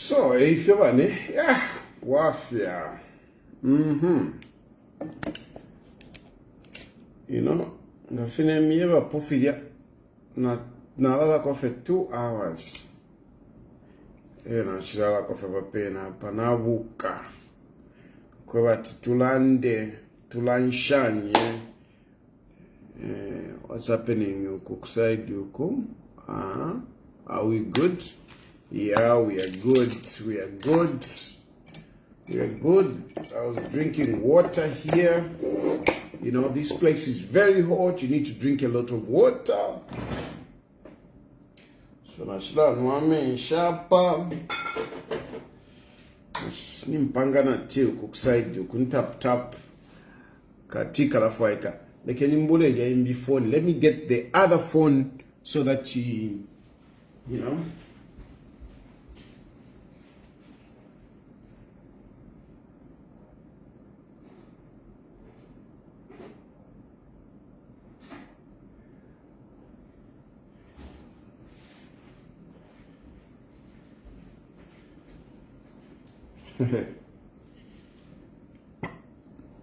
So, if you want, yeah, wafia. You know, na fine mieva pofilia na lala kofe 2 hours. Na chilala kofe papena panabuka. Kwa wati tulanshanye. What's happening huko kuside huko? Are we good? Yeah, we are good. We are good. We are good. I was drinking water here. You know, this place is very hot. You need to drink a lot of water. So nashila nwame shapa. Nimpanga na tea kukuside kuntap katika lafuaika. Like nimbole ya imbi phone. Let me get the other phone so that you know.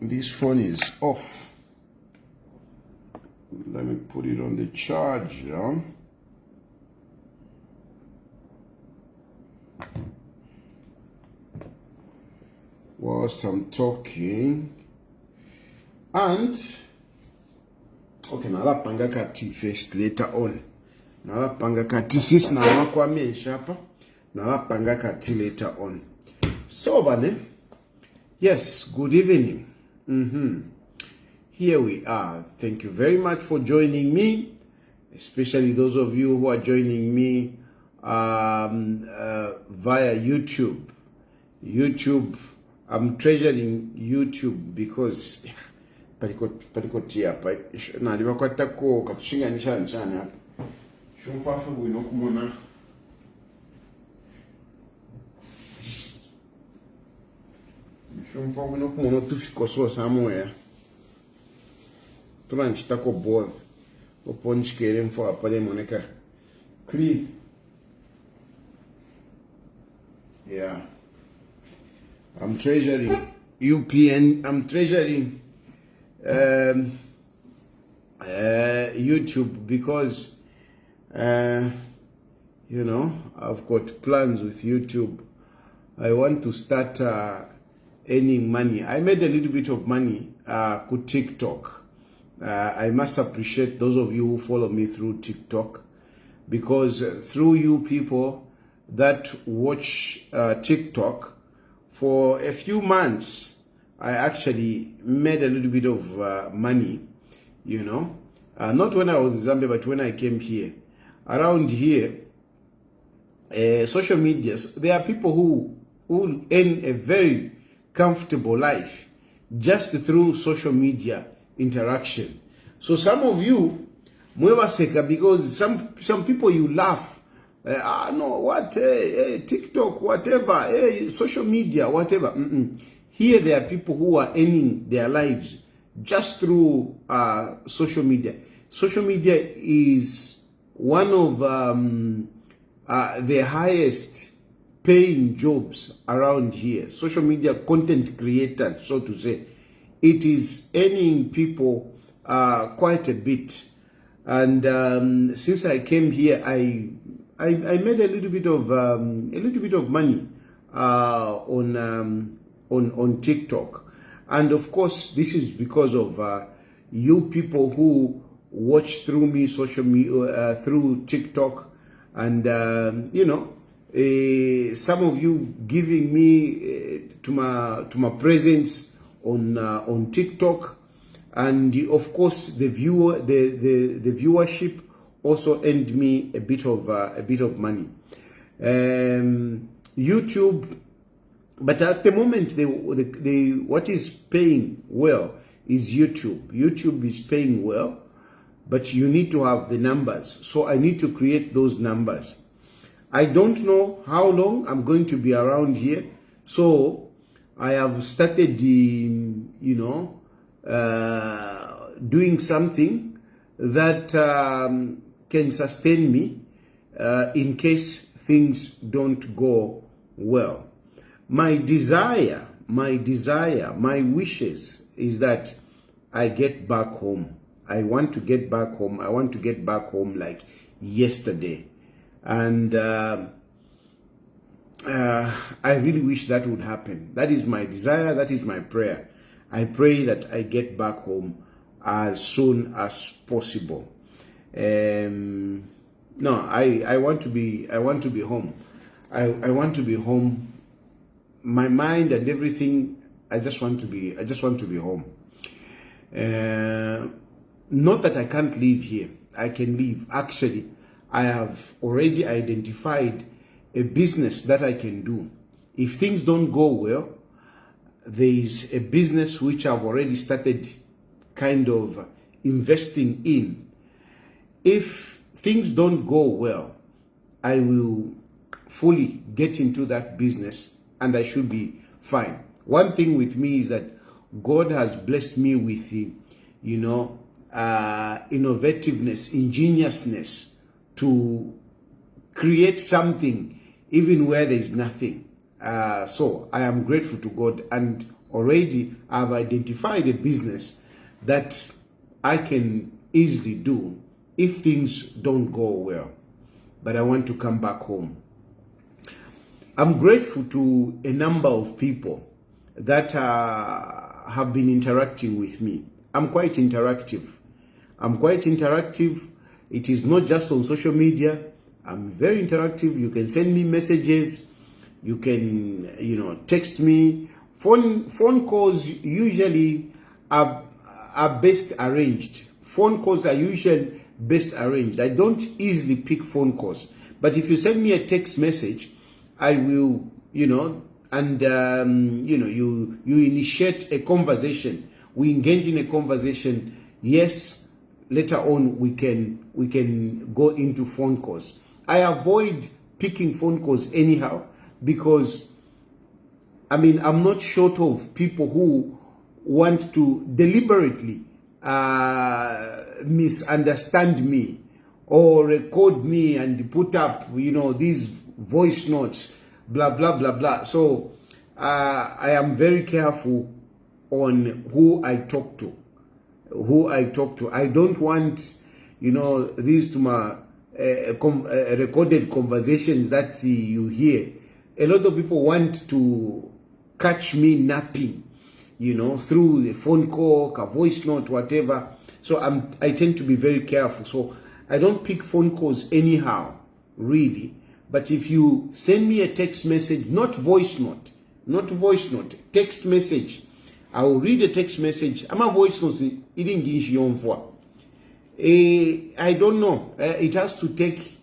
This phone is off. Let me put it on the charger. Whilst I'm talking. And okay, nalapanga kati first later on. Nalapanga kati since na wakwame nshapa. Nalapanga kati later on. So bane, yes, good evening. Here we are. Thank you very much for joining me, especially those of you who are joining me via YouTube. YouTube, I'm treasuring YouTube because palikotia pa na libakwata ko katushinga nishana hapa. Shumfafu bwino kumona. Shumfafu bwino kumona tufiko so somewhere. Tulanchitako both. Oponchikere mfo apale moneka. Clean. Yeah. I'm treasuring UPN. I'm treasuring YouTube because you know, I've got plans with YouTube. I want to start earning money. I made a little bit of money with TikTok. I must appreciate those of you who follow me through TikTok, because through you people that watch TikTok for a few months, I actually made a little bit of money, you know. Not when I was in Zambia, but when I came here. Around here, social media, there are people who earn a very comfortable life just through social media interaction. So some of you mweva seka, because some people you laugh, no, what, TikTok, whatever, social media, whatever. Here there are people who are earning their lives just through social media. Social media is one of the highest paying jobs around here. Social media content creators, so to say. It is earning people quite a bit, and since I came here, I made a little bit of money on TikTok, and of course this is because of you people who watch through me social media through TikTok, and you know, some of you giving me to my presence on TikTok, and of course the viewership also earned me a bit of money. YouTube, but at the moment the what is paying well is YouTube. YouTube is paying well, but you need to have the numbers. So I need to create those numbers. I don't know how long I'm going to be around here, so I have started, you know, doing something that can sustain me in case things don't go well. My desire, my wishes is that I get back home. I want to get back home. I want to get back home like yesterday. And I really wish that would happen. That is my desire. That is my prayer. I pray that I get back home as soon as possible. No, I want to be home. I want to be home. My mind and everything, I just want to be home. Not that I can't live here. I can live. Actually, I have already identified a business that I can do. If things don't go well, there is a business which I've already started kind of investing in. If things don't go well, I will fully get into that business and I should be fine. One thing with me is that God has blessed me with, innovativeness, ingeniousness to create something even where there is nothing. So I am grateful to God, and already I've identified a business that I can easily do if things don't go well. But I want to come back home. I'm grateful to a number of people that have been interacting with me. I'm quite interactive. It is not just on social media. I'm very interactive. You can send me messages. You can, text me. Phone calls usually are best arranged. Phone calls are usually best arranged. I don't easily pick phone calls. But if you send me a text message, I will, you initiate a conversation. We engage in a conversation. Yes, later on we can go into phone calls. I avoid picking phone calls anyhow because, I'm not short of people who want to deliberately misunderstand me or record me and put up, these voice notes, blah, blah, blah, blah. So I am very careful on who I talk to. I don't want, these to my recorded conversations that you hear. A lot of people want to catch me napping, through a phone call, a voice note, whatever. So I tend to be very careful. So I don't pick phone calls anyhow, really. But if you send me a text message, not voice note, text message, I will read a text message. I'm a voice note. I don't know. It has to take,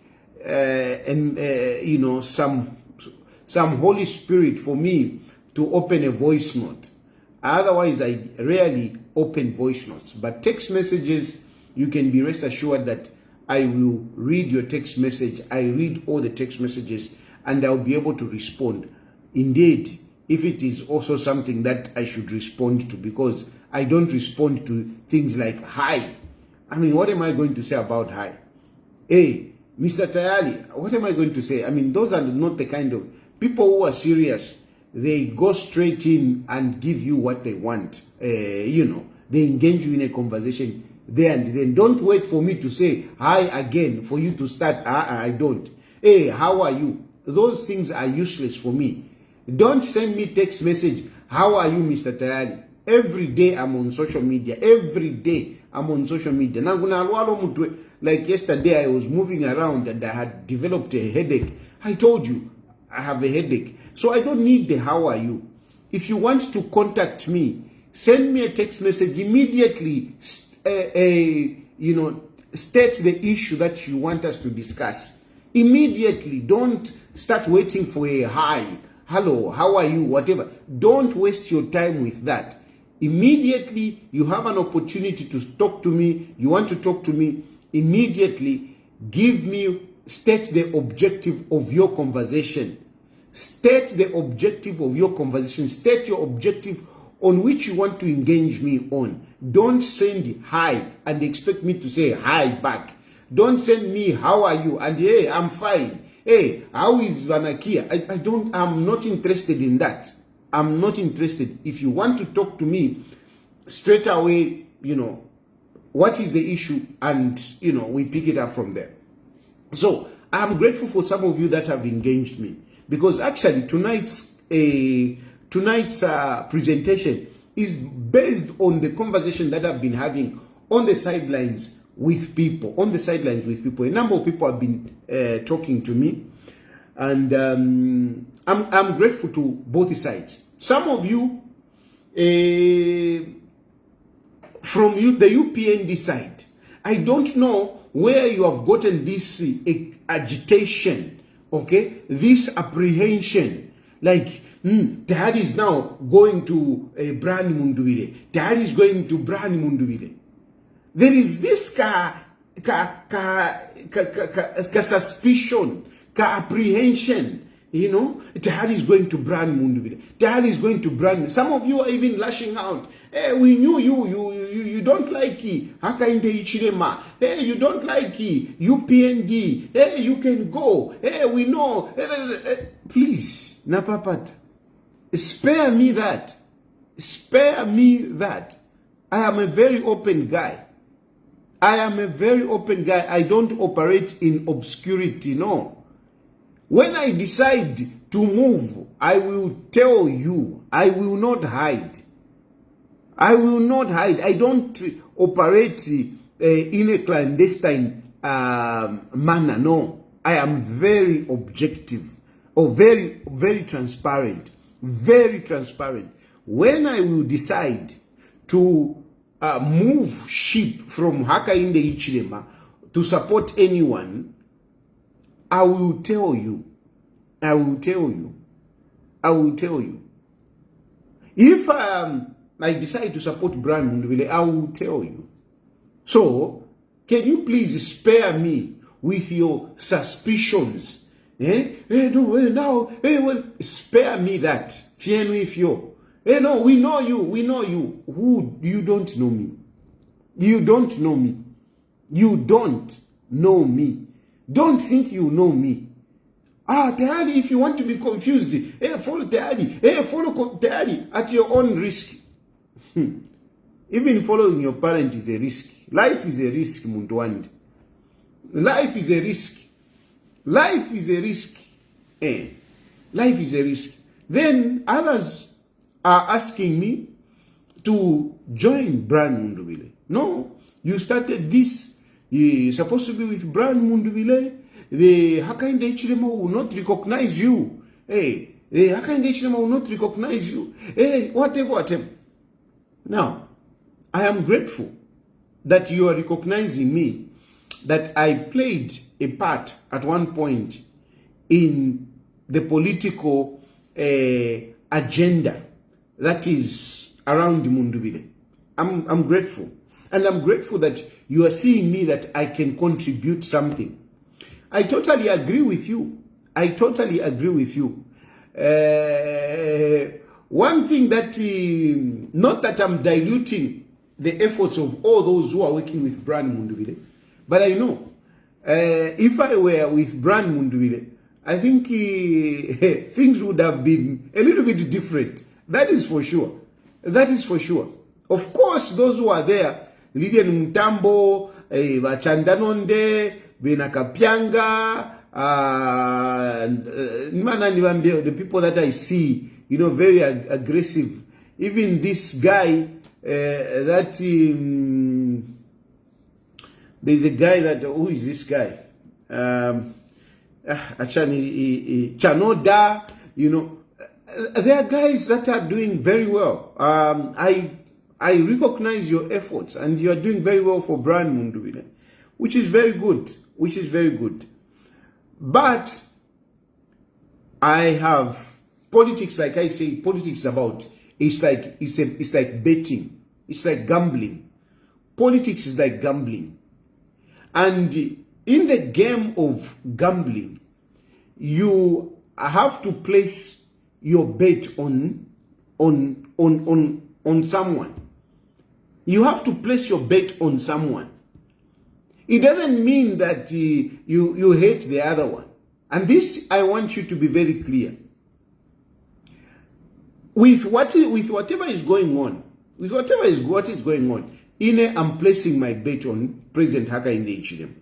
some Holy Spirit for me to open a voice note. Otherwise, I rarely open voice notes. But text messages, you can be rest assured that I will read your text message. I read all the text messages and I'll be able to respond. Indeed, if it is also something that I should respond to, because I don't respond to things like hi. What am I going to say about hi? Hey, Mr. Tayali, what am I going to say? Those are not the kind of people who are serious. They go straight in and give you what they want. They engage you in a conversation there and then. Don't wait for me to say hi again for you to start. I don't. Hey, how are you? Those things are useless for me. Don't send me text message. How are you, Mr. Tayali? Every day I'm on social media. Like yesterday, I was moving around and I had developed a headache. I told you I have a headache. So I don't need the how are you. If you want to contact me, send me a text message immediately. State the issue that you want us to discuss. Immediately. Don't start waiting for a hi, hello, how are you, whatever. Don't waste your time with that. Immediately, you have an opportunity to talk to me. You want to talk to me, immediately state the objective of your conversation. State the objective of your conversation. State your objective on which you want to engage me on. Don't send hi and expect me to say hi back. Don't send me how are you and hey, I'm fine. hey, how is Vanakia? I'm not interested in that. I'm not interested. If you want to talk to me straight away, what is the issue? And, we pick it up from there. So I'm grateful for some of you that have engaged me, because actually tonight's presentation is based on the conversation that I've been having on the sidelines with people. A number of people have been talking to me, and I'm grateful to both sides. Some of you from the UPND side, I don't know where you have gotten this agitation, okay, this apprehension, like Dad is now going to Brani Munduwile. Dad is going to Brani Munduwile. There is this suspicion, apprehension. Dad is going to Brani Munduwile. Dad is going to Brani. Some of you are even lashing out. Hey, we knew you don't like Hakainde Ichilema. Hey, you don't like UPND. Hey, you can go. Hey, we know. Please, Napapata, spare me that. Spare me that. I am a very open guy. I don't operate in obscurity, no. When I decide to move, I will tell you. I will not hide. I don't operate in a clandestine manner, no. I am very objective, or very, very transparent. Very transparent. When I will decide to move sheep from Hakainde Ichilema to support anyone, I will tell you. If I decide to support Brani Munduwile, I will tell you. So, can you please spare me with your suspicions? Spare me that. No, we know you. Who? You don't know me. You don't know me. Don't think you know me. Tayali, if you want to be confused, follow Tayali. Follow Tayali at your own risk. Even following your parent is a risk. Life is a risk, Mundwandi. Life is a risk. Life is a risk. Then others are asking me to join Brani Munduwile. No, you started this. You're supposed to be with Brani Munduwile. The Hakainde Ichilema will not recognize you. The Hakainde Ichilema will not recognize you. Whatever. Now, I am grateful that you are recognizing me, that I played a part at one point in the political agenda that is around Munduwile. I'm grateful. And I'm grateful that you are seeing me, that I can contribute something. I totally agree with you. One thing that, not that I'm diluting the efforts of all those who are working with Brani Munduwile, but I know, if I were with Brani Munduwile, I think things would have been a little bit different. That is for sure. Of course, those who are there, Lilian Mtambo, Vachandanonde, Benakapyanga, the people that I see, very aggressive. Even this guy, there's a guy that, who is this guy? Chanoda, there are guys that are doing very well. I recognize your efforts, and you are doing very well for Brani Munduwile, which is very good. But I have politics, like I say, politics about, it's like betting. It's like gambling. Politics is like gambling. And in the game of gambling, you have to place your bet on someone. You have to place your bet on someone. It doesn't mean that you hate the other one. And this, I want you to be very clear. With whatever is going on, I'm placing my bet on President Hakainde Hichilema.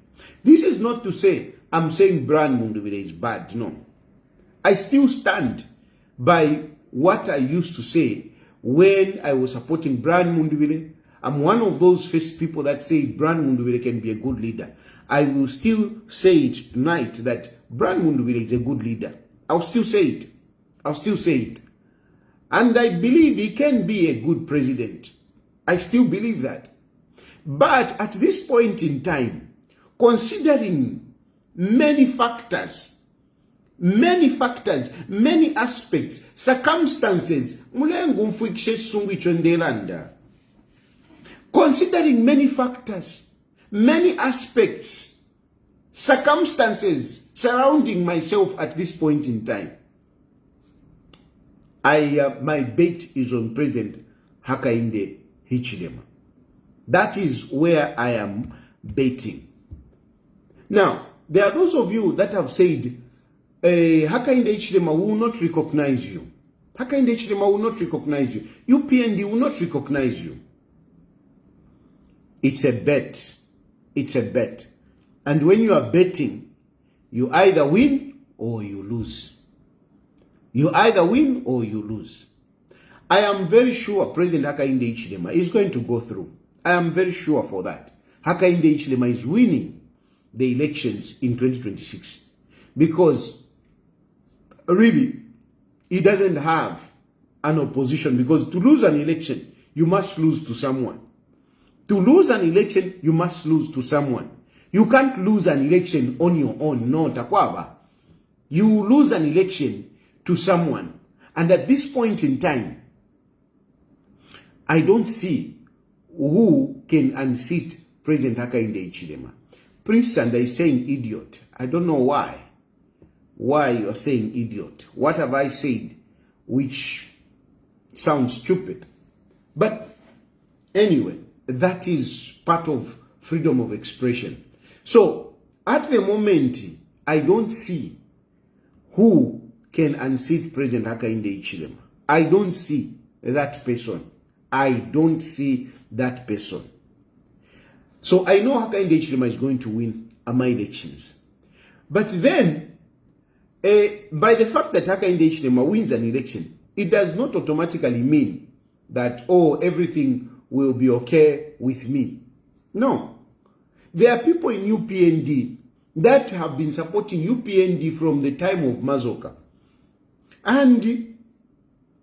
This is not to say I'm saying Brian Mundubile is bad. No. I still stand by what I used to say when I was supporting Brian Mundubile. I'm one of those first people that say Brian Mundubile can be a good leader. I will still say it tonight that Brian Mundubile is a good leader. I'll still say it. And I believe he can be a good president. I still believe that. But at this point in time, considering many factors, many aspects, circumstances, considering many factors, many aspects, circumstances surrounding myself at this point in time, my bet is on President Hakainde Hichilema. That is where I am betting. Now, there are those of you that have said, Hakainde Hichilema will not recognize you. Hakainde Hichilema will not recognize you. UPND will not recognize you. It's a bet. It's a bet. And when you are betting, you either win or you lose. You either win or you lose. I am very sure President Hakainde Hichilema is going to go through. I am very sure for that. Hakainde Hichilema is winning the elections in 2026. Because really, he doesn't have an opposition. Because to lose an election, you must lose to someone. To lose an election, you must lose to someone. You can't lose an election on your own. No, takwaba. You lose an election to someone. And at this point in time, I don't see who can unseat President Hakainde Hichilema. Prince Sanda is saying idiot. I don't know why. Why you're saying idiot. What have I said which sounds stupid? But anyway, that is part of freedom of expression. So, at the moment, I don't see who can unseat President Hakainde Hichilema. I don't see that person. I don't see that person. So I know Hakainde Hichilema is going to win my elections. But then, by the fact that Hakainde Hichilema wins an election, it does not automatically mean that, oh, everything will be okay with me. No. There are people in UPND that have been supporting UPND from the time of Mazoka. And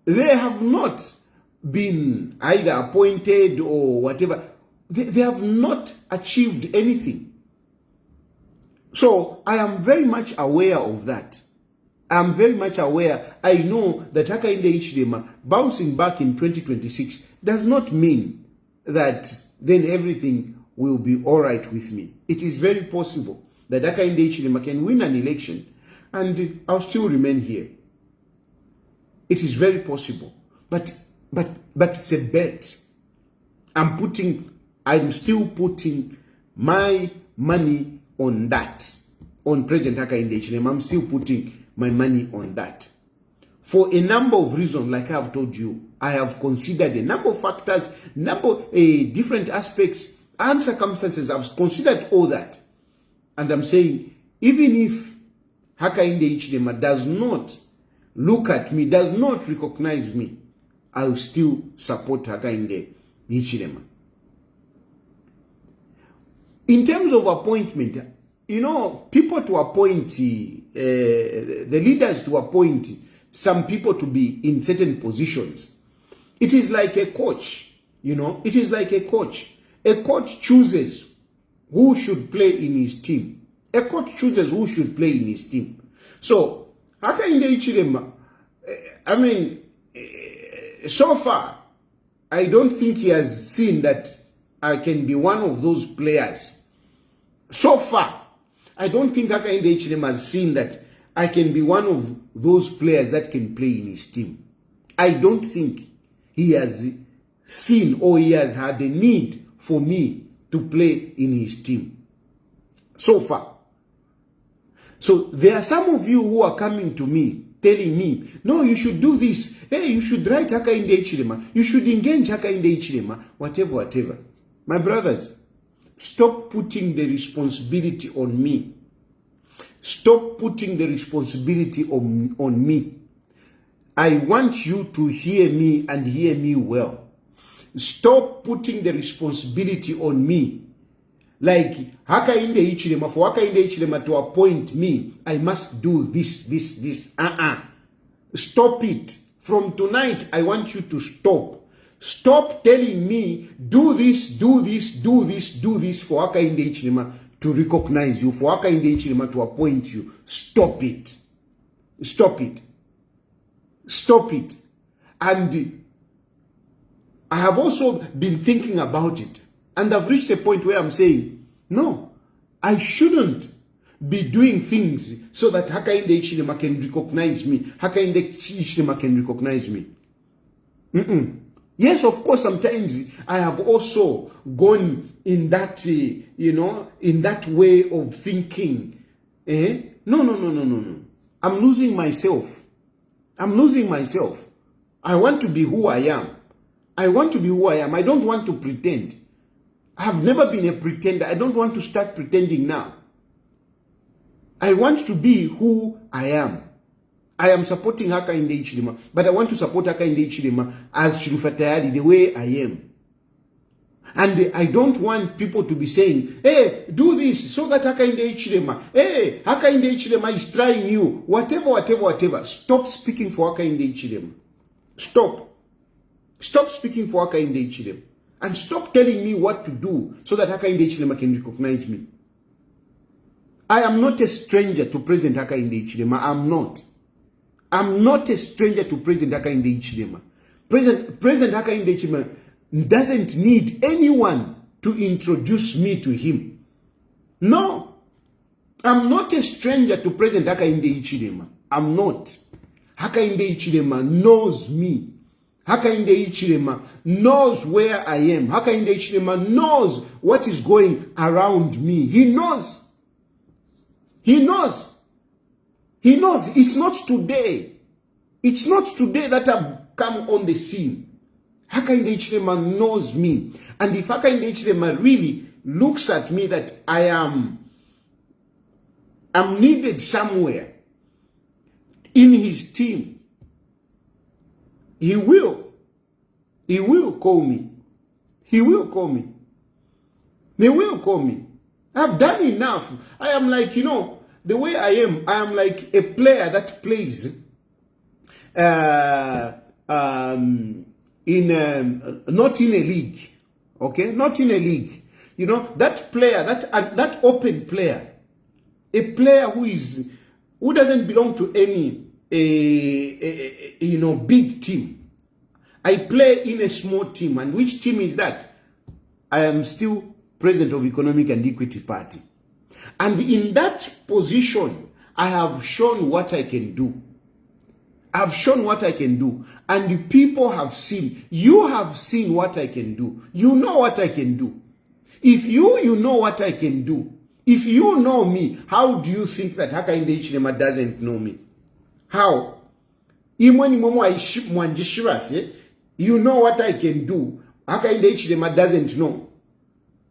they have not been either appointed or whatever. They have not achieved anything. So I am very much aware of that. I'm very much aware. I know that Hakainde Hichilema bouncing back in 2026 does not mean that then everything will be all right with me. It is very possible that Hakainde Hichilema can win an election and I'll still remain here. It is very possible. But it's a bet. I'm still putting my money on that. On President Hakainde Hichilema. I'm still putting my money on that. For a number of reasons, like I have told you, I have considered a number of factors, different aspects and circumstances. I've considered all that. And I'm saying, even if Hakainde Hichilema does not look at me, does not recognize me, I will still support Hakainde Hichilema. In terms of appointment, you know, people to appoint, the leaders to appoint some people to be in certain positions. It is like a coach, you know, it is like a coach. A coach chooses who should play in his team. A coach chooses who should play in his team. So, Hakainde Hichilema, I mean, so far, I don't think he has seen that I can be one of those players. So far, I don't think Hakainde Hichilema has seen that I can be one of those players that can play in his team. I don't think he has seen or he has had a need for me to play in his team. So far. So there are some of you who are coming to me, telling me, no, you should do this. Hey, you should write Hakainde Hichilema. You should engage Hakainde Hichilema. Whatever, whatever. My brothers, stop putting the responsibility on me. Stop putting the responsibility on me. I want you to hear me and hear me well. Stop putting the responsibility on me. Like, Hakainde Hichilema, for Hakainde Hichilema to appoint me, I must do this. Stop it. From tonight, I want you to stop. Stop telling me, do this for Hakainde Hichilema to recognize you, for Hakainde Hichilema to appoint you. Stop it. Stop it. Stop it. And I have also been thinking about it. And I've reached a point where I'm saying, no, I shouldn't be doing things so that Hakainde Hichilema can recognize me. Hakainde Hichilema can recognize me. Yes, of course, sometimes I have also gone in that, in that way of thinking. No. I'm losing myself. I'm losing myself. I want to be who I am. I want to be who I am. I don't want to pretend. I have never been a pretender. I don't want to start pretending now. I want to be who I am. I am supporting Hakainde Hichilema, but I want to support Hakainde Hichilema as Chilufya Tayali the way I am. And I don't want people to be saying, hey, do this so that Hakainde Hichilema, hey, Hakainde Hichilema is trying you, whatever. Stop speaking for Hakainde Hichilema. Stop. Stop speaking for Hakainde Hichilema. And stop telling me what to do so that Hakainde Hichilema can recognize me. I am not a stranger to President Hakainde Hichilema. I'm not a stranger to President Hakainde Hichilema. President Hakainde Hichilema doesn't need anyone to introduce me to him. No. I'm not a stranger to President Hakainde Hichilema. I'm not. Hakainde Hichilema knows me. Hakainde Hichilema knows where I am. Hakainde Hichilema knows what is going around me. He knows. He knows. He knows. It's not today. It's not today that I've come on the scene. Hakainde Hichilema knows me. And if Hakainde Hichilema really looks at me that I'm needed somewhere in his team, he will call me. He will call me. They will call me. I've done enough. I am like, the way I am like a player that plays not in a league. Okay? Not in a league. That player, that open player, a player who doesn't belong to any big team. I play in a small team. And which team is that? I am still president of Economic and Equity Party. And in that position, I have shown what I can do. I've shown what I can do. And the people have seen. You have seen what I can do. You know what I can do. If you know what I can do. If you know me, how do you think that Hakainde Hichilema doesn't know me? How? You know what I can do. Hakainde Hichilema doesn't know.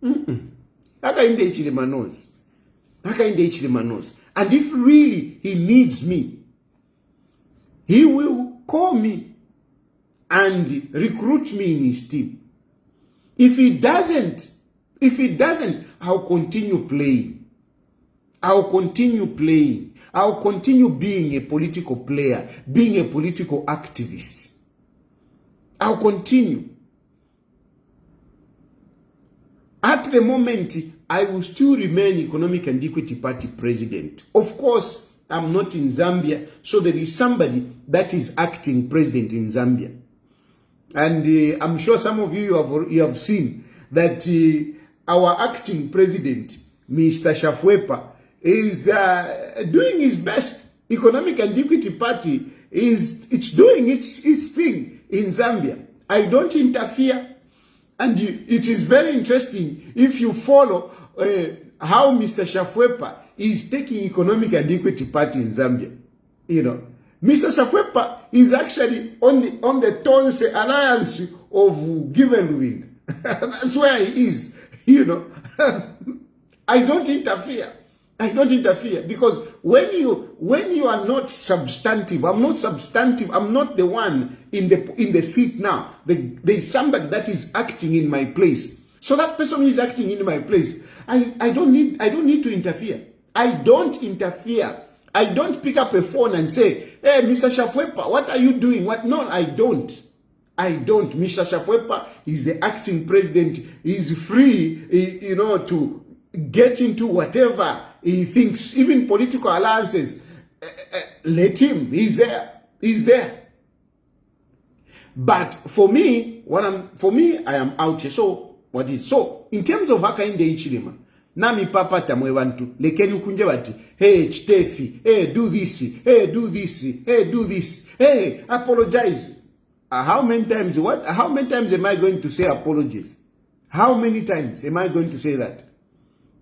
Hakainde Hichilema knows. Hakainde Hichilema knows. And if really he needs me, he will call me and recruit me in his team. If he doesn't, I'll continue playing. I'll continue playing. I'll continue being a political player, being a political activist. I'll continue. At the moment, I will still remain Economic and Equity Party president. Of course, I'm not in Zambia, so there is somebody that is acting president in Zambia. And I'm sure some of you have seen that our acting president, Mr. Shafwepa, is doing his best. Economic and Equity Party it's doing its thing in Zambia. I don't interfere. And it is very interesting if you follow how Mr. Shafwepa is taking economic and equity party in Zambia. You know, Mr. Shafwepa is actually on the Tonse alliance of Give and Win. That's where he is. You know, I don't interfere. I don't interfere because when you are not substantive, I'm not substantive. I'm not the one in the seat now. There's somebody that is acting in my place. So that person who is acting in my place, I don't need to interfere. I don't interfere. I don't pick up a phone and say, "Hey, Mr. Shafwepa, what are you doing?" What? No, I don't. Mr. Shafwepa is the acting president. He's free, you know, to get into whatever he thinks, even political alliances. Let him. He's there. He's there. But for me, I am out here. So what is so in terms of Hakainde Hichilema? Nami papa tamwe wantu lekeni kunje bati, hey Chitefi, hey do this, hey do this, hey do this, hey apologize. How many times am I going to say apologies? How many times am I going to say that?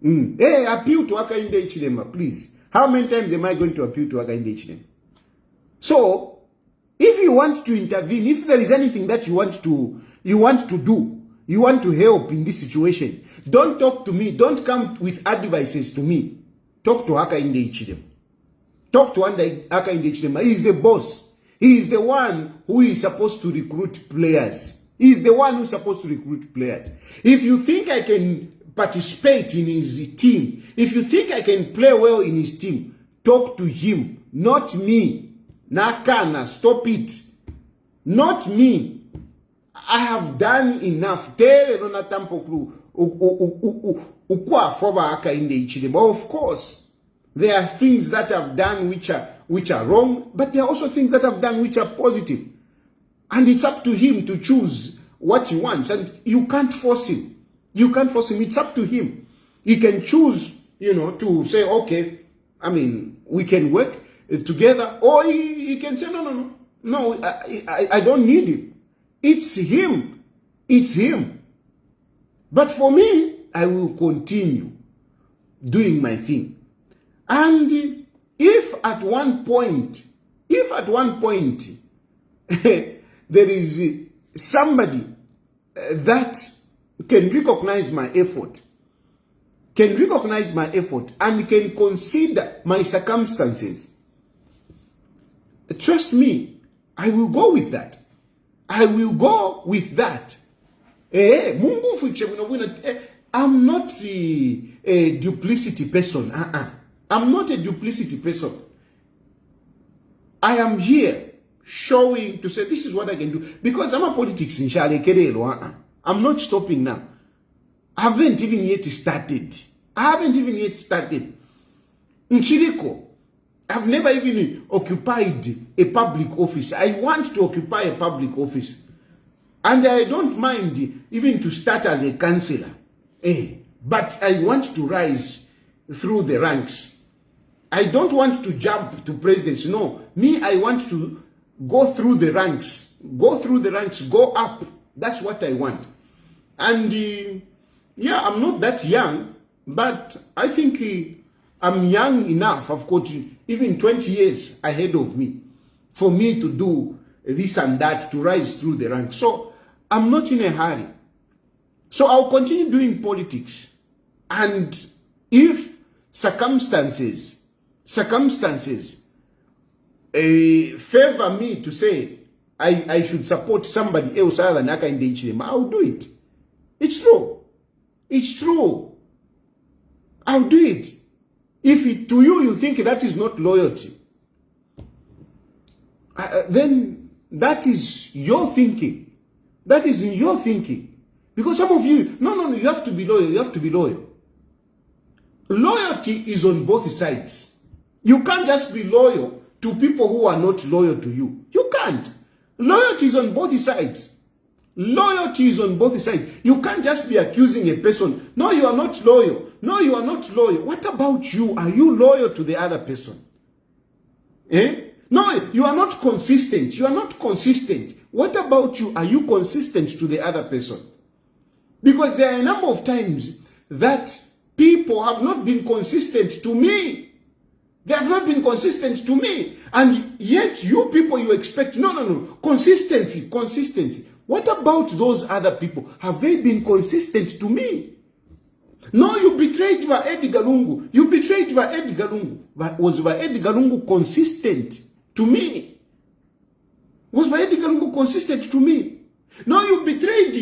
Hey, appeal to Hakainde Hichilema, please. How many times am I going to appeal to Hakainde Hichilema? So, if you want to intervene, if there is anything that you want to do, you want to help in this situation, don't talk to me. Don't come with advices to me. Talk to Hakainde Hichilema. Talk to Hakainde Hichilema. He is the boss. He is the one who is supposed to recruit players. He is the one who is supposed to recruit players. If you think I can participate in his team, if you think I can play well in his team, talk to him, not me. Nakana, stop it. Not me. I have done enough. Of course, there are things that I've done which are wrong, but there are also things that I've done which are positive. And it's up to him to choose what he wants. And you can't force him. You can't force him. It's up to him. He can choose, you know, to say, okay, I mean, we can work together. Or he can say, no, I don't need it. It's him. It's him. But for me, I will continue doing my thing. And if at one point, there is somebody that can recognize my effort, and can consider my circumstances, trust me, I will go with that. I will go with that. I'm not a duplicity person. I'm not a duplicity person. I am here showing to say this is what I can do. Because I'm a politics in Shale. I'm not stopping now. I haven't even yet started. In Chiriko, I've never even occupied a public office. I want to occupy a public office. And I don't mind even to start as a councillor. But I want to rise through the ranks. I don't want to jump to presidency. No, me, I want to go through the ranks. Go up. That's what I want. And yeah, I'm not that young, but I think I'm young enough. I've got even 20 years ahead of me for me to do this and that, to rise through the ranks. So I'm not in a hurry. So I'll continue doing politics. And if circumstances favor me to say I should support somebody else other than Hakainde Hichilema, I'll do it. It's true. I'll do it. If to you think that is not loyalty, then that is your thinking. That is in your thinking. Because some of you, no, you have to be loyal. Loyalty is on both sides. You can't just be loyal to people who are not loyal to you. You can't. Loyalty is on both sides. You can't just be accusing a person. No, you are not loyal. What about you? Are you loyal to the other person? No, you are not consistent. What about you? Are you consistent to the other person? Because there are a number of times that people have not been consistent to me. They have not been consistent to me. And yet you people, you expect, no, consistency. What about those other people? Have they been consistent to me? No, you betrayed by Edgar Lungu. You betrayed by Edgar Lungu. Was by Edgar Lungu consistent to me? Was by Edgar Lungu consistent to me? No, you betrayed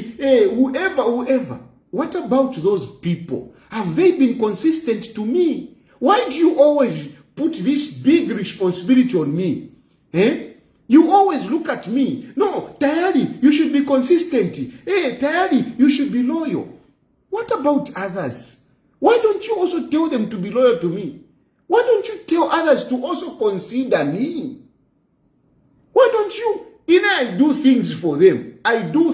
whoever. What about those people? Have they been consistent to me? Why do you always put this big responsibility on me? You always look at me. No, Tayali, you should be consistent. Tayali, you should be loyal. What about others? Why don't you also tell them to be loyal to me? Why don't you tell others to also consider me? Why don't you? I do things for them. I do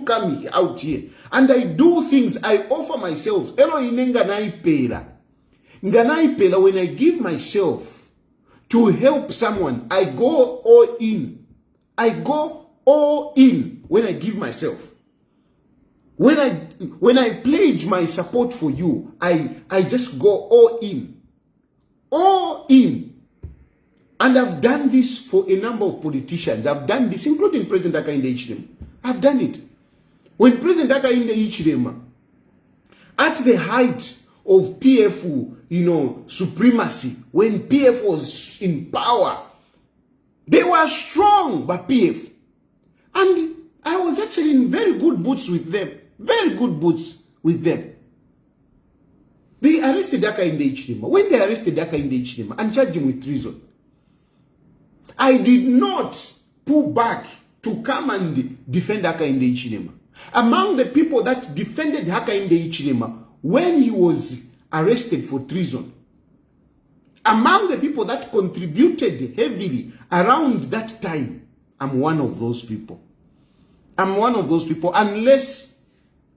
come out here. And I do things. I offer myself. When I give myself to help someone, I go all in. I go all in when I give myself. When I pledge my support for you, I just go all in. All in. And I've done this for a number of politicians. I've done this, including President Hakainde Hichilema. I've done it. When President Hakainde Hichilema, at the height of PF, supremacy, when PF was in power, they were strong by PF. And I was actually in very good boots with them. Very good boots with them. They arrested Hakainde Hichilema. When they arrested Hakainde Hichilema and charged him with treason, I did not pull back to come and defend Hakainde Hichilema. Among the people that defended Hakainde Hichilema when he was arrested for treason, among the people that contributed heavily around that time, I'm one of those people. I'm one of those people, unless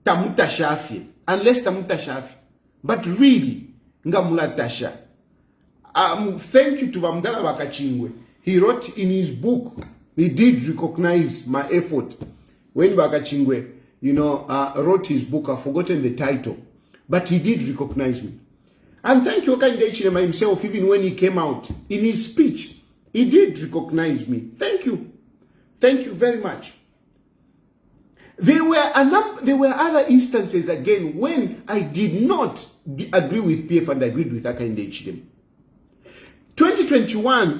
Tamuta Shafi. But really, Ngamula Tasha. Thank you to Bamdala Bakachingwe. He wrote in his book, he did recognize my effort. When Bakachingwe, wrote his book, I've forgotten the title, but he did recognize me. And thank you, Hakainde Hichilema himself, even when he came out in his speech, he did recognize me. Thank you. Thank you very much. There were other instances again when I did not agree with PF and agreed with Hakainde Hichilema. 2021,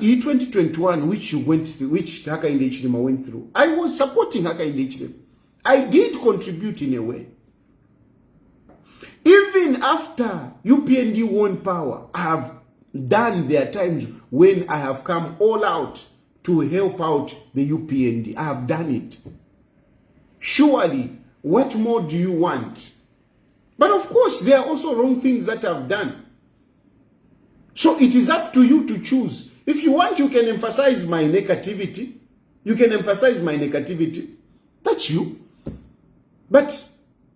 which Hakainde Hichilema went through, I was supporting Hakainde Hichilema. I did contribute in a way. Even after UPND won power, I have done there times when I have come all out to help out the UPND. I have done it. Surely, what more do you want? But of course, there are also wrong things that I've done. So it is up to you to choose. If you want, you can emphasize my negativity. That's you. But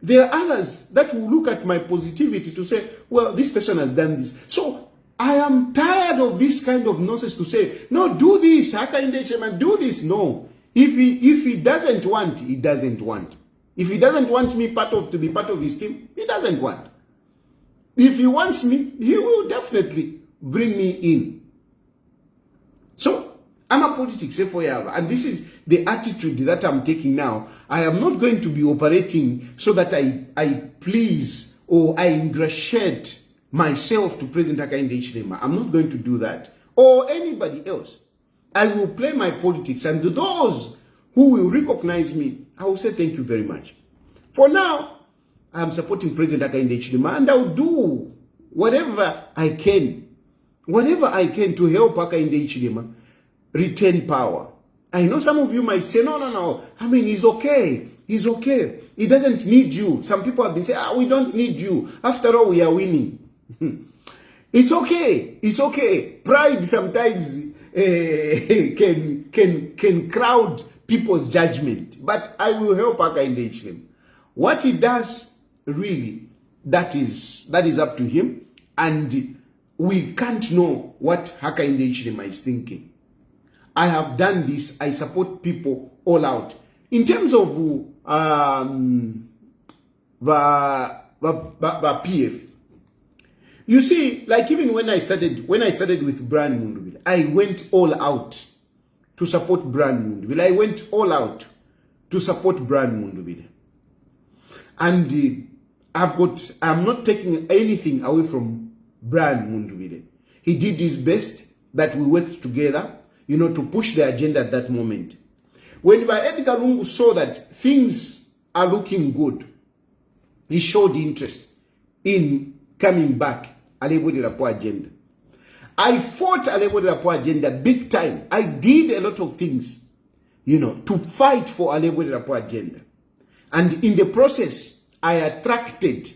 there are others that will look at my positivity to say, well, this person has done this. So I am tired of this kind of nonsense to say, no, do this, Hakainde Hichilema, do this. No. If he doesn't want, he doesn't want. If he doesn't want me to be part of his team, he doesn't want. If he wants me, he will definitely bring me in. So, I'm a politics, and this is the attitude that I'm taking now. I am not going to be operating so that I please or I ingratiate myself to President Hakainde Hichilema. I'm not going to do that. Or anybody else. I will play my politics, and to those who will recognize me, I will say thank you very much. For now, I'm supporting President Hakainde Hichilema, and I will do whatever I can to help Hakainde Hichilema retain power. I know some of you might say, no. I mean, he's okay. He's okay. He doesn't need you. Some people have been saying, we don't need you. After all, we are winning. It's okay. It's okay. Pride sometimes can crowd people's judgment. But I will help Hakainde Hichilema. What he does, really, that is up to him. And we can't know what Hakainde Hichilema is thinking. I have done this. I support people all out. In terms of the PF, You see, like even when I started with Brian Mundubile, I went all out to support Brian Mundubile. I went all out to support Brian Mundubile. And I'm not taking anything away from Brian Mundubile. He did his best, that we worked together, to push the agenda at that moment. When Edgar Lungu saw that things are looking good, he showed interest in coming back Alebo de Rapport agenda. I fought Alebo de Rapport agenda big time. I did a lot of things, to fight for Alebo de Rapport agenda. And in the process, I attracted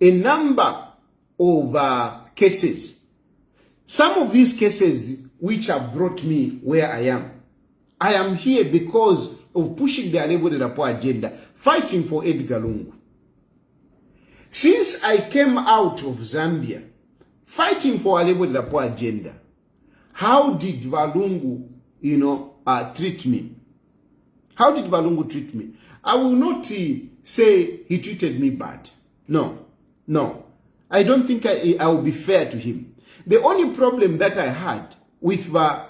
a number of cases. Some of these cases which have brought me where I am here because of pushing the Alebo de Rapport agenda, fighting for Edgar Lungu. Since I came out of Zambia, fighting for Alebo de Rapport agenda, how did Valungu, treat me? How did Valungu treat me? I will not say he treated me bad. No. I don't think I will be fair to him. The only problem that I had with Edgar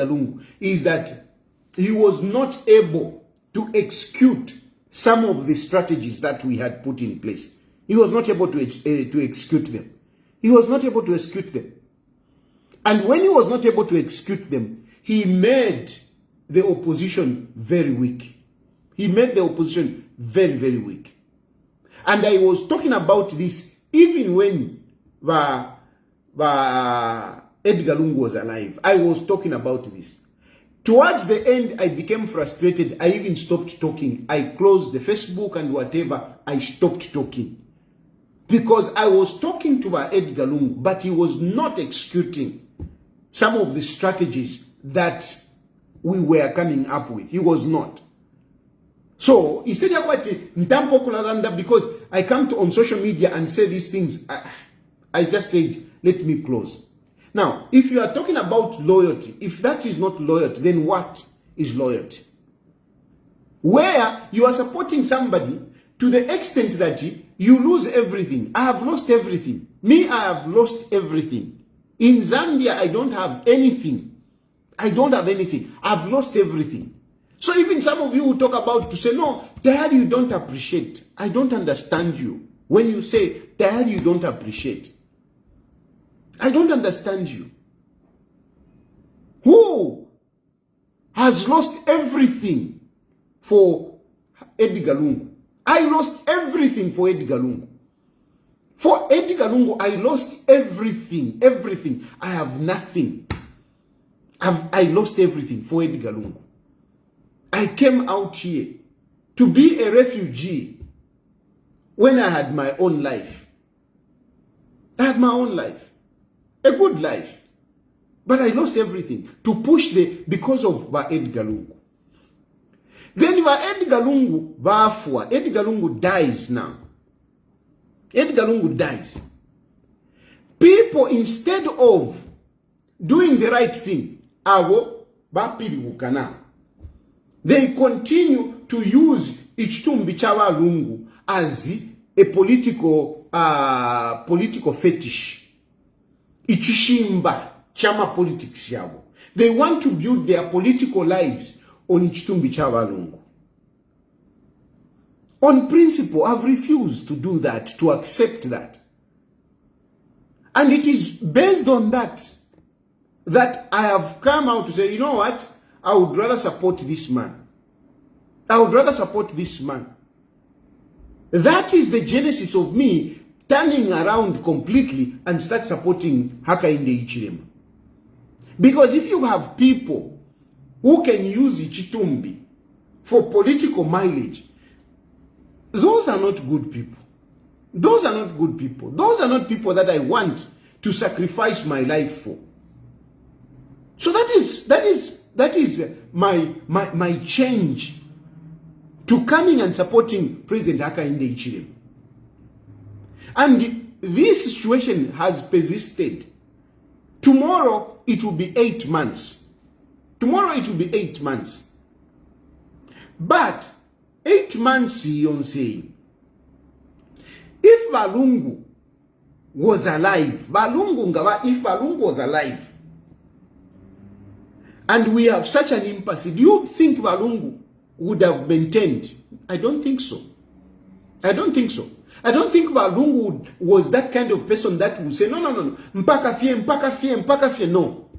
Lungu is that he was not able to execute some of the strategies that we had put in place. He was not able to execute them. He was not able to execute them. And when he was not able to execute them, he made the opposition very weak. He made the opposition very, very weak. And I was talking about this even when Edgar Lungu was alive. I was talking about this. Towards the end, I became frustrated. I even stopped talking. I closed the Facebook and whatever. I stopped talking. Because I was talking to Edgar Lungu, but he was not executing some of the strategies that we were coming up with. He was not. So, he said, because I come on social media and say these things, I just said, let me close. Now, if you are talking about loyalty, if that is not loyalty, then what is loyalty? Where you are supporting somebody to the extent that you lose everything. I have lost everything. Me, I have lost everything. In Zambia, I don't have anything. I've lost everything. So even some of you who talk about to say, no, Tayali, you don't appreciate. I don't understand you. When you say, Tayali, you don't appreciate. I don't understand you. Who has lost everything for Edgar Lungu? I lost everything for Edgar Lungu. For Edgar Lungu, I lost everything. Everything. I have nothing. I lost everything for Edgar Lungu. I came out here to be a refugee when I had my own life. I had my own life. A good life. But I lost everything to push because of Edgar Lungu. Then Edgar Lungu bafua. Edgar Lungu dies now. Edgar Lungu dies. People, instead of doing the right thing, they continue to use Ichitumbi Chawa Lungu as a political fetish. Ichishimba chama politics yabo. They want to build their political lives on Ichitumbi Chawa Lungu. On principle, I've refused to do that, to accept that. And it is based on that I have come out to say, you know what? I would rather support this man. I would rather support this man. That is the genesis of me turning around completely and start supporting Hakainde Hichilema. Because if you have people who can use Ichitumbi for political mileage, those are not good people. Those are not good people. Those are not people that I want to sacrifice my life for. So that is my change to coming and supporting President Hakainde Hichilema. And this situation has persisted. Tomorrow it will be 8 months. Tomorrow it will be 8 months. But 8 months, you're saying, if Valungu was alive, if Balungu was alive, and we have such an impasse, do you think Balungu would have maintained? I don't think so. I don't think so. I don't think Balungu was that kind of person that would say, no, mpaka fie. No.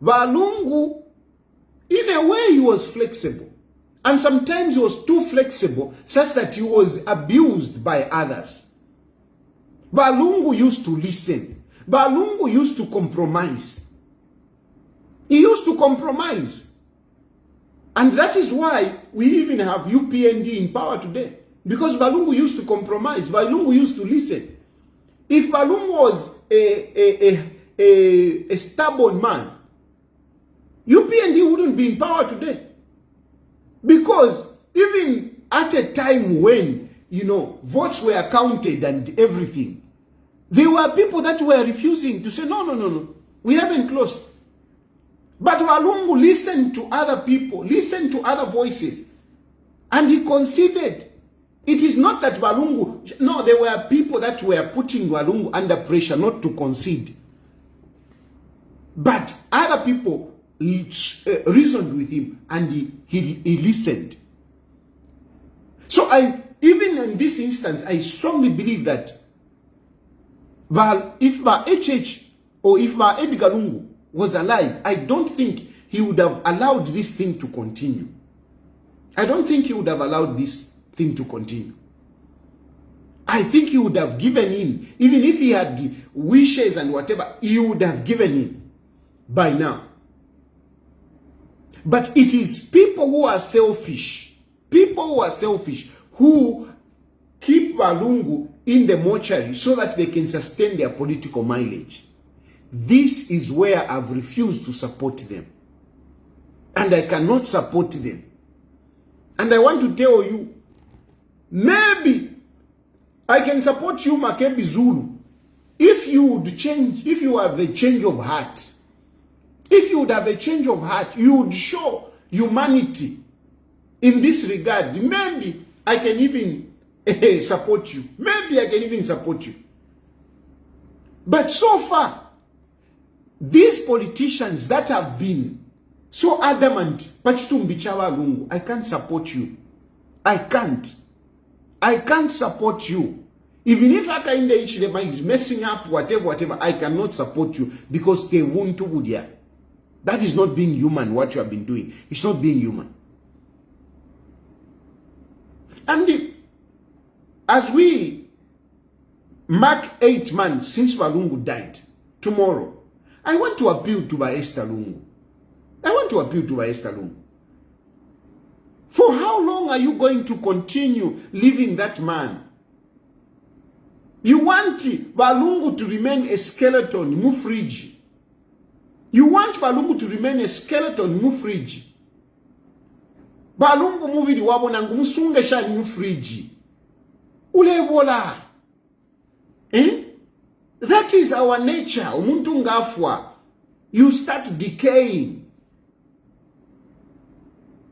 Balungu, in a way, he was flexible. And sometimes he was too flexible, such that he was abused by others. Balungu used to listen. Balungu used to compromise. He used to compromise. And that is why we even have UPND in power today. Because Balungu used to compromise. Balungu used to listen. If Balungu was a stubborn man, UPND wouldn't be in power today. Because even at a time when, votes were counted and everything, there were people that were refusing to say, no, we haven't closed. But Balungu listened to other people, listened to other voices, and he conceded. It is not that Balungu, no, there were people that were putting Balungu under pressure not to concede. But other people reasoned with him, and he listened. So even in this instance, I strongly believe that if HH or if Edgar Lungu was alive, I don't think he would have allowed this thing to continue. I don't think he would have allowed this thing to continue. I think he would have given in. Even if he had wishes and whatever, he would have given in by now. But it is people who are selfish, who keep Balungu in the mortuary so that they can sustain their political mileage. This is where I've refused to support them. And I cannot support them. And I want to tell you, maybe I can support you, Makebi Zulu, if you would change, if you have a change of heart. If you would have a change of heart, you would show humanity in this regard. Maybe I can even support you. Maybe I can even support you. But so far, these politicians that have been so adamant, Pachitumbichawa Lungu, I can't support you. I can't support you. Even if Akainde Ichilema is messing up, whatever, I cannot support you because they won't do it. That is not being human, what you have been doing. It's not being human. And as we mark 8 months since Balungu died, tomorrow, I want to appeal to Esther Lungu. For how long are you going to continue leaving that man? You want Balungu to remain a skeleton, Mufriji. You want Balungu to remain a skeleton, Mufriji. Balungu muvili wabo nangu musunge sha Mufriji. Ulebola. That is our nature. Umuntu ngafwa. You start decaying.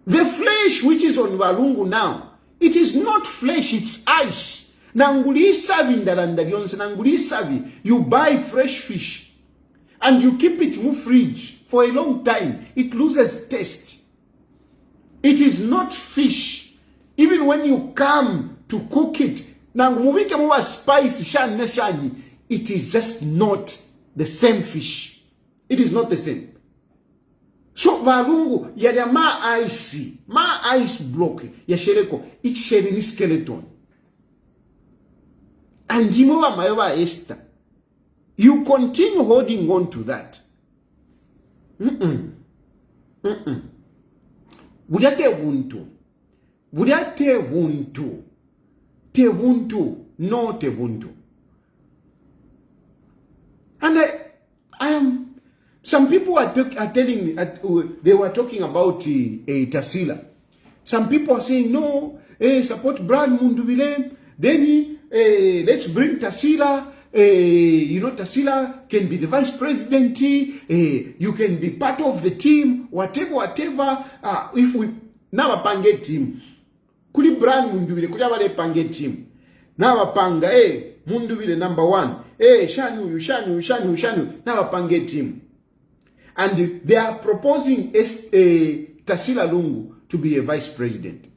The flesh which is on Balungu now, it is not flesh, it's ice. Nangulisavi ndalandalionse, nangulisavi. You buy fresh fish and you keep it in the fridge for a long time. It loses taste. It is not fish. Even when you come to cook it, nangumubike muwa spice shani, it is just not the same fish. It is not the same. So Balungu yada ma ice block ya shereko it sherini skeleton. And you know Mayoba Esther, you continue holding on to that. Budate wuntu. Te wuntu. No te wuntu. And I am. Some people are telling me, they were talking about Tasila. Some people are saying, no, support Brad Mundubile, then let's bring Tasila. Tasila can be the vice president. You can be part of the team, whatever. If we now a pange team, kuli Brad Mundubile, kuli abale pange team. Now a panga, Mundubile number 1. hey, Shanu, now pange team. And they are proposing Tasila Lungu to be a vice president.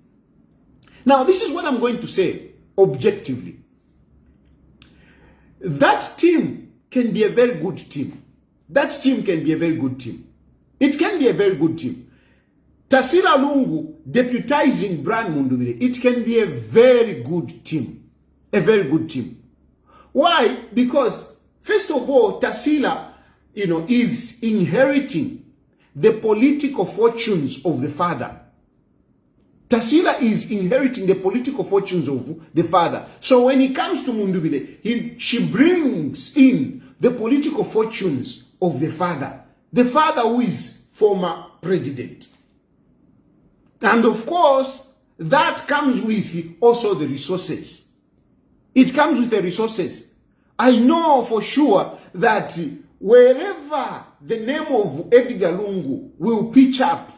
Now, this is what I'm going to say objectively. That team can be a very good team. That team can be a very good team. It can be a very good team. Tasila Lungu deputizing Brian Mundubile, it can be a very good team. A very good team. Why? Because, first of all, Tasila, is inheriting the political fortunes of the father. Tasila is inheriting the political fortunes of the father. So when it comes to Mundubile, she brings in the political fortunes of the father. The father who is former president. And of course, that comes with also the resources. It comes with the resources. I know for sure that wherever the name of Edgar Lungu will pitch up,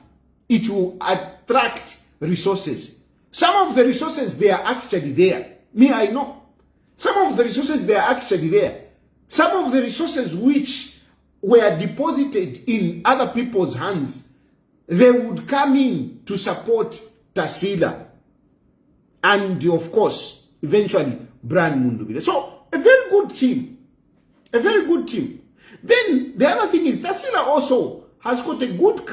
it will attract resources. Some of the resources, they are actually there. Me, I know. Some of the resources, they are actually there. Some of the resources which were deposited in other people's hands, they would come in to support Tasila. And of course, eventually, Brian Mundubile. So, a very good team. A very good team. Then, the other thing is, Tasila also has got a good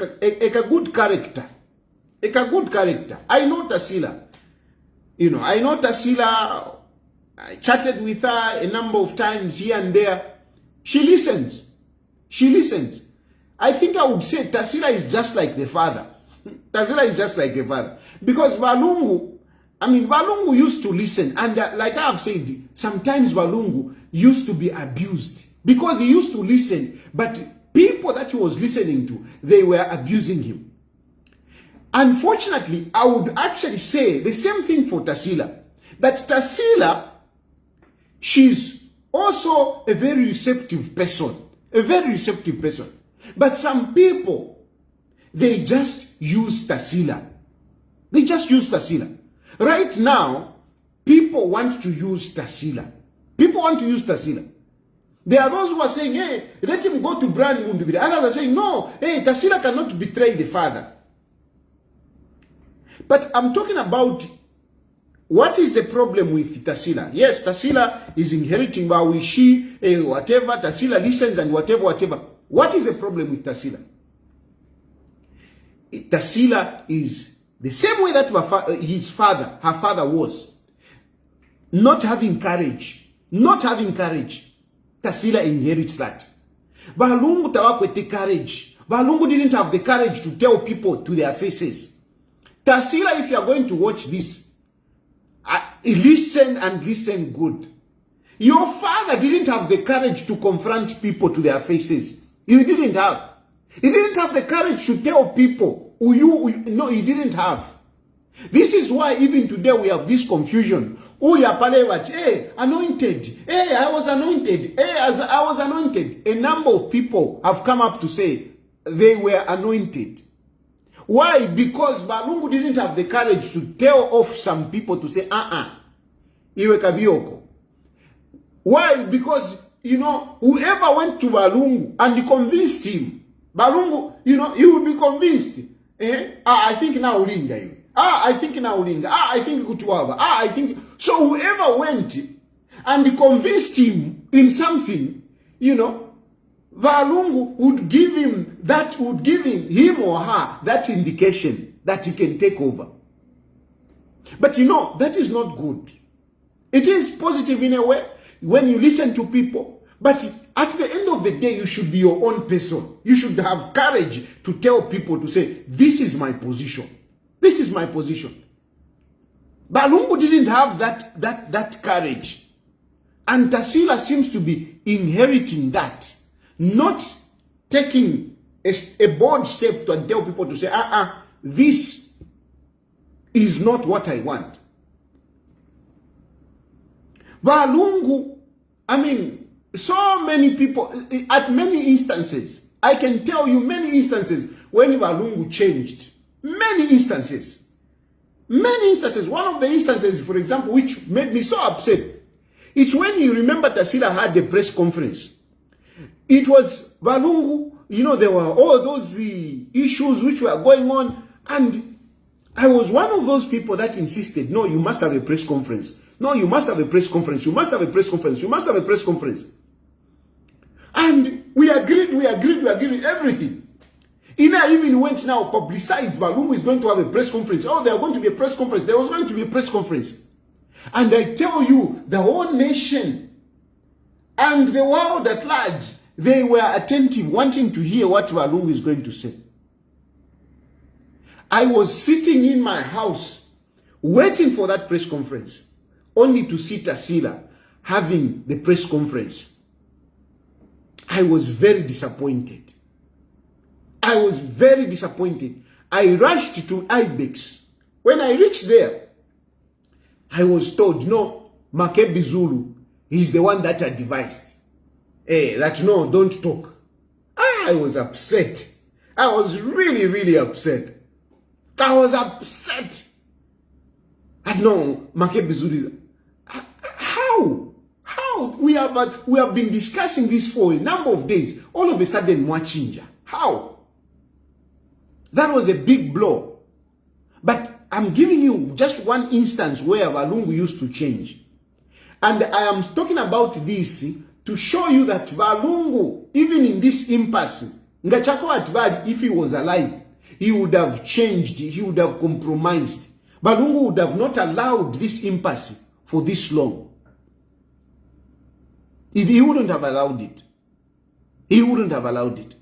character. A good character. I know Tasila. I know Tasila. I chatted with her a number of times here and there. She listens. She listens. I think I would say Tasila is just like the father. Tasila is just like the father. Because Balungu used to listen. And like I have said, sometimes Balungu used to be abused. Because he used to listen. But people that he was listening to, they were abusing him. Unfortunately, I would actually say the same thing for Tasila. That Tasila, she's also a very receptive person. A very receptive person. But some people, they just use Tasila. They just use Tasila. Right now, people want to use Tasila. People want to use Tasila. There are those who are saying, hey, let him go to Brian Mundubile. Others are saying, no, hey, Tasila cannot betray the father. But I'm talking about what is the problem with Tasila. Yes, Tasila is inheriting, but she, whatever, Tasila listens and whatever. What is the problem with Tasila? Tasila is the same way that her father was. Not having courage. Tasila inherits that. Balungu tawakwete courage. Balungu didn't have the courage to tell people to their faces. Tasila, if you are going to watch this, listen and listen good. Your father didn't have the courage to confront people to their faces. He didn't have. He didn't have the courage to tell people. No, he didn't have. This is why even today we have this confusion. Hey, anointed. Hey, I was anointed. Hey, I was anointed. A number of people have come up to say they were anointed. Why? Because Balungu didn't have the courage to tell off some people to say, iwe kabioko. Why? Because, whoever went to Balungu and convinced him, Balungu, he would be convinced. I think now Ulinga. I think now Ulinga. I think Kutuava. I think. So whoever went and convinced him in something, Balungu would give him or her that indication that he can take over. But that is not good. It is positive in a way when you listen to people. But at the end of the day, you should be your own person. You should have courage to tell people to say, this is my position. This is my position. Balungu didn't have that courage. And Tasila seems to be inheriting that. Not taking a bold step to tell people to say, this is not what I want. Balungu, so many people, at many instances, I can tell you many instances when Balungu changed. Many instances. One of the instances, for example, which made me so upset, It's when you remember Tasila had the press conference. It was Valungu, you know, there were all those issues which were going on, and I was one of those people that insisted, no, you must have a press conference. No, you must have a press conference. You must have a press conference. You must have a press conference. And we agreed everything. Ina even went now, publicized, Valungu is going to have a press conference. Oh, there are going to be a press conference. There was going to be a press conference. And I tell you, the whole nation and the world at large, they were attentive, wanting to hear what Valungu is going to say. I was sitting in my house, waiting for that press conference, only to see Tasila having the press conference. I was very disappointed. I was very disappointed. I rushed to Ibex. When I reached there, I was told, no, Makebi Zulu is the one that advised. That no, don't talk. I was upset. I was really, really upset. I was upset. I know Makebi Zulu. How? We have been discussing this for a number of days. All of a sudden, Mwachinja. How? That was a big blow. But I'm giving you just one instance where Valungu used to change. And I am talking about this to show you that Valungu, even in this impasse, Ngachako Atbad, if he was alive, he would have changed, he would have compromised. Valungu would have not allowed this impasse for this long. He wouldn't have allowed it. He wouldn't have allowed it.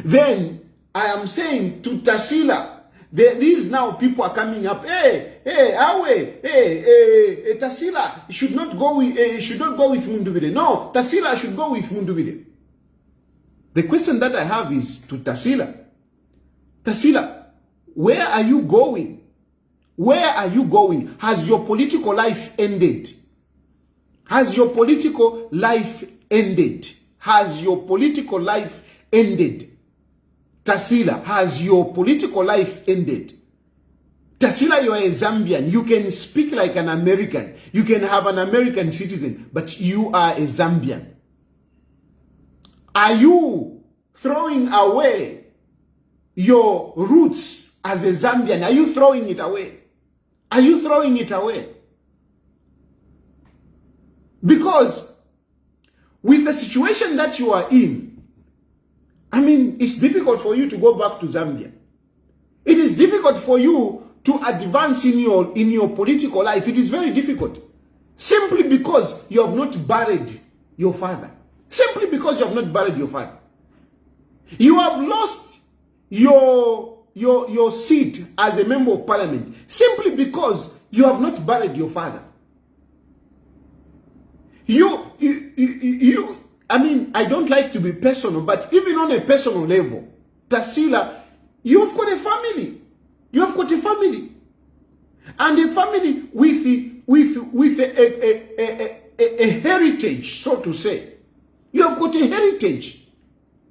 Then, I am saying to Tasila, these now people are coming up. Tasila should not go with Mundubide. No, Tasila should go with Mundubide. The question that I have is to Tasila. Tasila, where are you going? Where are you going? Has your political life ended? Has your political life ended? Has your political life ended? Tasila, has your political life ended? Tasila, you are a Zambian. You can speak like an American. You can have an American citizen, but you are a Zambian. Are you throwing away your roots as a Zambian? Are you throwing it away? Are you throwing it away? Because with the situation that you are in, I mean, it's difficult for you to go back to Zambia. It is difficult for you to advance in your political life. It is very difficult. Simply because you have not buried your father. Simply because you have not buried your father. You have lost your seat as a member of parliament. Simply because you have not buried your father. I mean, I don't like to be personal, but even on a personal level, Tasila, you have got a family. You have got a family. And a family with a heritage, so to say. You have got a heritage.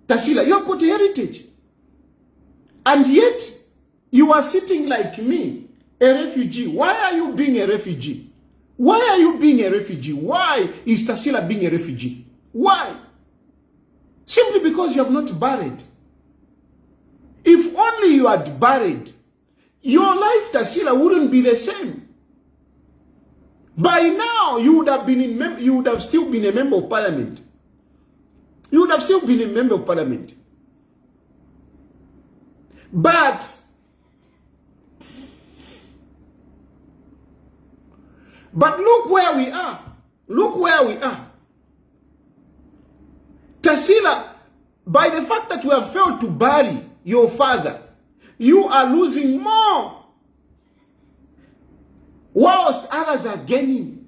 Tasila, you have got a heritage. And yet, you are sitting like me, a refugee. Why are you being a refugee? Why are you being a refugee? Why is Tasila being a refugee? Why? Simply because you have not buried. If only you had buried, your life, Tasila, wouldn't be the same. By now, you would have still been a member of parliament. You would have still been a member of parliament. But look where we are. Look where we are. Tasila, by the fact that you have failed to bury your father, you are losing more, whilst others are gaining.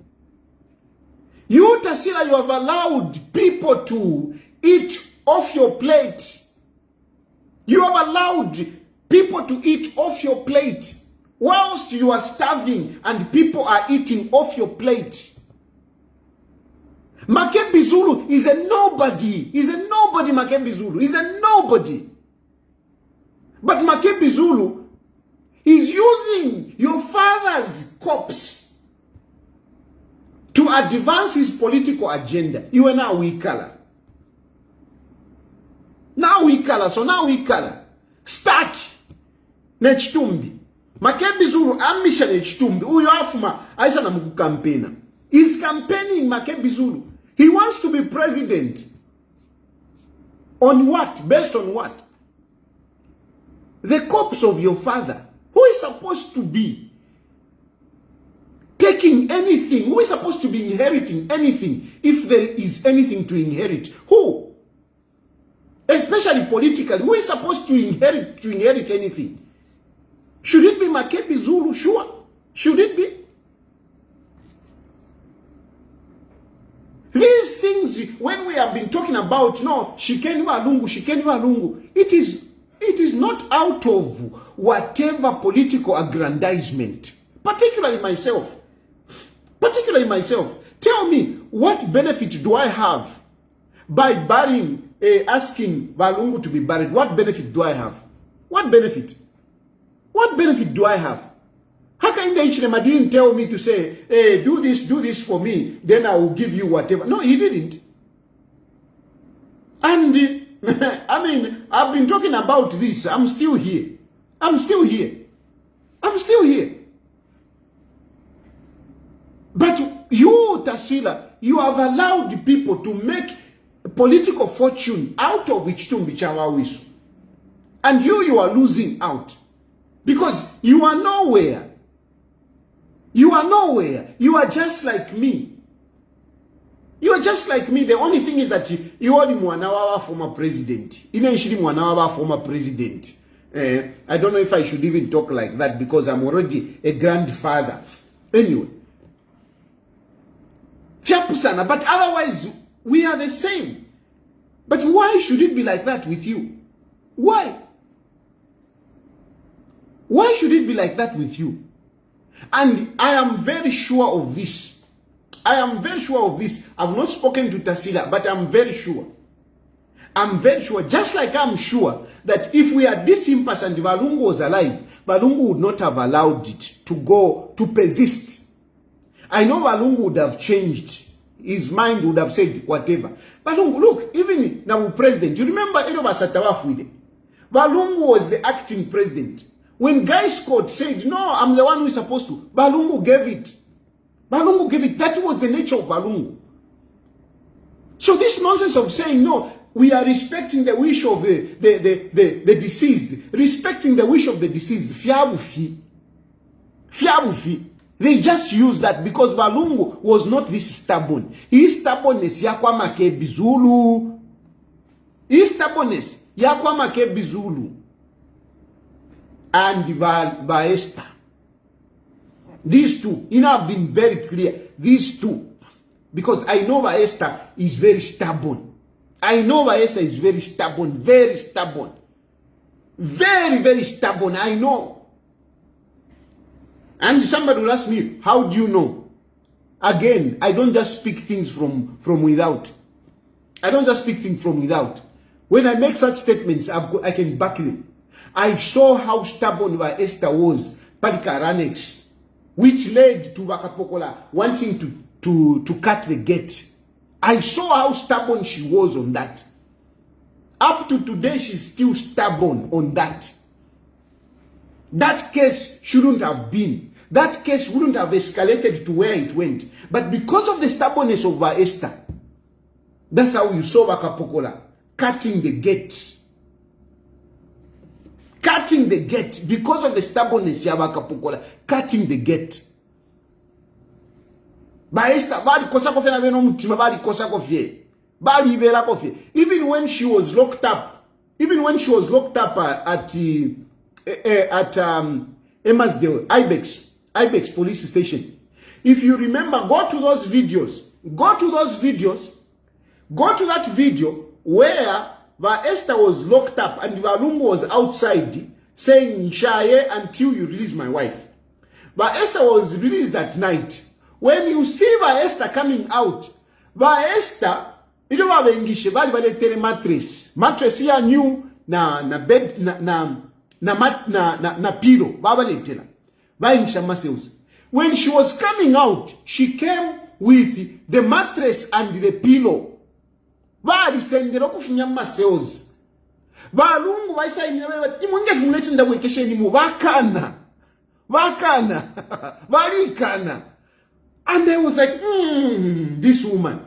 You, Tasila, you have allowed people to eat off your plate. You have allowed people to eat off your plate, whilst you are starving and people are eating off your plate. Makebi Zulu is a nobody. He's a nobody, Makebi Zulu. He's a nobody. But Makebi Zulu is using your father's corpse to advance his political agenda. You are now we color. Now we color, so now we color. Stuck. Nechitumbi. Makebi Zulu ambition Nechitumbi. Uyo afuma aisa na muku campaigner. He's campaigning Makebi Zulu. He wants to be president. On what? Based on what? The corpse of your father, who is supposed to be taking anything, who is supposed to be inheriting anything, if there is anything to inherit. Who? Especially politically, who is supposed to inherit anything? Should it be Makebi Zulu? Sure. Should it be? These things, when we have been talking about, no, Shikeniwa Lungu, it is not out of whatever political aggrandizement. Particularly myself. Tell me, what benefit do I have by burying, asking Valungu to be buried? What benefit do I have? What benefit? What benefit do I have? How can Ichilema didn't tell me to say, hey, do this for me, then I will give you whatever. No, he didn't. And I mean, I've been talking about this. I'm still here. But you, Tasila, you have allowed people to make a political fortune out of Ichitumbi Chawawisu. And you are losing out. Because you are nowhere. You are just like me. The only thing is that you are the Mwanawawa former president. I don't know if I should even talk like that because I'm already a grandfather. Anyway. But otherwise, we are the same. But why should it be like that with you? Why? Why should it be like that with you? And I am very sure of this. I've not spoken to Tasila, but I'm very sure. Just like I'm sure that if we had this impasse and Valungu was alive, Valungu would not have allowed it to persist. I know Valungu would have changed. His mind would have said whatever. Valungu, look, even now president, you remember Valungu was the acting president. When Guy Scott said, no, I'm the one who is supposed to, Valungu gave it. That was the nature of Valungu. So this nonsense of saying, no, we are respecting the wish of the deceased. Respecting the wish of the deceased. Fiabufi. They just use that because Valungu was not this stubborn. His stubbornness, yakwa Makebi Zulu. And Esther. These two, I've been very clear. These two. Because I know Esther is very stubborn. Very stubborn. Very stubborn. I know. And somebody will ask me, how do you know? Again, I don't just speak things from without. When I make such statements, I can back them. I saw how stubborn Esther was, Palikaranex, which led to Wakapokola wanting to cut the gate. I saw how stubborn she was on that. Up to today, she's still stubborn on that. That case shouldn't have been. That case wouldn't have escalated to where it went. But because of the stubbornness of Esther, that's how you saw Wakapokola cutting the gate. Because of the stubbornness of Wakapokola, cutting the gate. Even when she was locked up, at Emersdale, Ibex police station. If you remember, go to that video where Esther was locked up and Valungu was outside saying, Nshaye until you release my wife. Esther was released that night. When you see Esther coming out, Esther, you don't have English, but mattress here new na bed na pillow. When she was coming out, she came with the mattress and the pillow. Baalisengera okufunya mu sales. Balungu baisayinira bati imunge fumuleti ndawekesheni mu bakana. Balikana. And I was like, this woman.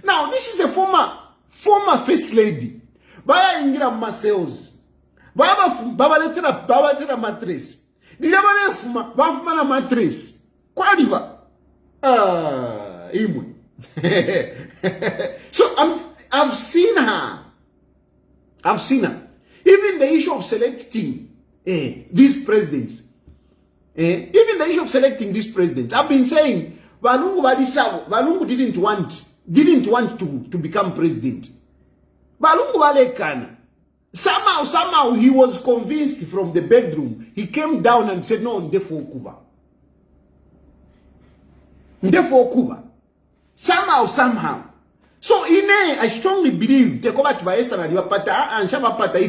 Now, this is a former first lady. Baba ingira mu sales. Baba letera mattress. Dilabane fuma, bafuma na mattress. Kwaliva. Imwe. So I've seen her. Even the issue of selecting these presidents. Even the issue of selecting these presidents. I've been saying Balungu didn't want to become president. Balungu balekana. Somehow he was convinced from the bedroom. He came down and said, no, ndefo Kuba. Somehow. So I strongly believe if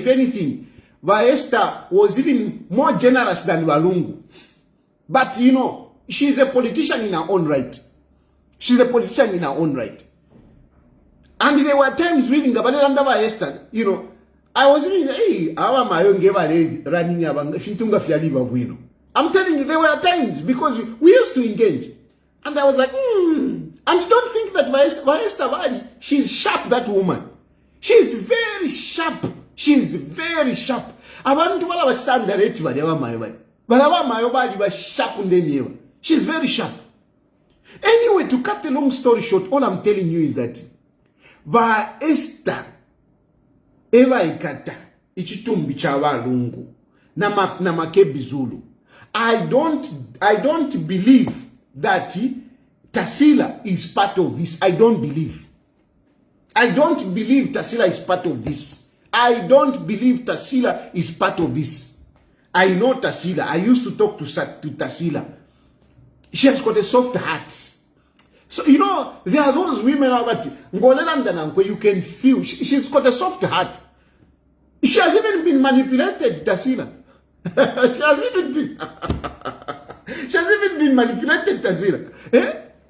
anything, Vaesta was even more generous than Balungu. But she's a politician in her own right. And there were times reading about Vaesta, I was reading, I'm telling you, there were times because we used to engage. And I was like, And you don't think that Vaesta Vali, she's sharp, that woman. She's very sharp. Abantu bala bachitanda rate bali abamayo bali ba sharp ndeniyewa. She's very sharp. Anyway, to cut the long story short, all I'm telling you is that Vaesta eva ikata ichitumbi cha Balungu na Makebi Zulu. I don't believe that Tasila is part of this. I don't believe Tasila is part of this. I know Tasila. I used to talk to Tasila. She has got a soft heart. So, there are those women where you can feel she's got a soft heart. She has even been manipulated, Tasila. She has even been manipulated, Tasila.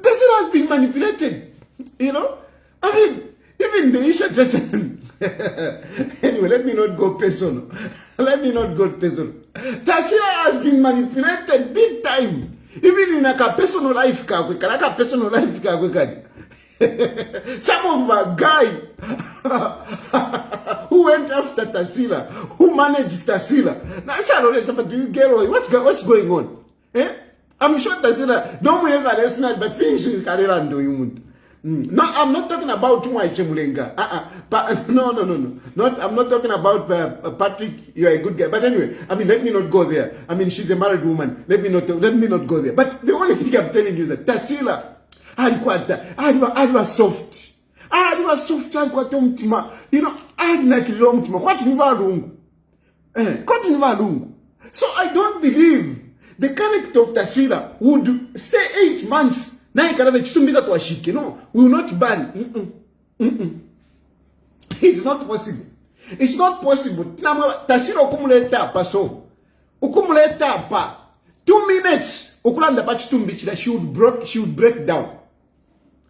Tasila has been manipulated. I mean, even the issue that anyway, let me not go personal. Tasila has been manipulated big time. Even in a personal life, some of a guy who went after Tasila, who managed Tasila. Now, what's going on? I'm sure Tasila don't ever listen, but finish your career and do you. No, I'm not talking about Tumai Chemulenga. No. I'm not talking about Patrick. You're a good guy. But anyway, let me not go there. She's a married woman. Let me not go there. But the only thing I'm telling you is that Tasila, alikuwa soft. Alikuwa soft, alikuwa mtima. Alikuwa mtima. Kwa ni Balungu. So I don't believe the character of Tasila would stay 8 months. No, we will not ban. It's not possible. It's not possible. Tasila ukumuleta paso. Ukumuleta pa. 2 minutes. Ukulanda pachitumbichila. She would break down.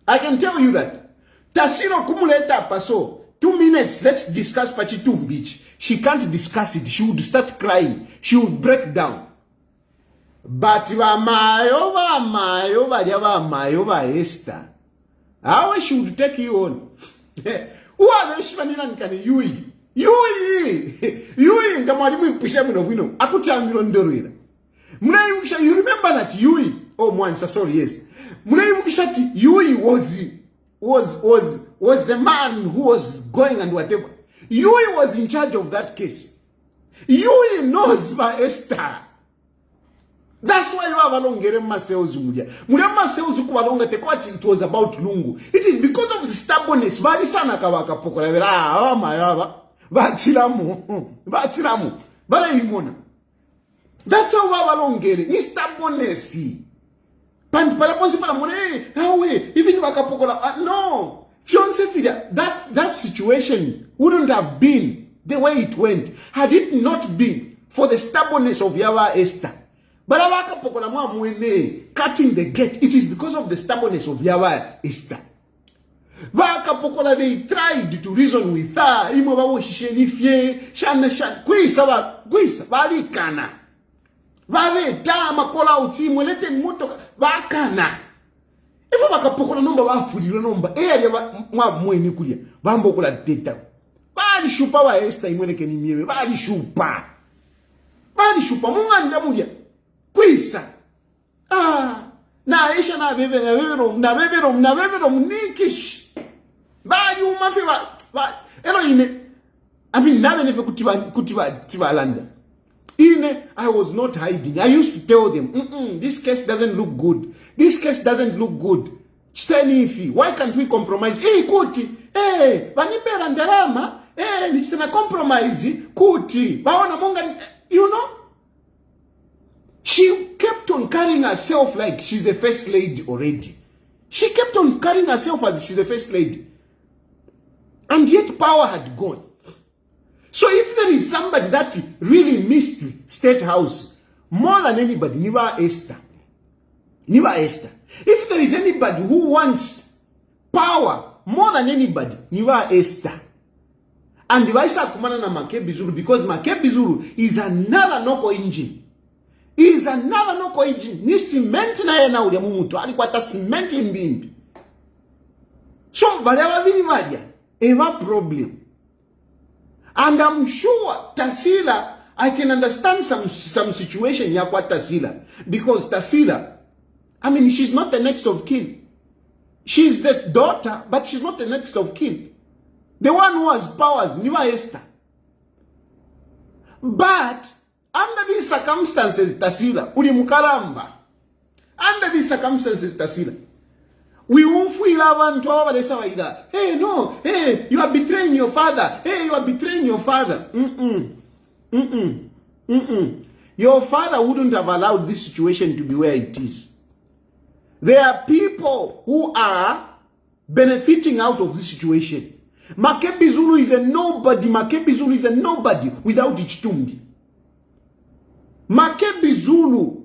I can tell you that. Tasila ukumuleta paso. 2 minutes. Let's discuss pachitumbichi. She can't discuss it. She would start crying. She would break down. But Vamayo Esther. How she would take you on? Who are those Shivaniran? Yui, Gamarimu Pishamino Wino. Akuchan. You remember that Yui? Oh, Mwansa, sorry, yes. Munayukishati, Yui was the man who was going and whatever. Yui was in charge of that case. Yui knows Esther. That's why you have a long Murema Seuzu Kubalonga Tekwati. It was about Lungu. It is because of the stubbornness. Barisana Kawaka Pokola. Bachiramu. Bala. That's how Wabalongere. It's stubbornness. Even Wakapokola. No. John Sefida, that situation wouldn't have been the way it went had it not been for the stubbornnness of Yawa Esther. Balawaka pokola mwa mwene, cutting the gate. It is because of the stubbornness of Yawa Esther. Baka pokola, they tried to reason with her. Imo bawo shishenifye, shana. Kwisa, bali kana. Bale, dama kola uti, mwelete moto, bakana. Ifo baka pokola nomba wafuliro nomba. Eri mwa mwene kulia. Bambo kola teta. Bali shupa wa Esther imweleke ni miewe. Bali shupa. Munga ndamulia. Kwisa. Na esha na bebe nikish. Bali umafe elo ine. I mean, nabe nefe kutiba landa. Ine, I was not hiding. I used to tell them, this case doesn't look good. Stenifi, why can't we compromise? Kuti, vanipera ndarama, nichitana compromise, kuti, baona monga, you know? She kept on carrying herself like she's the first lady already. She kept on carrying herself as she's the first lady. And yet power had gone. So if there is somebody that really missed State House more than anybody, Niva Esther. If there is anybody who wants power more than anybody, Niva Esther. And Divaisa Kumana na Makebi Zulu, because Makebi Zulu is another Noko engine. Ni cement na yena ule mumutu. Alikwata cement mbimbi. So, balewa vini vadia. Eva problem. And I'm sure Tasila, I can understand some situation ya kwa Tasila. Because Tasila, I mean, she's not the next of kin. She's the daughter, but she's not the next of kin. The one who has powers, Niva Esther. But under these circumstances, Tasila, we won't feel abantu abalesa. Hey, no, hey, you are betraying your father. Your father wouldn't have allowed this situation to be where it is. There are people who are benefiting out of this situation. Makebi Zulu is a nobody. Without Ichitumbi. Makebi Zulu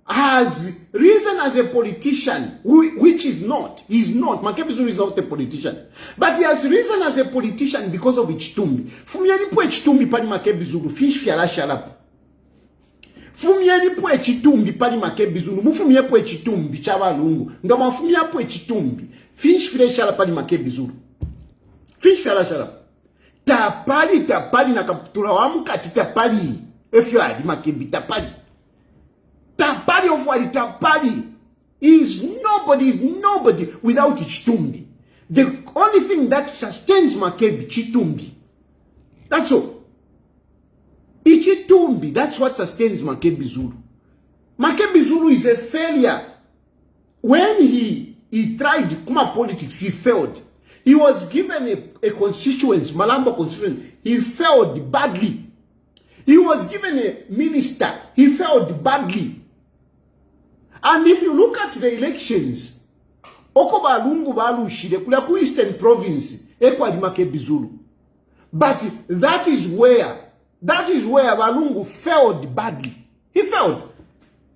has risen as a politician, which is not. He's not. Makebi Zulu is not a politician. But he has risen as a politician because of Ichitumbi. Fumiani po Ichitumbi pani Makebi Zulu. Fish fiala shalap. Fumiani po Ichitumbi pani Makebi Zulu. Mufumia po Ichitumbi chava lungu. Ngama fumia po Ichitumbi. Fish fiala shalap pani Makebi Zulu. Fish fiala shalap. Tapali na kaptura wamukati tapali. If you are Makebi tapali. Tapali of what tapali is nobody without Chitumbi. The only thing that sustains Makebi, Chitumbi. That's all. Ichitumbi, that's what sustains Makebi Zulu. Makebi Zulu is a failure. When he tried Kuma politics, he failed. He was given a constituency, Malamba constituency. He failed badly. He was given a minister. He failed badly. And if you look at the elections, Okoba Lungu Balushi, the Kulaku Eastern Province, Ekwa di Makebi Zulu. But that is where Balungu failed badly. He failed.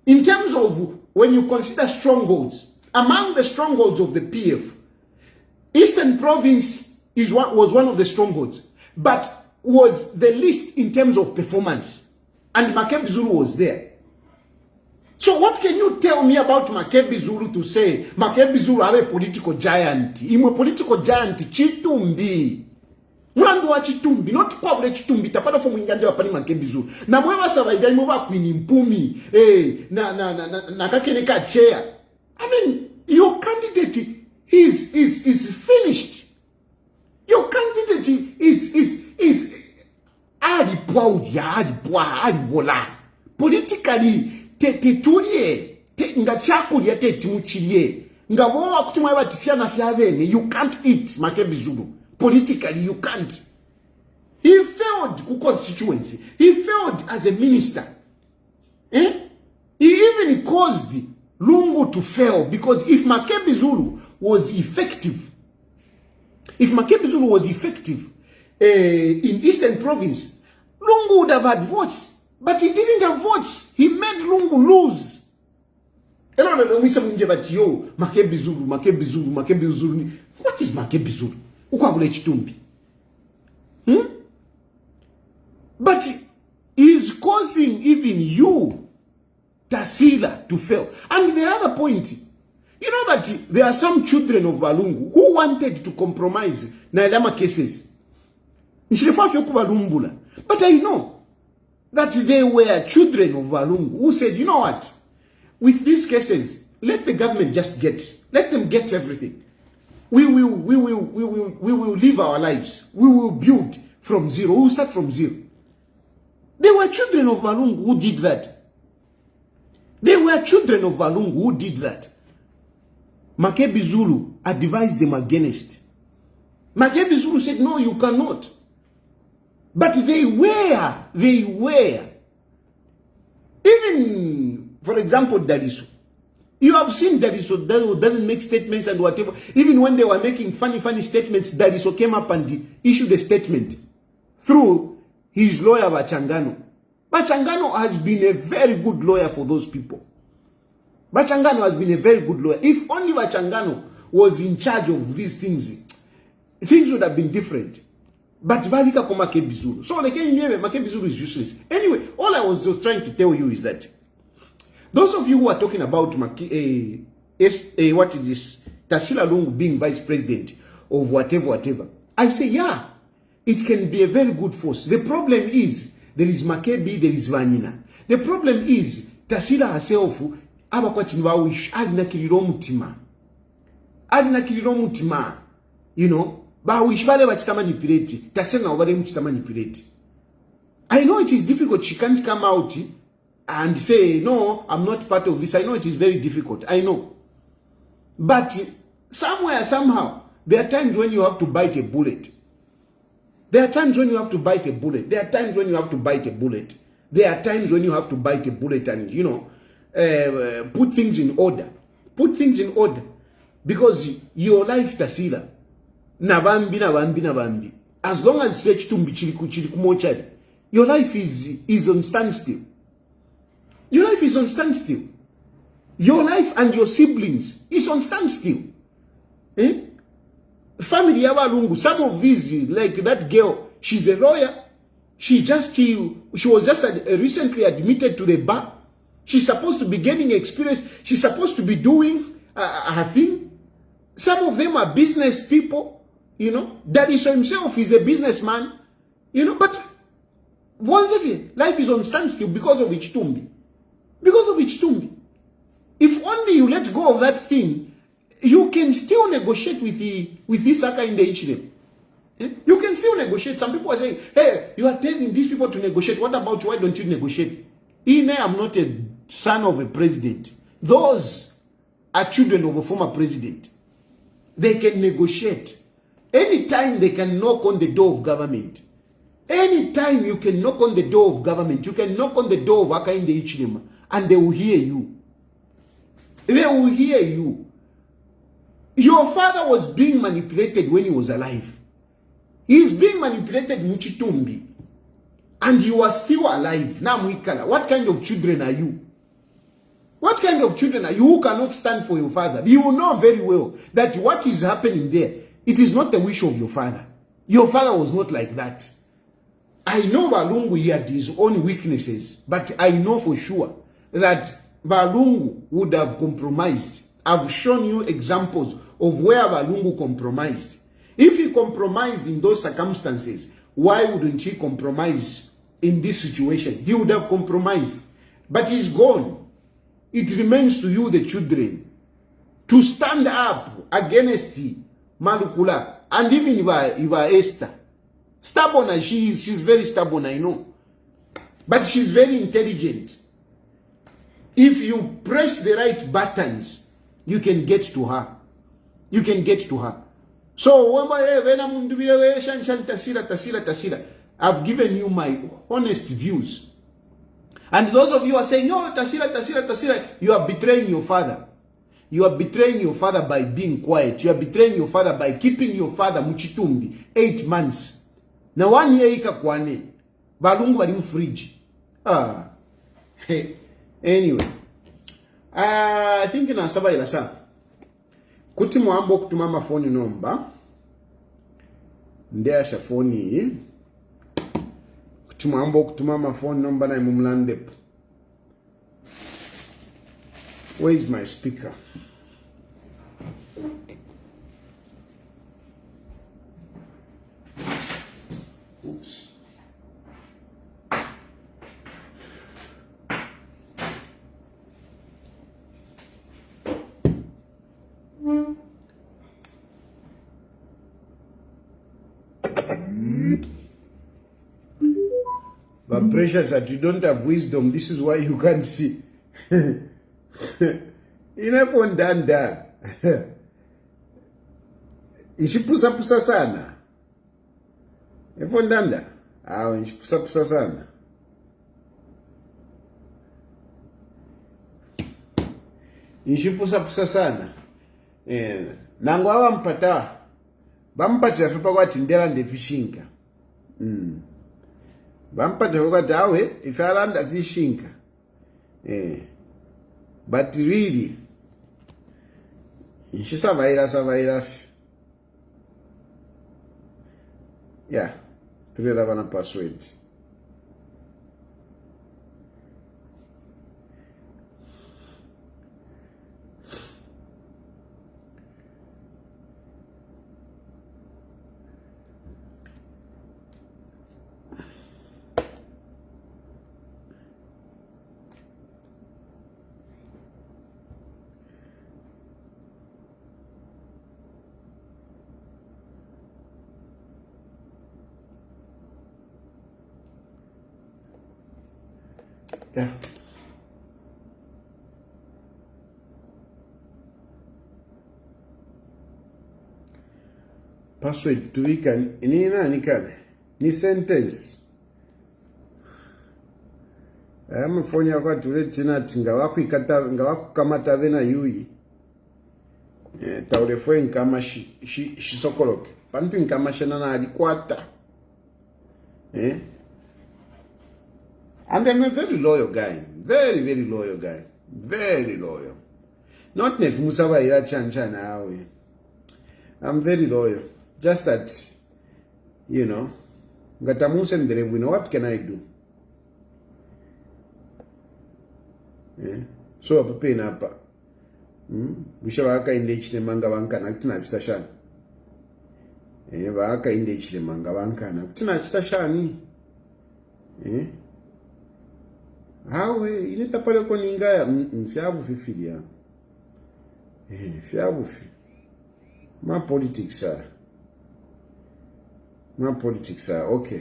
In terms of when you consider strongholds, among the strongholds of the PF, Eastern Province was one of the strongholds, but was the least in terms of performance. And Makebi Zulu was there. So what can you tell me about Makebi Zulu to say Makebi Zulu have a political giant? Imo political giant Chitumbi. Mwandu wa Chitumbi, not kwa ule Chitumbi, tapata fomu ingande wa pani Makebi Zulu. Na mwewa savaiga imo wa kwini mpumi, na kakeneka chair. I mean, your candidate is finished. Your candidate is ali bola. Politically, tetulie, nga chakulia timuchilie. Nga woa kutumwa wa tifiana fiavene. You can't eat Makebi Zulu. Politically, you can't. He failed constituency. He failed as a minister. He even caused Lungu to fail, because if Makebi Zulu was effective, in Eastern Province, Lungu would have had votes. But he didn't have votes. He made Lungu lose. Makebi Zulu, Makebi Zulu, Makebi Zulu. What is Makebi Zulu? Ukwabule chitumbi. But he's causing even you, Tasila, to fail. And the other point, you know that there are some children of Balungu who wanted to compromise Nailama cases. But I know that they were children of Balungu who said, you know what? With these cases, let the government just let them get everything. We will live our lives. We will build from zero. We will start from zero. They were children of Balungu who did that. They were children of Balungu who did that. Makebi Zulu advised them against. Makebi Zulu said, no, you cannot. But they were. Even, for example, Daliso. You have seen Daliso doesn't make statements and whatever. Even when they were making funny statements, Daliso came up and issued a statement through his lawyer, Bachangano. Bachangano has been a very good lawyer for those people. Bachangano has been a very good lawyer. If only Bachangano was in charge of these things, things would have been different. But Babika ko Makebi Zulu. So Makebi Zulu is useless. Anyway, all I was just trying to tell you is that those of you who are talking about what is this, Tasila Lungu being vice president of whatever, I say, yeah, it can be a very good force. The problem is, there is Makebi, there is Vanina. The problem is, Tasila herself, you know, I know it is difficult. She can't come out and say, no, I'm not part of this. I know it is very difficult. I know. But somewhere, somehow, there are times when you have to bite a bullet. There are times when you have to bite a bullet. There are times when you have to bite a bullet. There are times when you have to bite a bullet and, you know, put things in order. Put things in order. Because your life, Tasila, nabambi. As long as your life is on standstill. Your life is on standstill. Your life and your siblings is on standstill. Family Lungu, some of these, like that girl, she's a lawyer. She was just recently admitted to the bar. She's supposed to be getting experience. She's supposed to be doing her thing. Some of them are business people, you know. Daliso himself is a businessman, you know. But once again, life is on standstill because of Ichitumbi. Because of Ichitumbi. If only you let go of that thing, you can still negotiate with this Saka in the Ichidem. You can still negotiate. Some people are saying, hey, you are telling these people to negotiate. What about why don't you negotiate? I'm not a son of a president. Those are children of a former president. They can negotiate. Anytime they can knock on the door of government. Anytime you can knock on the door of government, you can knock on the door of Aka in the Ichidem, and they will hear you. They will hear you. Your father was being manipulated when he was alive. He is being manipulated in Chitumbi. And you are still alive. Now, what kind of children are you? What kind of children are you who cannot stand for your father? You will know very well that what is happening there, it is not the wish of your father. Your father was not like that. I know Balungu had his own weaknesses, but I know for sure that Balungu would have compromised. I've shown you examples of where Balungu compromised. If he compromised in those circumstances, why wouldn't he compromise in this situation? He would have compromised. But he's gone. It remains to you, the children, to stand up against Manupulation. And even if Esther, stubborn as she is, she's very stubborn, I know. But she's very intelligent. If you press the right buttons, you can get to her. You can get to her. So, I've given you my honest views. And those of you are saying, no, Tasila, you are betraying your father. You are betraying your father by being quiet. You are betraying your father by keeping your father Muchitumbi 8 months. Now 1 year ika kwane. Balungu bali mu fridge. Anyway, I think nasaba ila sana kuti muambo kutuma mafoni nomba ndeasha foni kuti muambo kutuma mafoni nomba na imumlandepo. Where is my speaker? Oops. But precious that you don't have wisdom, this is why you can't see. Inapondanda. Ishipusa sana. Inapondanda. Ishipusa sana. Ishipusa sana. Nango awa mpata. Bampata fipa kwa tindela ndefishinka. Bampata kwa tawe ifalanda fishinka. But really, savaira. Yeah, tuliela wana password. Yeah. Password tuwika ni nani kale? Ni sentence. Mfoni yako tuletina tinga wako ikata ngawako kama tavena yui. Taurefwe nkama shisokoloke. Pantu nkama shenana alikwata. And I'm a very loyal guy. Very, very loyal guy. Very loyal. Not nef musaba ira chan awe. I'm very loyal. Just that, you know, ngatamusa nderebu, what can I do? So apape na apa. Bisha waka indechile manga wankana kutina chitashani. Waka indechile manga wankana kutina chitashani. Hawe ineta pale kwa ningaya mfiabu fifidia. Fiabu fi. Ma politics okay.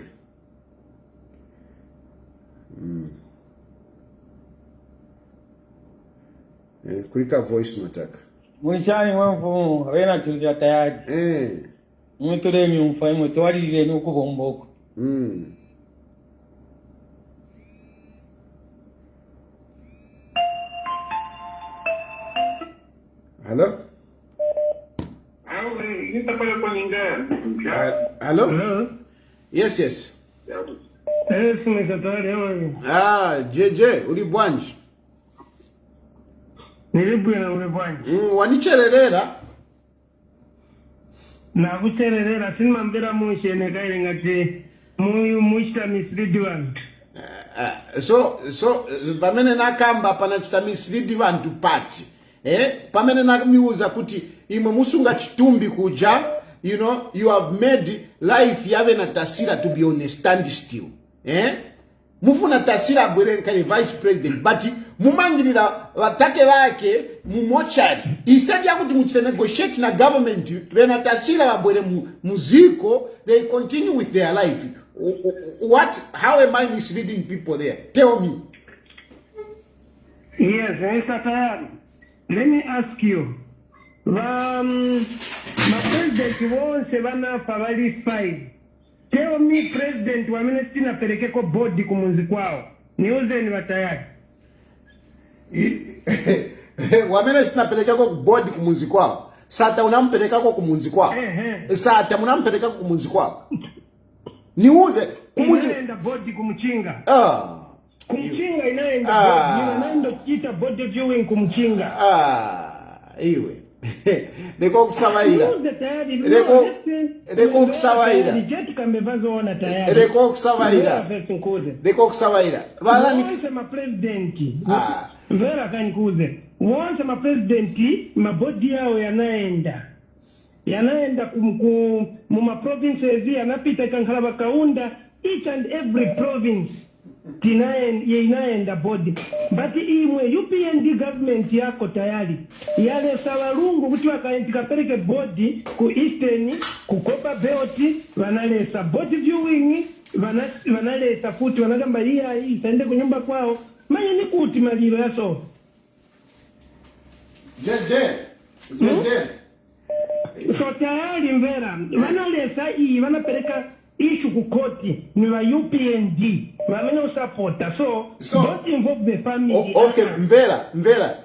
Kulika voice mataka. Mwishani mwafu wena tulivya tayari. Mwitule nyumfa mwitwali ile nuku bomboko. Hello? Hello? Hello? Yes. Yes, JJ, uli bwanji. Nilibwena uli bwanji. Wanichelelera. Na kuchelelera sinima mbira mwishene kaile ngati mwishita mislead wantu. So pamene nakamba panachita mislead wantu pati. Pamene nakamiuza kuti imwe musunga chitumbi kuja, you know, you have made life yave na tasira to be on a standstill. Mufuna tasira abwere nkani vice president, but mumangirira watate wake mumochari. Instead ya kuti muchite negotiate na government, wena tasira abwere muziko, they continue with their life. How am I misleading people there? Tell me. Yes, Mr. Tayali. Let me ask you. My president won't say favali spy. Tell me president wa ministina pelekeko body kumunzi kwao. Niuze ni watayari. Wa ministina pelekeko body kumunzi kwao. Sata unampelekako kumunzi kwao. Sata unampelekako kumunzi kwao. Niuze kumunzi enda body kumchinga. Kumchinga inaenda kita body viewing kumchinga. Iwe. Neko kusawaira. Neko kusawaira. Jetu kambevazo ona tayari. Neko kusawaira. Neko kusawaira. Wala ni sema president. Vera kanikuze. Wonse ma president mabodi yao yanaenda mu ma provinces yanapita kankala kaunda each and every province inaenda body, but imwe UPND government yako tayari yale sawarungu kuti wakapeleke body ku Eastern kukopa belt wanalesa body viewing wanalesa futi wanagamba hii itaende kunyumba kwao manye ni kuti maliro yaso jeje so tayari mvera wanalesa hii wanapeleka issue ku koti ni wa UPND wameno supporter so don't involve the family. Okay, mvera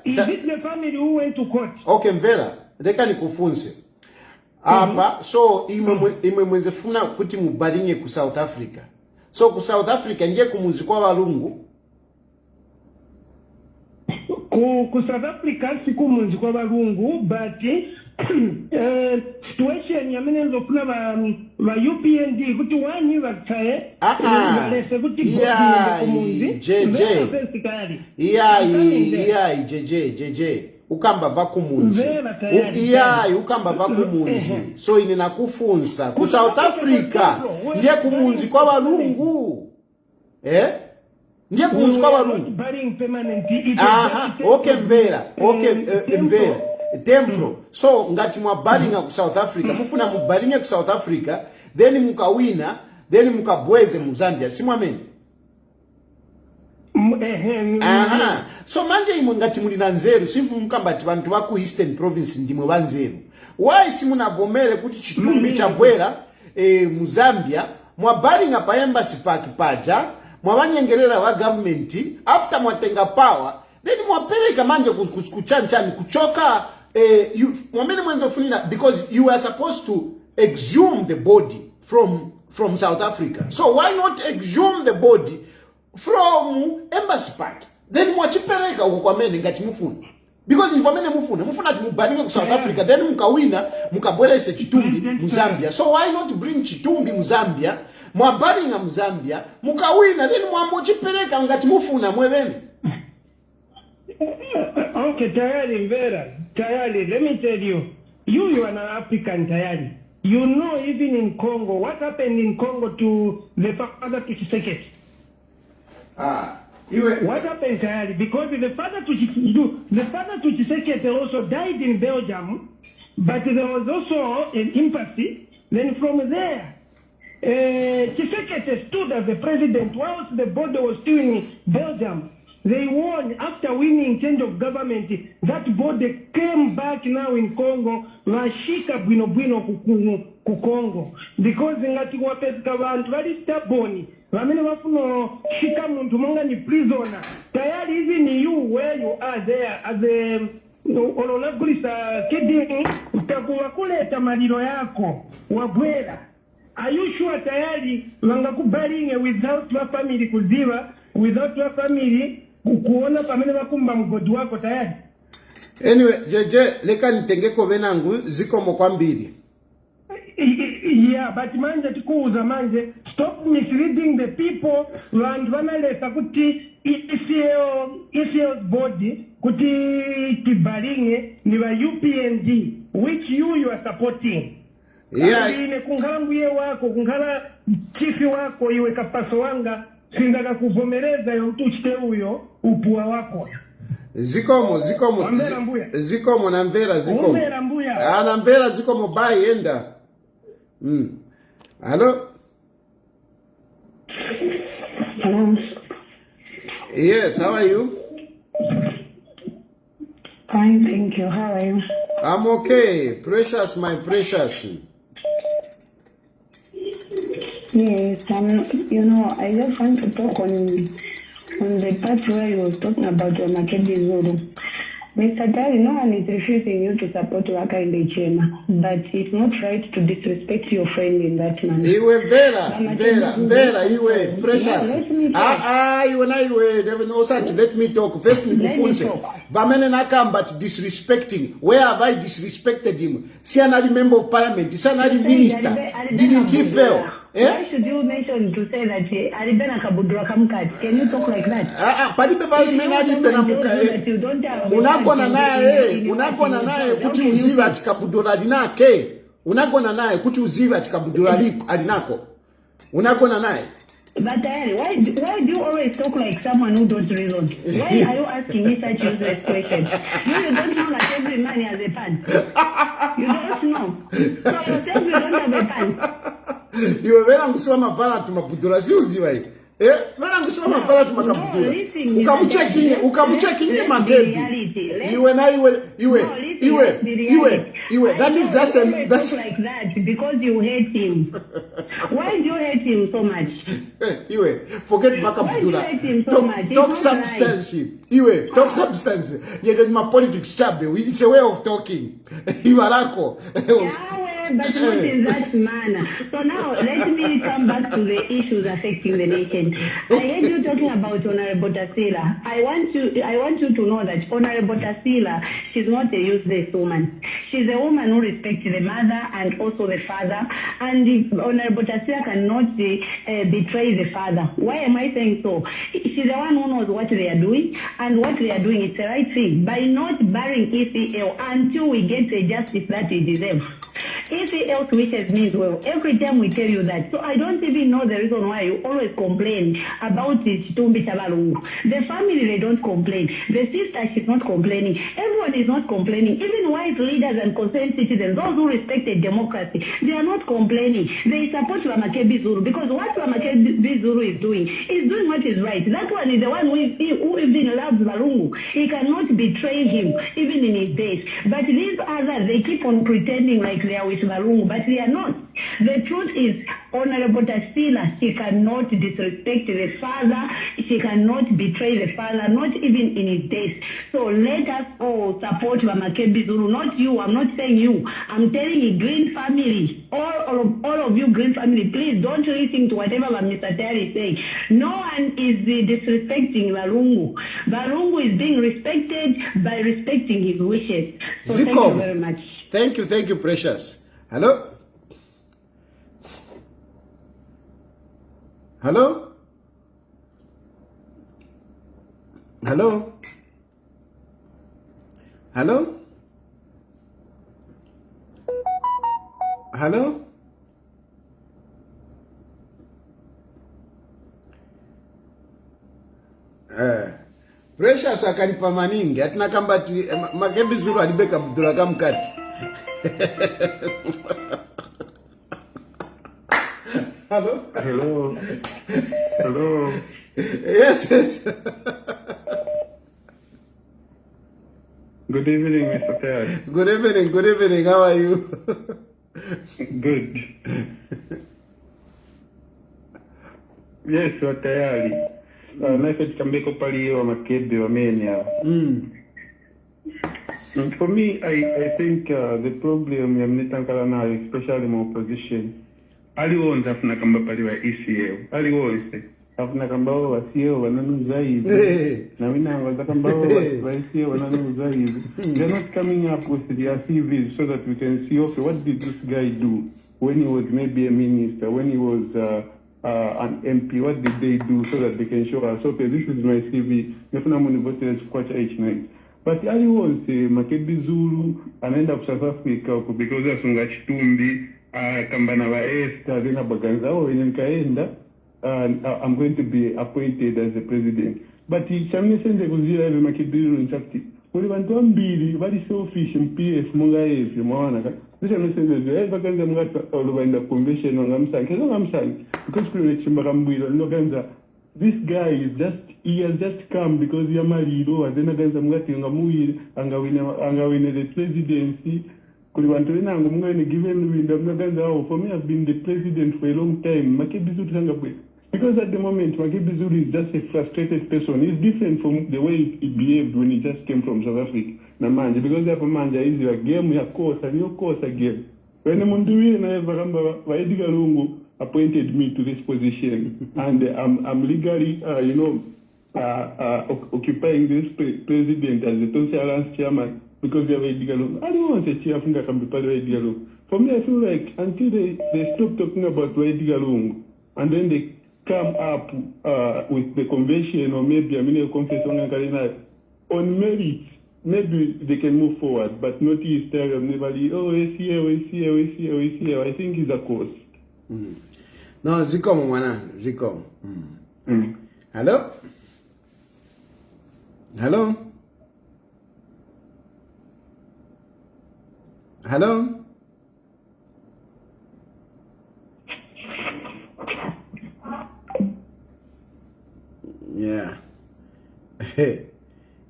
is it the family who went to court? Okay, mvera reka nikufunze hapa so imwe mwenze funa kuti mubalinye ku South Africa, so ku South Africa ndiye kumuzi kwa walungu ku South Africa siku munzi kwa walungu, but situation ya menenzo kuna ba UPND kuti wani wakae walese kuti kumunzi jeje ukamba va kumunzi ukamba va kumunzi so ine nakufunza ku South Africa ndiye kumunzi kwa walungu ndiye kumunzi kwa walungu. Okay mvera mvera templo so ngati mwabalinga ku South Africa mufuna mubalinge ku South Africa then mukawina then mukabweze mu Zambia simwamene. So manje imwe ngati muli na nzeru simfu mukambati bantu ba ku Eastern Province ndimwe banzeru why simunavomere kuti chitumbi chabwera mu Zambia mwabalinga pa embassy paja mwabanyengerera wa government after mwatenga power then mwapeleka manje kuchanchani kuchoka mwamene mwenzo funina because you are supposed to exhume the body from South Africa, so why not exhume the body from embassy park then mwachipeleka uko kwa mene ngati mufuna because kwa mene mufuna mubalinge ku South Africa then mukawina mukabwerese chitumbi mu Zambia, so why not bring chitumbi mu Zambia mwabalinga mu Zambia mukawina then mwambo chipeleka ngati mufuna mwebene. Okay, Tayali, let me tell you, you are an African, Tayali. You know, even in Congo, what happened in Congo to the father to Tshisekedi? What happened, Tayali? Because the father to Tshisekedi also died in Belgium, but there was also an embassy. Then from there, Tshisekedi stood as the president whilst the body was still in Belgium. They won after winning change of government. That body came back now in Congo. Washika bwino ku Congo. Because ngati wapesika bantu bali stubborn. Wamene wafuno shika muntu monga ni prisoner. Tayari even you where you are there as a olonagulisa kidini utakuwa kuleta maliro yako wabwera. Are you sure tayari wangakubalinge without your family kuziva, without your family kuona pamene bakumba mgodi wako tayari? Anyway, jeje leka nitengeko benangu ziko mokwambiri. Yeah, but manje tikuuza manje stop misleading the people and wanalesa kuti ECL's body kuti kibalinge ni wa UPND which you are supporting. Yeah. Ine kungalangu ye wako kungala chifi wako iwe kapaso wanga sindaka kuvomereza yo utuchite huyo upua wako. Zikomo na mvera zikomo. Na mvera zikomo bai enda. Hello? Hello. Yes, how are you? Fine, thank you. How are you? I'm okay. Precious, my precious. Yes, I just want to talk on the part where you were talking about your Makebi Zulu. Mr. Tayali, no one is refusing you to support Waka in the Chema, but it's not right to disrespect your friend in that manner. Iwe Vera, iwe precious. Iwe na iwe, let me talk. First nikufunze. Vamene nakam but disrespecting. Where have I disrespected him? Si another member of parliament, si another minister. Didn't he fail? Why should you mention to say that Aribena Kabudura Kamkat? Can you talk like that? Palipe Aribena Mukat. Unakona naye kuti uziva chikabudura linake. Unakona naye kuti uziva chikabudura alinako. Unakona naye. But why do you always talk like someone who don't reason? Why are you asking me such useless questions? You don't know that every man has a pants. You don't know. So yourself you don't have a pants. Iwe vera nguswa mavala tumabudura si uziva hii. Vera nguswa mavala tumakabudura. Ukamucheki nye Makebi. Iwe. That is that's like that because you hate him. Why do you hate him so much? Iwe, forget makabudura. Why do you hate him so much? Talk substance. Iwe, talk substance. Yeah, my politics chabe. It's a way of talking. Iwarako. But not in that manner. So now, let me come back to the issues affecting the nation. I heard you talking about Honorable Tasila. I want you to know that Honorable Tasila, she's not a useless woman. She's a woman who respects the mother and also the father. And Honorable Tasila cannot betray the father. Why am I saying so? She's the one who knows what they are doing, and what they are doing is the right thing by not barring ECL until we get the justice that it deserves. ECL wishes means well. Every time we tell you that. So I don't even know the reason why you always complain about this Tumbi Tabalungu. The family, they don't complain. The sister, she's not complaining. Everyone is not complaining. Even white leaders and concerned citizens, those who respected democracy, they are not complaining. They support Makebi Zulu because what Makebi Zulu is doing what is right. That one is the one who even loves Balungu. He cannot betray him, even in his days. But these others, they keep on pretending like they are with Balungu, but they are not. The truth is, Honorable Tasila, she cannot disrespect the father, she cannot betray the father, not even in his days. So let us all support Makebi Zulu, not you, I'm not saying you, I'm telling you, Green family, all of you Green family, please don't listen to whatever Mr. Tayali is saying. No one is disrespecting Balungu. Balungu is being respected by respecting his wishes. So Zico, thank you very much. Thank you, precious. Hello? Hello? Hello? Hello? Hello? Precious akanipa maningi atina kambati Makebi Zulu alibeka budura kamkati. Hello. Yes. Good evening, Mr. Tayali. Good evening. How are you? Good. Yes, Mr. Tayali. Message can make up a little Makebi or mania. For me, I think the problem I'm not now, especially my opposition. Aliwonza afuna kamba paliwa ECL. Aliwonze afuna kamba wa ECL wananuza hivi. Na mina waza kamba wa ECL wananuza hivi. They're not coming up with their CVs so that we can see, okay, what did this guy do when he was maybe a minister, when he was an MP, what did they do so that they can show us, okay, this is my CV. Nefuna muni voted as kwacha H9. But aliwonze Makebi Zulu anaenda ku South Africa because asunga chitumbi. Kambana wa Esther zina baganza nikaenda I'm going to be appointed as the president. But chamne sende kuzira hivi Makebi in fact kuli bantu ambili bali selfish MPF munga hivi mwana ka chamne sende baganza mngata olubaenda convention ngamsanke because kuli chimba kambwilo ndokanza this guy he has just come because ya maliro azena ganza mngati ngamuyi angawine the presidency. For me, I've been the president for a long time. Makebi Zulu Because at the moment, Makebi Zulu is just a frustrated person. He's different from the way he behaved when he just came from South Africa. Namanja, because hapa manja is a game ya kosa, niyo kosa game. When Munduwi na Varamba Edgar Lungu appointed me to this position, and I'm legally, occupying this president as the Tonsi Alliance chairman because we have Edgar Lungu. I don't want to cheer from the Edgar Lungu. For me, I feel like until they stop talking about Edgar Lungu, and then they come up with the convention or maybe a confession on merits, maybe they can move forward, but not hysteria. Never, I think it's a cause. No, Ziko mwana, Ziko. Hello? Hello? Hello? Yeah.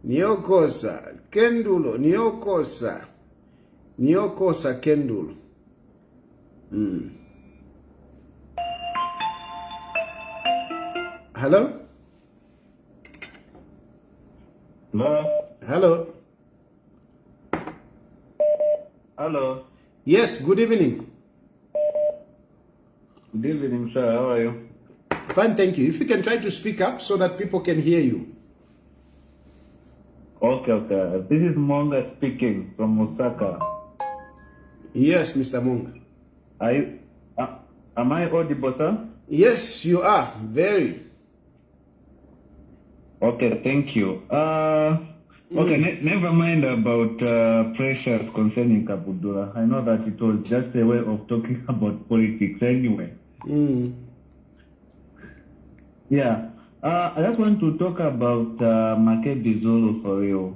Niokosa Kendulo, Niokosa Kendulo. Hello? Hello? Hello. Yes, good evening. Good evening, sir. How are you? Fine, thank you. If you can try to speak up so that people can hear you. Okay. This is Monga speaking from Osaka. Yes, Mr. Monga. Am I audible, sir? Yes, you are. Very. Okay, thank you. Okay, never mind about pressures concerning Kabudura. I know that it was just a way of talking about politics anyway. Yeah. I just want to talk about Makebi Zulu for you.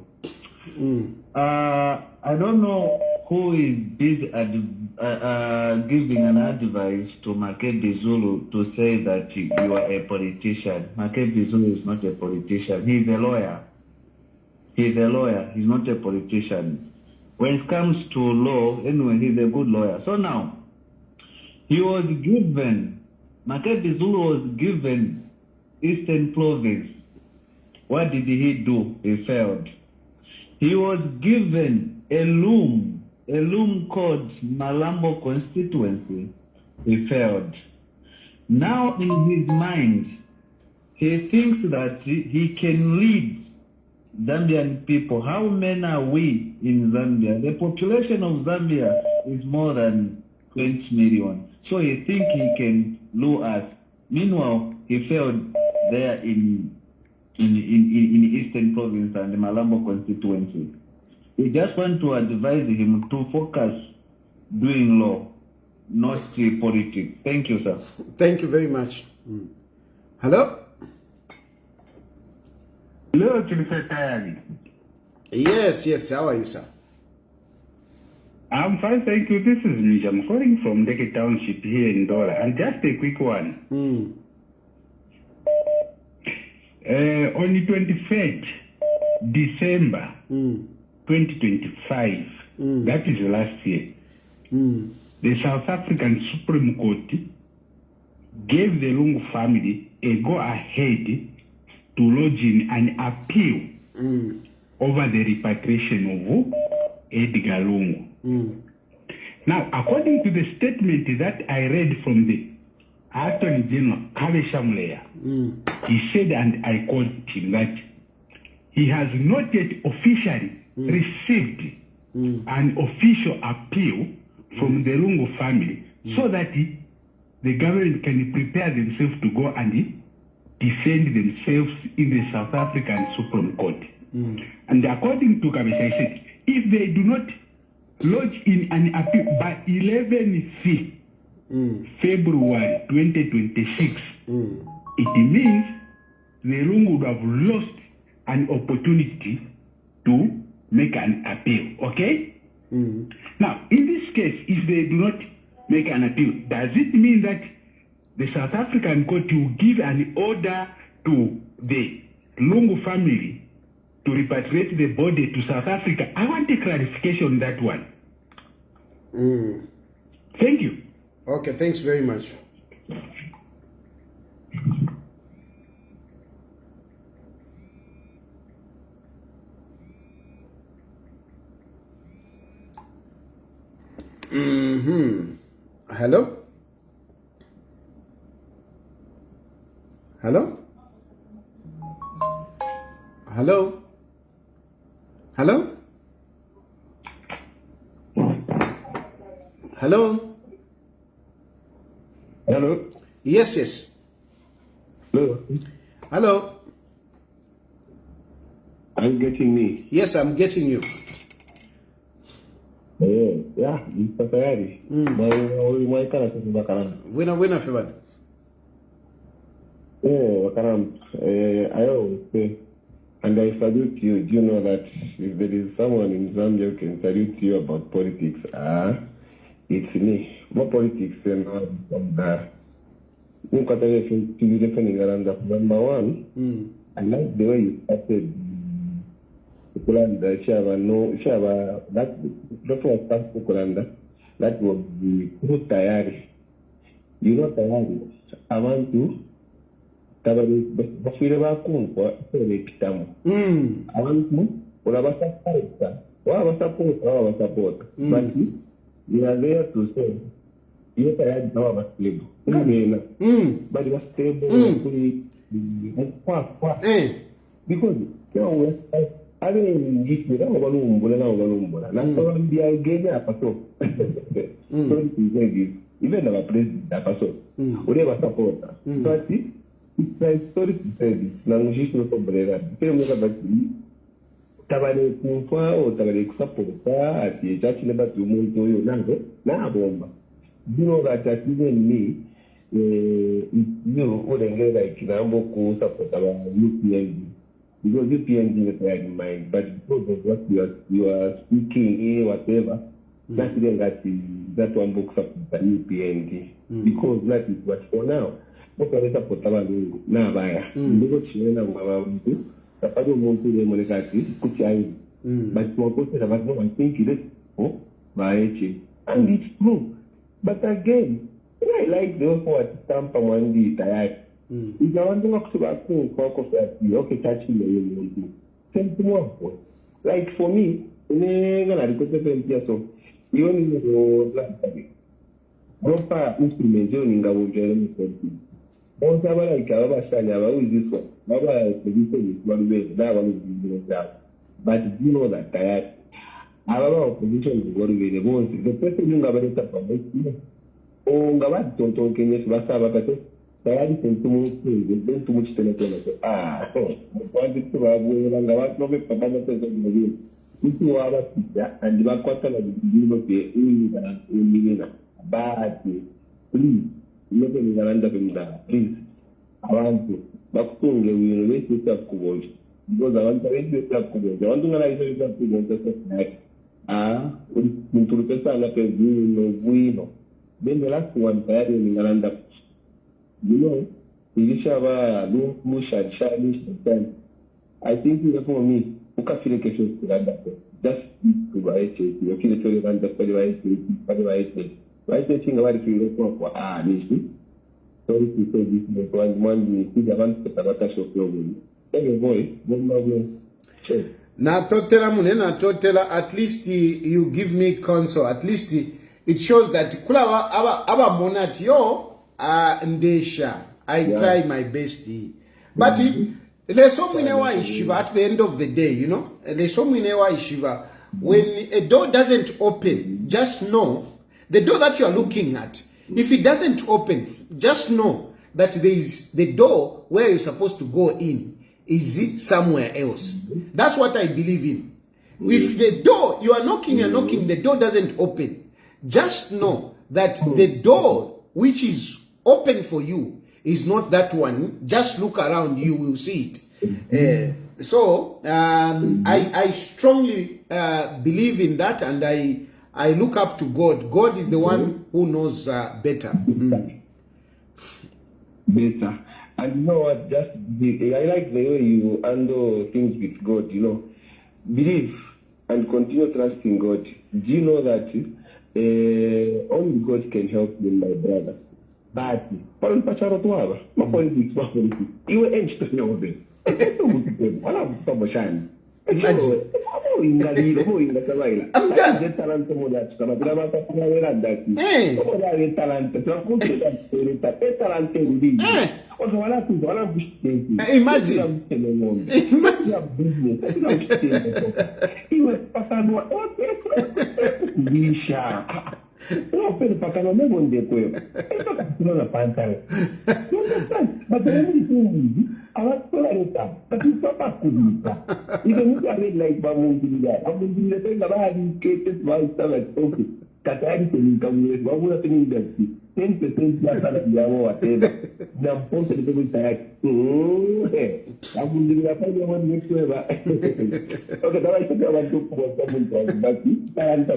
I don't know who is busy giving an advice to Makebi Zulu to say that you are a politician. Makebi Zulu is not a politician. He's a lawyer. He's not a politician. When it comes to law, anyway, he's a good lawyer. So now, Makebi Zulu was given Eastern Province. What did he do? He failed. He was given a loom called Malambo constituency. He failed. Now in his mind, he thinks that he can lead Zambian people. How many are we in Zambia? The population of Zambia is more than 20 million. So he thinks he can lure us. Meanwhile, he failed there in Eastern Province and the Malambo constituency. We just want to advise him to focus doing law, not politics. Thank you, sir. Thank you very much. Hello? Hello, Chilufya Tayali. Yes. How are you, sir? I'm fine, thank you. This is Mich. I'm calling from Deke Township here in Dola. And just a quick one. On the 23rd December 2025, that is last year, the South African Supreme Court gave the Lungu family a go-ahead to lodge in an appeal over the repatriation of Edgar Lungu. Now, according to the statement that I read from the Attorney General Kale Shamleya, he said, and I quote him, that he has not yet officially received an official appeal from the Lungu family so that the government can prepare themselves to go and defend themselves in the South African Supreme Court. And according to Kabesha, he said, if they do not lodge in an appeal by 11th February 2026, it means the Lungu would have lost an opportunity to make an appeal. Okay? Now, in this case, if they do not make an appeal, does it mean that the South African court will give an order to the Lungu family to repatriate the body to South Africa? I want a clarification on that one. Thank you. Okay, thanks very much. Hello? Hello? Hello? Hello? Hello? Hello? Yes, yes. Hello? Hello? Are you getting me? Yes, I'm getting you. Yeah, Mr. Tayali. My character is Bakaram. Buena, Febad. Bakaram. I always say, and I salute you. Do you know that if there is someone in Zambia who can salute you about politics, it's me. More politics than from the number one. I like the way you started. Kulanda, Shava, that was past Kulanda. That was the true Tayali. You know Tayali. I want to Tabari, but we never come for a I want to, or I was support. But you are there to say, yes, I had no other sleep. But it was stable, because I mean, if you don't know, that's all the idea of a so. Even our president, whatever supporter. But it's a story to say this. Now, we should not believe that. Tell me about Tabale Kumfa or Tabale supporter at the church never to move to you. Now, you know that even me, you wouldn't get like Nambo support about UPND. Because UPND is right in mind, but because of what you are speaking, whatever, that's that one book support the UPND. Because that is what for now. What are the support now buyer? Because she and the other want to the monetary, but more posted about no one think it is and it's true. But again, I like those who are Tampa one day tired. If I want to walk to back to okay, touching the same tomorrow. Like for me, even proper instruments in the don't have like our son, who is this one? Baba position is one way, that one is the job. But you know that tired. Our position is one way, the person you have a better oh, Gawat don't talk in this Basava. Tayali too much telephone. Wanted to have Gawat no Papa says into our teacher and the Bakota of the bad. Please, nothing is under him. Please, I want to. Bakunge will raise yourself cool. Because I want to raise yourself cool. I want to raise yourself cool. Into the person that is doing no. Then the last one, Tayali in Galanda. You know, I think for me, who can feel just to buy it, you feel it around the I think about it, you look for sorry to say this, one see the one about a show. Every boy, one na totela at least you give me console. At least it shows that kula aba monat yo ndesha. I try my best. But there's so many issues at the end of the day, you know. There's so many issues. When a door doesn't open, just know the door that you are looking at. If it doesn't open, just know that there is the door where you're supposed to go in is somewhere else. That's what I believe in. If the door you are knocking, the door doesn't open, just know that the door which is open for you is not that one. Just look around, you will see it. I strongly believe in that, and I look up to God. God is the one who knows better. Better. And you know what? I like the way you handle things with God. You know, believe and continue trusting God. Do you know that only God can help you, my brother? But you ingaliro mo ingasabaila ande talante mo da kama bila bata kuna wera daki ko da le talante to ko te talante ndi o so wala bushite imagine iwe pasado bisha no pero pasado me bonde ko esto ka no la pantalla but but it's not a good even if I read like Bamundila, thing about educated by some okay. Katari to come with what would think that 10% plus whatever. Now, post it to that. I will do that one next week. Okay, I think I want to put someone but talent.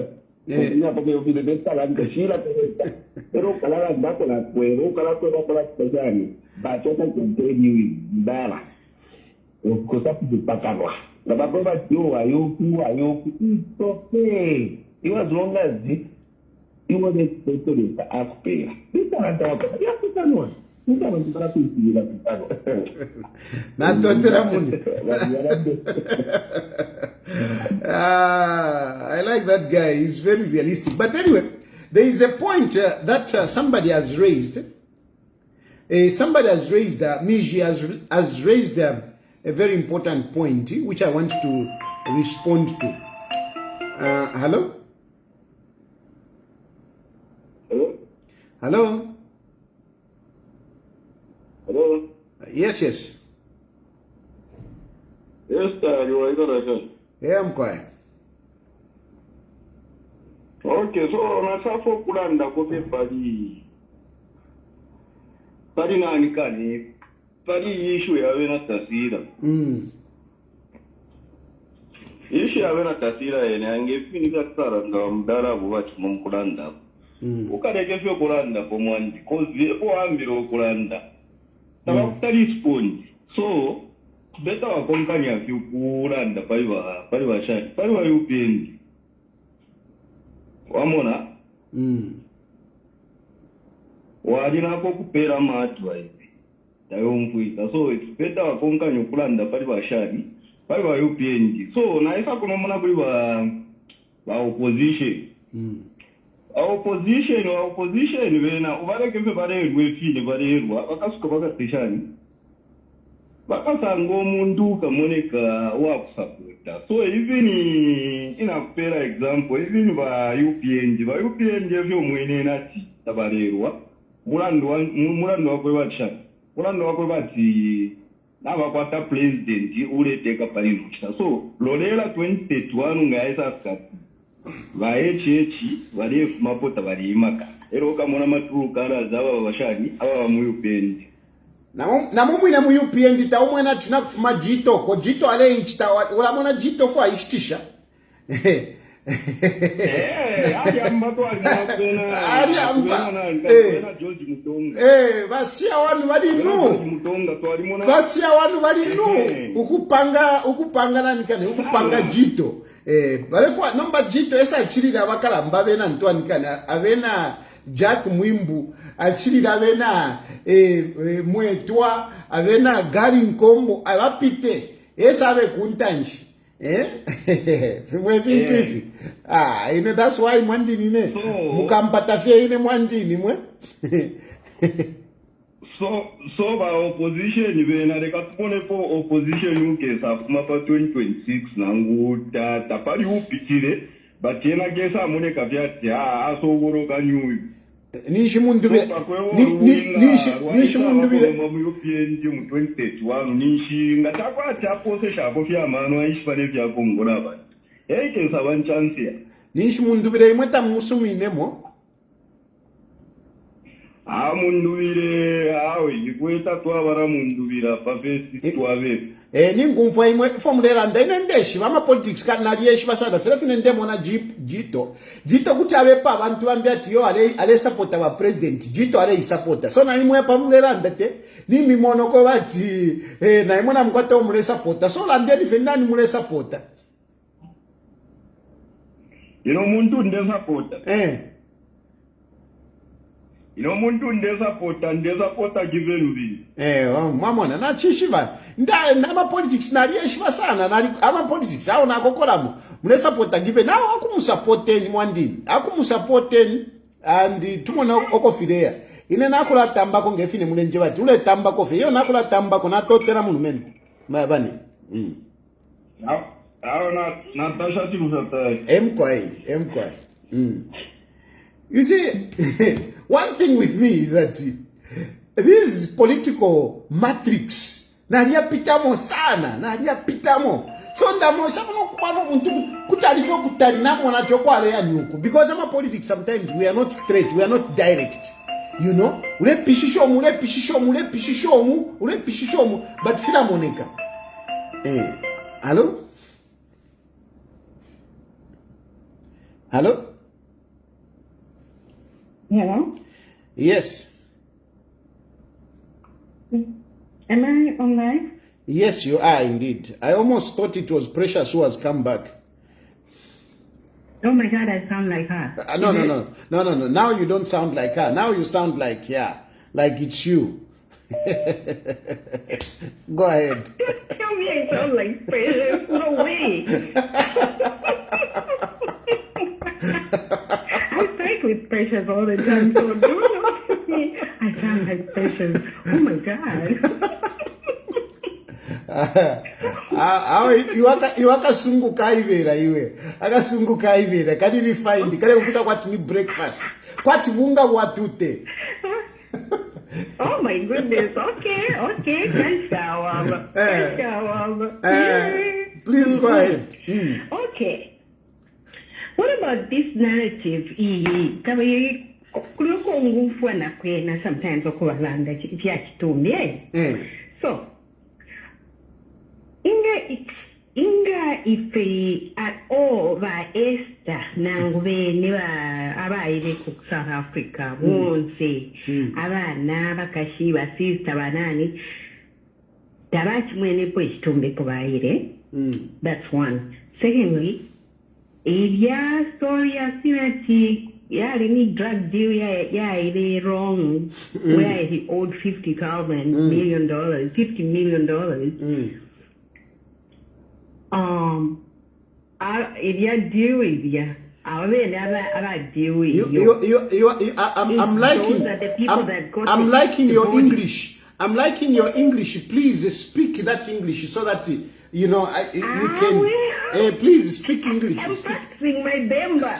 Porque eu fiz de talento, Sheila, pero calar na cola, pero calar toda a pessoa, batota com teve dela. O coisa de pacarwa. Na baba tio, ayo, it's okay. It was long as it was a story to ask pay. This talent, ya puta no. Nunca me para tu vida, na tua mundo. I like that guy. He's very realistic. But anyway, there is a point that somebody has raised. Somebody has raised, Miji has raised a very important point, which I want to respond to. Hello? Hello? Hello? Hello? Yes. Yes, sir. You are good. Yeah, I'm quiet. Okay, so nasafo kulanda kope pali nani kani pali issue yawe na tasira. Issue yawe na tasira ene angefinika tsara mdara buwachi mkulanda. Ukareke fyo kulanda kwa mwandi kozi ko ambiro kulanda. Taba kutari spoon. So beta wakonkanya fyo kulanda pali wa shani pali wa UPN. Wamona? Wajina ko kupera matu wa hivi. Tayo mfuita. So it's better wakonkanya kulanda pali wa shani pali wa UPN. So na isa kuna mwana pali wa opposition. Opposition wena ubareke fe barerwe fine barerwa bakasuka bakatishani. Bakasanga omuntu kamoneka wa kusapota. So even inakupera example even ba UPN vyo mwene nati tabarerwa mulando wakwe bachana mulando wakwe bati nabakwata president uleteka palino. So lolela 2031 ngaisa skati vaechechi vari mapota vari imaka ero kamona maturu kana zava vashani ava mu UPN namumwina mu UPN taumwena tina kufuma jito ko jito ale ichita ulamona jito fo aishtisha ariamba to ariamba George Mutonga vasia wanu vali Mutonga to alimona vasia wanu vali ukupanga nani kane ukupanga jito balefwa nomba jito esa achirira vakaramba vena ntwani kana avena Jack Mwimbu achirira vena Mwetwa avena Gari Nkombo avapite esa ave kuntanji mwe vintu hivi ine that's why mwandini ne mukampata fie ine mwandini mwe So ba opposition vena reka tupone po opposition ukesa kuma pa 2026 nangu tapari upitire batena gesa mune kavyati asogoro kanyu nishi mundu be nishi mundu be mu UPN mu 2031 nishi ngatakwa chapose shako fya mano aishipane fya kongora ba kesa one chance ya nishi mundu be imweta musumine mo munduvire awe ikweta twavara munduvira pafesi twave ningumva imwe formulera ndaine ndeshi vama politics kana lieshi vasada fera fine ndemona jito kuti ave pa vantu vambiati yo ale supporta va president jito ale isupporta so na imwe pamulera ndate ni mimono ko vati na imwe mkwata omule supporta so la ndeni fendani mule supporta muntu nde supporta muntu ndezapota given mwamona nachishivani namapolitics nali yeshiva sana amapolitics awo nakokolamo munesapota given awo akumusapoteni mwandini akumusapoteni and tumona okofileya ine nakula tambako ngefine mulenje bati ule tambako fe yo nakula tambako natotera munhu mene bani awo natasha chimusatayi emkwai you see one thing with me is that this political matrix naliyapitamo sana naliyapitamo so ndamosha kunokubafa muntu kutalifo kutalinamona chokwale yanyuku because ama politics sometimes we are not straight, we are not direct, you know, ule pishishomu but fila moneka hello yes Am I online? Yes, you are indeed. I almost thought it was Precious who has come back. Oh my God, I sound like her. No. Now you don't sound like her. Now you sound like, like it's you. Go ahead. Tell me I sound like Precious. No way. I fight with Precious all the time, so don't look at me. I sound like Precious. Oh my God. Iwakasunguka ivera iwe akasunguka ivera kadi refined kale kufuta kwati ni breakfast kwati bunga watute. Oh my goodness. Okay. Please go ahead. Okay. What about this narrative? Sometimes so Inga ife at all va Esther nangube niba abaile ku South Africa wonse abana bakashiba sister banani tabachi mwene po ichitumbe kubaire. That's one. Secondly, yeah, story asinati any drug deal ile wrong where he owed $50 million, $50 million. If you deal with you, I'm liking your English. I'm liking your English. Please speak that English so that you know you can. Please speak English. I'm practicing my Bemba.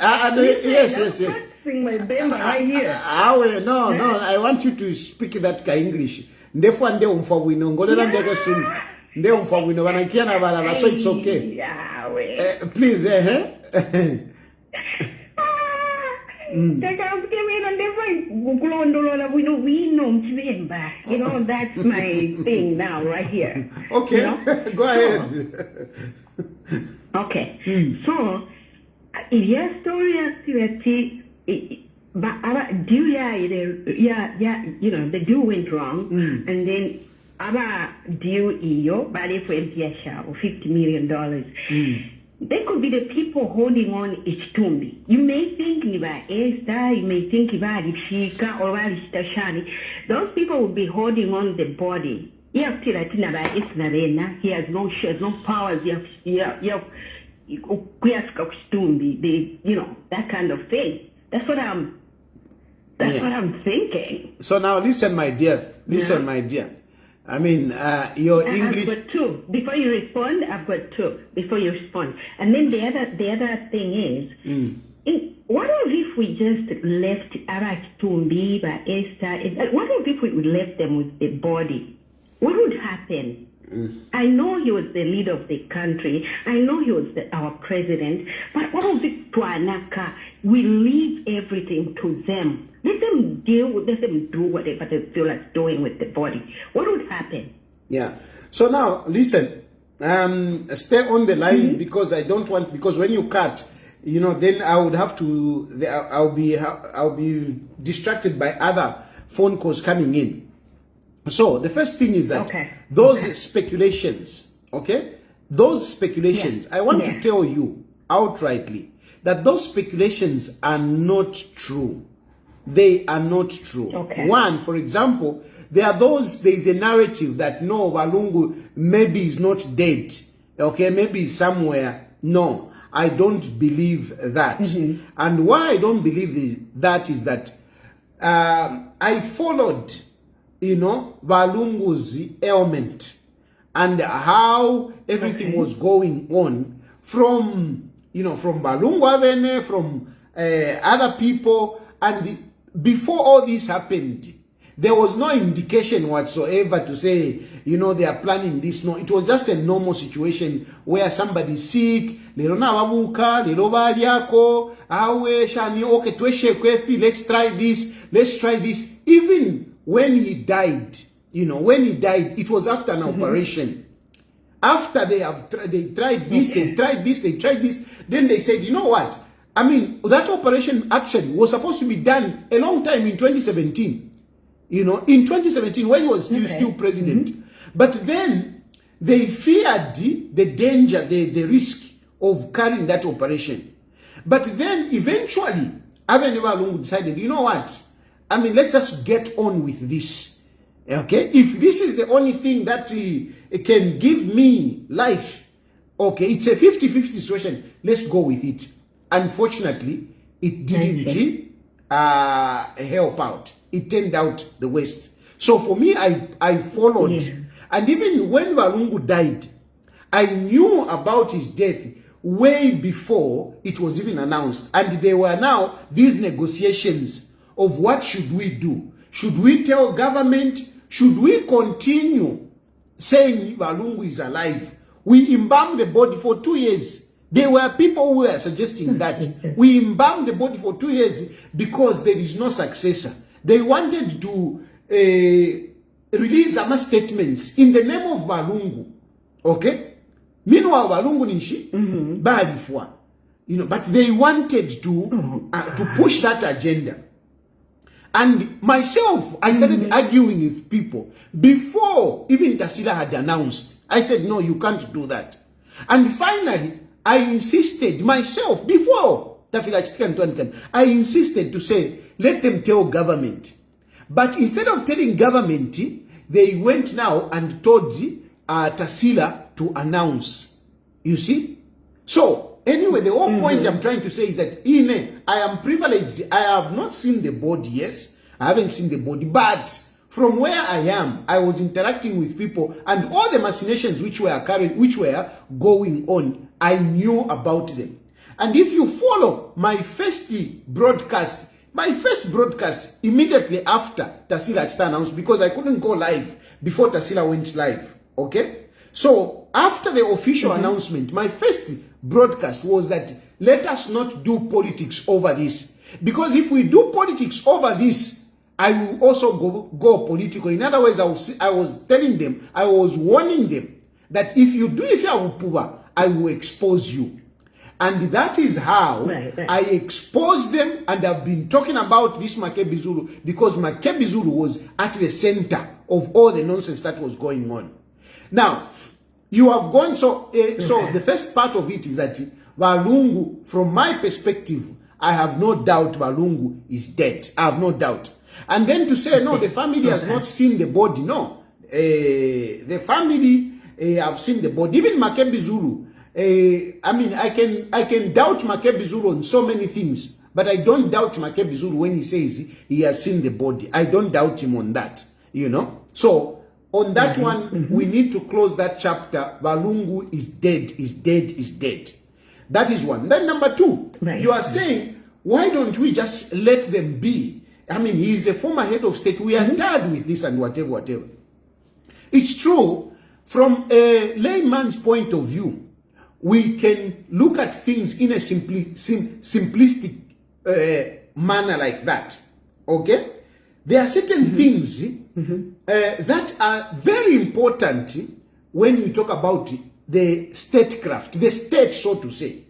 Yes. Practicing my Bemba right here. No. I want you to speak that English. Ndefu ande umfawino ngolela ndeke sunu. Nde umfawino wanakiana balala, so it's okay. Please, You know, that's my thing now, right here. Okay, you know? Go ahead. Okay, so if your story activity, but you know, the deal went wrong, and then our deal but if we $50 million. They could be the people holding on Ichitumbi. You may think about Esther, you may think about Ishika or Shani. Those people will be holding on the body. He has no powers. You know, that kind of thing. That's what I'm thinking. So now listen, my dear. My dear. I mean, your English. I've got two. Before you respond, I've got two. Before you respond, and then the other thing is, what if we just left Arak Tumbi by Esther? What if we left them with the body? What would happen? I know he was the leader of the country. I know he was our president. But what if Tuanaka, we leave everything to them? Let them do whatever they feel like doing with the body. What would happen? Yeah. So now, listen, stay on the line because I don't want, because when you cut, you know, then I would have to, I'll be distracted by other phone calls coming in. So the first thing is that those speculations, I want to tell you outrightly that those speculations are not true. they are not true. Okay. One, for example, there is a narrative that no, Walungu maybe is not dead. Okay, maybe he's somewhere. No, I don't believe that. And why I don't believe that is that I followed, Walungu's ailment and how everything was going on from Walungu Avene, from other people. And before all this happened, there was no indication whatsoever to say, they are planning this. No, it was just a normal situation where somebody's sick, let's try this. Even when he died, it was after an operation. After they tried this, they tried this, then they said, you know what? I mean, that operation actually was supposed to be done a long time in 2017. In 2017, when he was still president. But then they feared the danger, the risk of carrying that operation. But then eventually, Avene Walungu decided, you know what? I mean, let's just get on with this. Okay? If this is the only thing that can give me life, okay, it's a 50-50 situation. Let's go with it. Unfortunately, it didn't help out. It turned out the worst. So for me, I followed. Yeah. And even when Walungu died, I knew about his death way before it was even announced. And there were now these negotiations of what should we do? Should we tell government? Should we continue saying Walungu is alive? We embalmed the body for 2 years. There were people who were suggesting that we embalmed the body for 2 years because there is no successor. They wanted to release some statements in the name of Walungu. Okay? Meanwhile, Walungu Nishi, Balifwa. But they wanted to push that agenda. And myself, I started arguing with people. Before even Tasila had announced, I said, no, you can't do that. And finally, I insisted myself, before I insisted to say, let them tell government. But instead of telling government, they went now and told Tasila to announce. You see? So, anyway, the whole point I'm trying to say is that, I am privileged. I have not seen the body, yes. I haven't seen the body. But from where I am, I was interacting with people, and all the machinations which were going on, I knew about them. And if you follow my first broadcast immediately after Tasila announced, because I couldn't go live before Tasila went live. Okay? So after the official announcement, my first broadcast was that let us not do politics over this. Because if we do politics over this, I will also go political. In other words, I was telling them, I was warning them that if you are I will expose you. And that is how I exposed them, and I've been talking about this Makebi Zulu because Makebi Zulu was at the center of all the nonsense that was going on. Now, you have gone, so the first part of it is that Walungu, from my perspective, I have no doubt Walungu is dead. I have no doubt. And then to say, no, the family has not seen the body. No, the family have seen the body. Even Makebi Zulu, I mean, I can doubt Makebi Zulu on so many things, but I don't doubt Makebi Zulu when he says he has seen the body. I don't doubt him on that, So on that one, we need to close that chapter. Walungu is dead, is dead, is dead. That is one. Then number two, you are saying, why don't we just let them be? I mean, he is a former head of state. We are tired with this and whatever. It's true. From a layman's point of view, we can look at things in a simplistic manner like that. Okay? There are certain things that are very important when you talk about the statecraft, the state, so to say.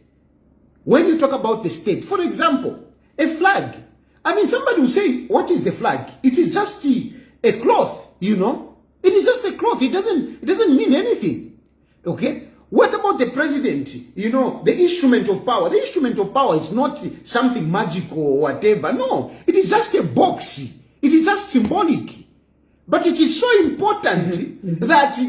When you talk about the state, for example, a flag. I mean, somebody will say, what is the flag? It is just a cloth, It is just a cloth. It doesn't mean anything. Okay? What about the president? You know, the instrument of power. The instrument of power is not something magical or whatever. No, it is just a box. It is just symbolic. But it is so important that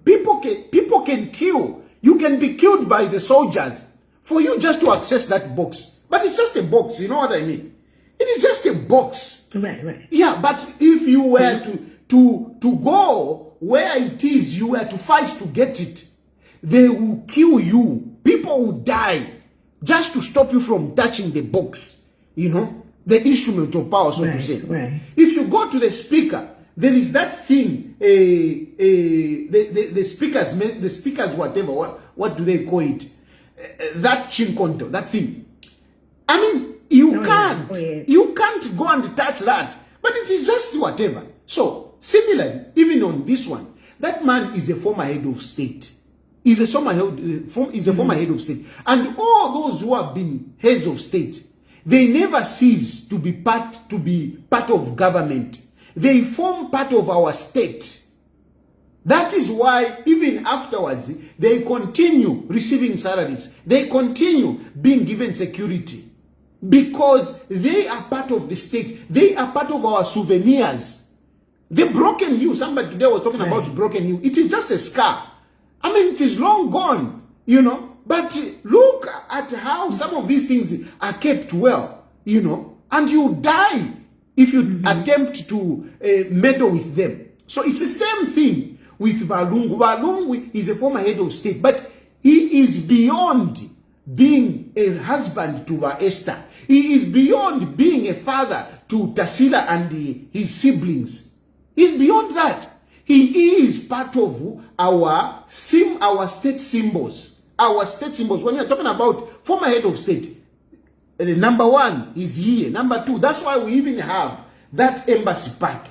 people can kill. You can be killed by the soldiers for you just to access that box. But it's just a box, you know what I mean? It is just a box. Right. Yeah, but if you were to go where it is, you were to fight to get it, they will kill you. People will die just to stop you from touching the box, you know, the instrument of power, so to say. Right. If you go to the speaker, there is that thing, the speakers, whatever, what do they call it? That chin contour, that thing. I mean, you can't go and touch that, but it is just whatever. So, similarly, even on this one, that man is a former head of state. He's a former head of state. And all those who have been heads of state, they never cease to be part of government. They form part of our state. That is why even afterwards, they continue receiving salaries. They continue being given security. Because they are part of the state. They are part of our souvenirs. The broken hue, somebody today was talking about broken hue. It is just a scar. I mean, it is long gone, you know. But look at how some of these things are kept well, you know. And you die if you attempt to meddle with them. So it's the same thing with Balungu. Balungu is a former head of state, but he is beyond being a husband to Esther. He is beyond being a father to Tasila and his siblings. He's beyond that. He is part of our state symbols. Our state symbols. When you're talking about former head of state, number one is here. Number two, that's why we even have that embassy park.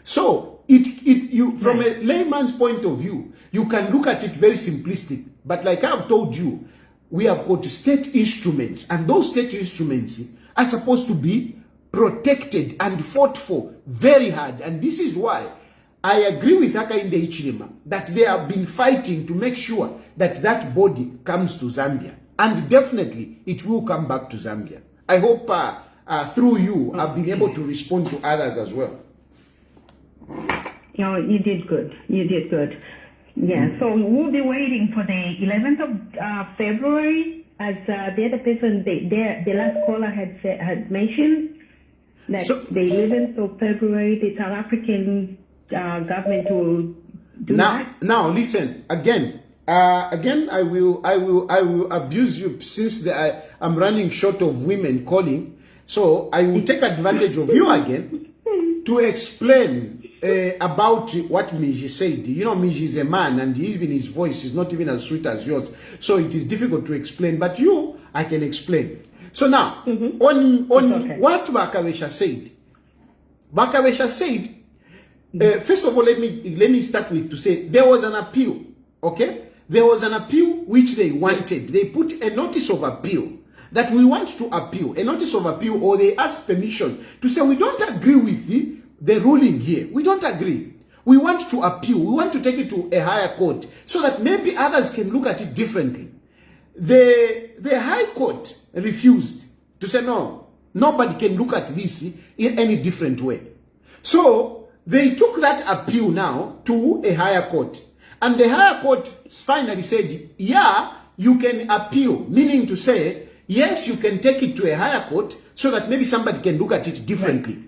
So you from a layman's point of view, you can look at it very simplistic. But like I've told you, we have got state instruments, and those state instruments are supposed to be protected and fought for very hard. And this is why I agree with Hakainde Hichilema that they have been fighting to make sure that that body comes to Zambia. And definitely it will come back to Zambia. I hope through you I've been able to respond to others as well. No, you did good. You did good. Yeah, so we'll be waiting for the 11th of February, as the other person, the last caller had mentioned that the 11th of February, the South African government will do that. Now, listen again. I will abuse you since I'm running short of women calling. So I will take advantage of you again to explain about what Minji said. You know, Minji is a man, and even his voice is not even as sweet as yours. So it is difficult to explain, but I can explain. So now, on what Bakawesha said. Bakawesha said, first of all, let me start with to say, there was an appeal, okay? There was an appeal which they wanted. They put a notice of appeal that we want to appeal, a notice of appeal, or they asked permission to say, we don't agree with the ruling here. We don't agree. We want to appeal. We want to take it to a higher court so that maybe others can look at it differently. The high court refused to say, no, nobody can look at this in any different way. So they took that appeal now to a higher court. And the higher court finally said, yeah, you can appeal, meaning to say, yes, you can take it to a higher court so that maybe somebody can look at it differently. Right.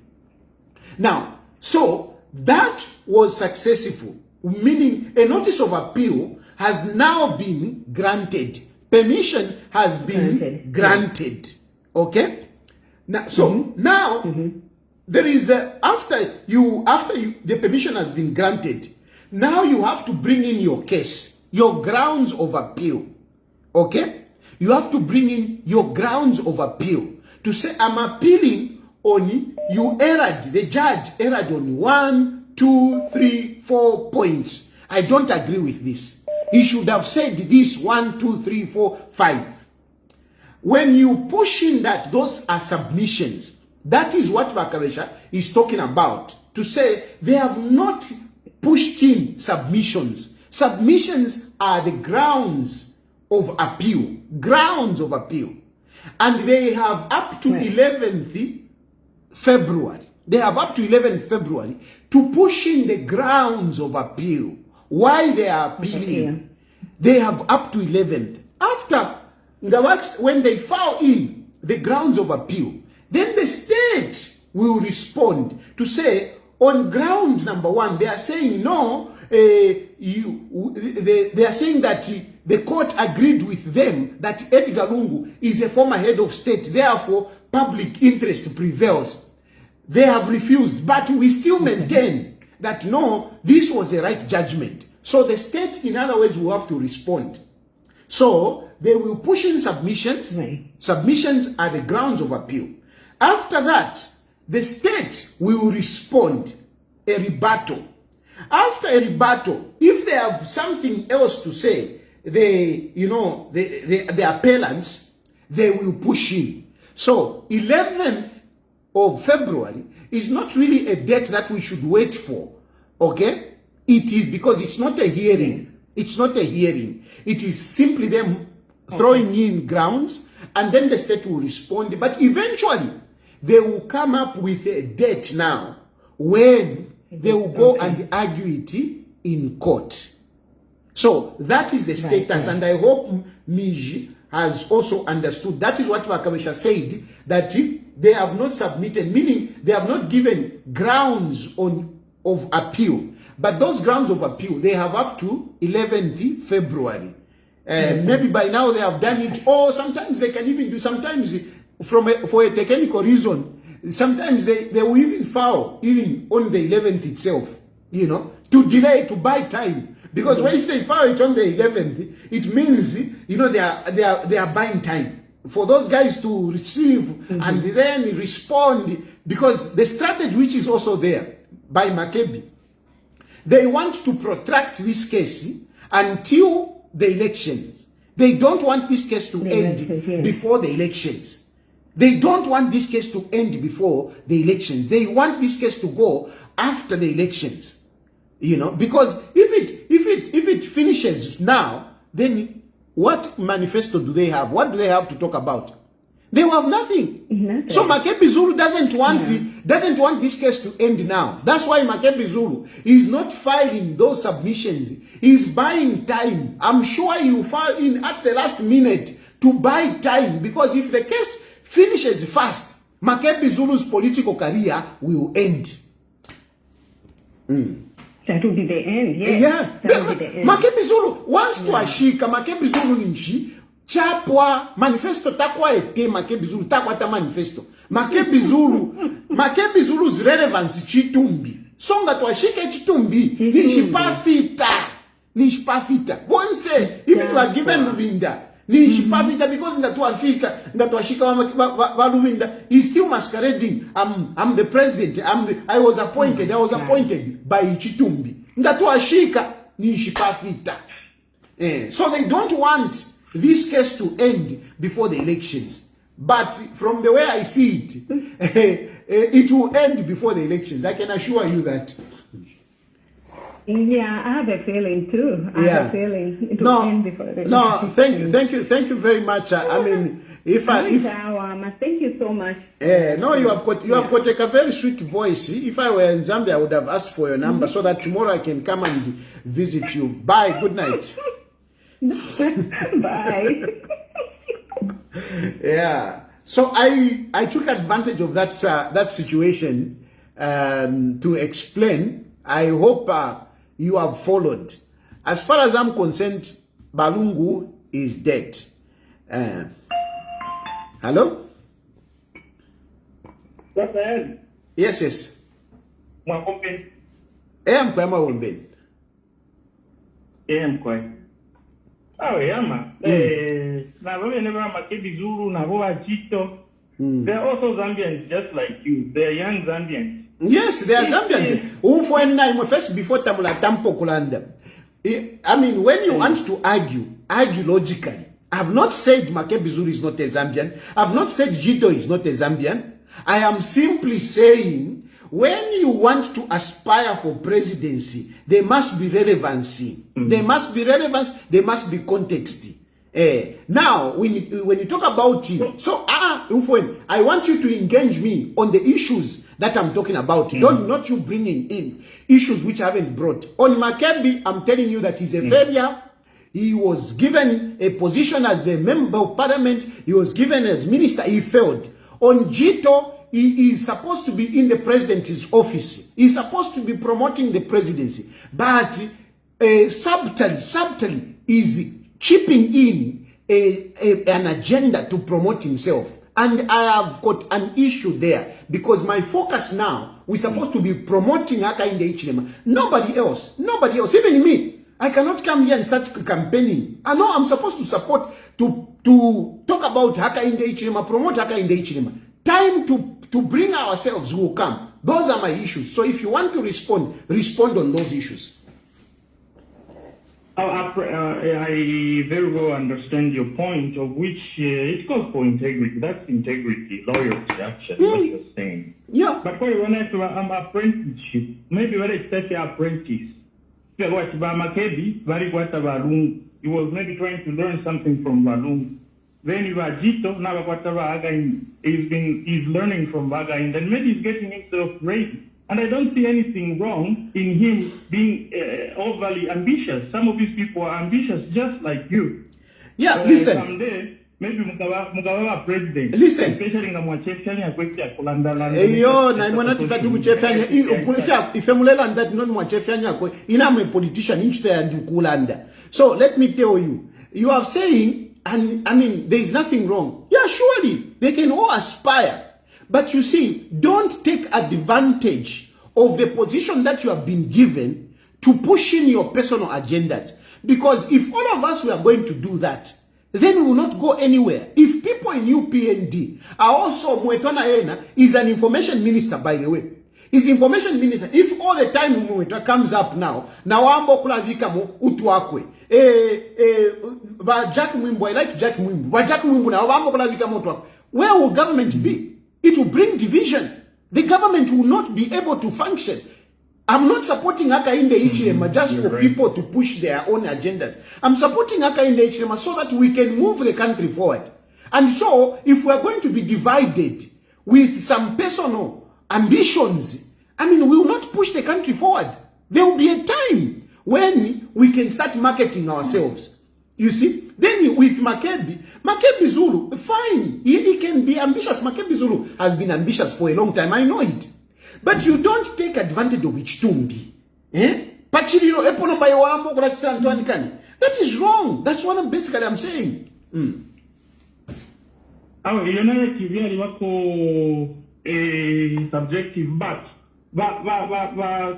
Now, so that was successful, meaning a notice of appeal has now been granted. Permission has been granted. Okay? Now, so now there is after the permission has been granted, now you have to bring in your case, your grounds of appeal. Okay? You have to bring in your grounds of appeal to say, I'm appealing on you erred, the judge erred on 1, 2, 3, 4 points. I don't agree with this. He should have said this 1, 2, 3, 4, 5. When you push in that, those are submissions. That is what Bakawesha is talking about. To say they have not pushed in submissions. Submissions are the grounds of appeal. Grounds of appeal. And they have up to 11th February. They have up to 11th February to push in the grounds of appeal. Why they are appealing? They have up to 11th. After, when they file in the grounds of appeal, then the state will respond to say, on ground number 1, they are saying no, they are saying that the court agreed with them that Edgar Lungu is a former head of state, therefore public interest prevails. They have refused, but we still maintain that no, this was a right judgment. So the state, in other words, will have to respond. So they will push in submissions. Submissions are the grounds of appeal. After that, the state will respond, a rebuttal. After a rebuttal, if they have something else to say, the appellants, they will push in. So 11th of February is not really a date that we should wait for. Okay? It is because it's not a hearing. It's not a hearing. It is simply them throwing in grounds, and then the state will respond. But eventually, they will come up with a date now when they will go and argue it in court. So that is the status, and I hope Miji has also understood. That is what Makabesha said, that they have not submitted, meaning they have not given grounds of appeal. But those grounds of appeal, they have up to 11th February. Maybe by now they have done it, or sometimes they can even do, sometimes for a technical reason, sometimes they will even file even on the 11th itself, to delay, to buy time. Because if they file it on the 11th, it means, they are buying time for those guys to receive and then respond, because the strategy which is also there by Makebi, they want to protract this case until the elections. They don't want this case to end before the elections. They don't want this case to end before the elections. They want this case to go after the elections. Because if it finishes now, then what manifesto do they have? What do they have to talk about? They will have nothing. So Makebi Zulu doesn't want this case to end now. That's why Makebi Zulu is not filing those submissions. He's buying time. I'm sure he will file in at the last minute to buy time, because if the case finishes fast, Makebi Zulu's political career will end. That will be the end, yes. That will be the end. Makebi Zulu wants to ashika, Makebi Zulu nchi, chapwa, manifesto takwa ete, Makebi Zulu takwa ta manifesto. Makebi Zulu's relevance chitumbi. Songa to ashike chitumbi, nishipafita. Once, even you are given Luvinda, nishipafita, because ngatuashika wa Luvinda, he's still masquerading. I'm the president. I was appointed by Chitumbi. Ngatuashika nishipafita. So they don't want this case to end before the elections. But from the way I see it, it will end before the elections. I can assure you that. Yeah, I have a feeling too. I have a feeling it will end before the elections. No, thank you very much. I mean, thank you so much. No, you have got a very sweet voice. If I were in Zambia, I would have asked for your number so that tomorrow I can come and visit you. Bye. Good night. Bye. Yeah. So I took advantage of that situation to explain. I hope you have followed. As far as I'm concerned, Balungu is dead. Hello? Yes. I'm Oh, yama. Makebi Zulu, they're also Zambians, just like you. They're young Zambians. Yes, they are Zambians. First, before Tamula Tampo Kulanda. I mean, when you want to argue logically. I've not said Makebi Zulu is not a Zambian. I've not said Jito is not a Zambian. I am simply saying, when you want to aspire for presidency, there must be relevancy. There must be relevance, there must be context. Now, when you talk about it, so I want you to engage me on the issues that I'm talking about. Not you bringing in issues which I haven't brought. On Makebi, I'm telling you that he's a failure. He was given a position as a member of parliament. He was given as minister. He failed. On Jito, he is supposed to be in the president's office. He's supposed to be promoting the presidency. But subtly is chipping in an agenda to promote himself. And I have got an issue there. Because my focus now, we're supposed to be promoting Hakainde Hichilema. Nobody else. Even me. I cannot come here and start campaigning. I know I'm supposed to support, to talk about Hakainde Hichilema, promote Hakainde Hichilema. Time to bring ourselves who will come. Those are my issues. So if you want to respond on those issues. I very well understand your point, of which it calls for integrity. That's integrity, loyalty, actually, what you're saying. Yeah. But when I'm apprenticeship, maybe when I say apprentice, he was maybe trying to learn something from Lungu. Then you are Jito, now he's learning from Vagain, then maybe he's getting himself ready. And I don't see anything wrong in him being overly ambitious. Some of these people are ambitious just like you. Yeah, listen. Someday, maybe Mugawa president. Listen. Especially in I'm a politician, so let me tell you, you are saying, and I mean, there is nothing wrong. Yeah, surely, they can all aspire. But you see, don't take advantage of the position that you have been given to push in your personal agendas. Because if all of us were going to do that, then we will not go anywhere. If people in UPND are also, Mwetwana Ena is an information minister, by the way. He's information minister. If all the time Mwetwa comes up now ambo kula vikamo utuakwe. Jack Mwimbo, I like Jack Mwimbo. Jack Mwimbo na ambo kula vikamo utuakwe. Where will government be? It will bring division. The government will not be able to function. I'm not supporting Hakainde Hichilema just for people to push their own agendas. I'm supporting Hakainde Hichilema so that we can move the country forward. And so, if we're going to be divided with some personal ambitions, I mean, we will not push the country forward. There will be a time when we can start marketing ourselves. You see? Then with Makebi Zulu, fine. He can be ambitious. Makebi Zulu has been ambitious for a long time. I know it. But you don't take advantage of Ichitumbi. That is wrong. That's what I'm saying. Subjective, but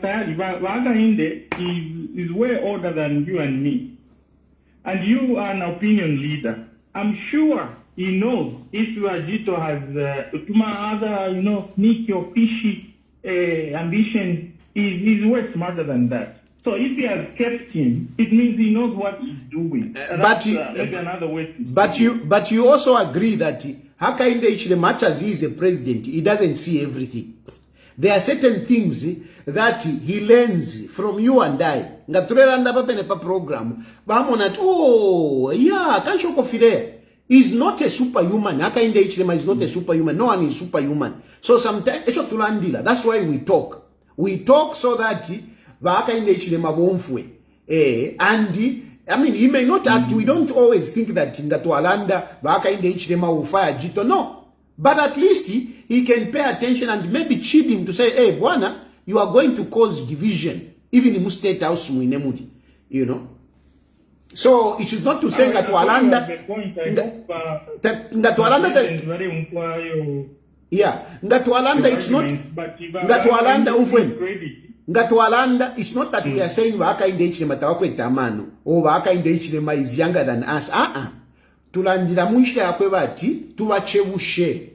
Tayali is way older than you and me. And you are an opinion leader. I'm sure he knows if Jito has sneaky or fishy ambition, he's way smarter than that. So if he has kept him, it means he knows what he's doing. Maybe another way to but you also agree that Hakainde Hichilema, much as he is a president, he doesn't see everything. There are certain things that he learns from you and I. Program. Oh, yeah, can't show confidence. He's not a superhuman. Hakainde Hichilema is not a superhuman. No one is superhuman. So sometimes, that's why we talk. We talk so that Hakainde Hichilema won't. And I mean, he may not act. We don't always think that in Ngatwalanda, Hakainde Hichilema will fire Jito. No. But at least he can pay attention and maybe cheat him to say, hey, Bwana, you are going to cause division. Even in the state house, you know. So it is not to say that Ngatwalanda. Yeah, Ngatwalanda, it's not. Ngatwalanda, it's not that we are saying Hakainde Hichilema tawakwe tamano or Hakainde Hichilema is younger than us. Tulandira mwisha yakwe bati tuwachebushe,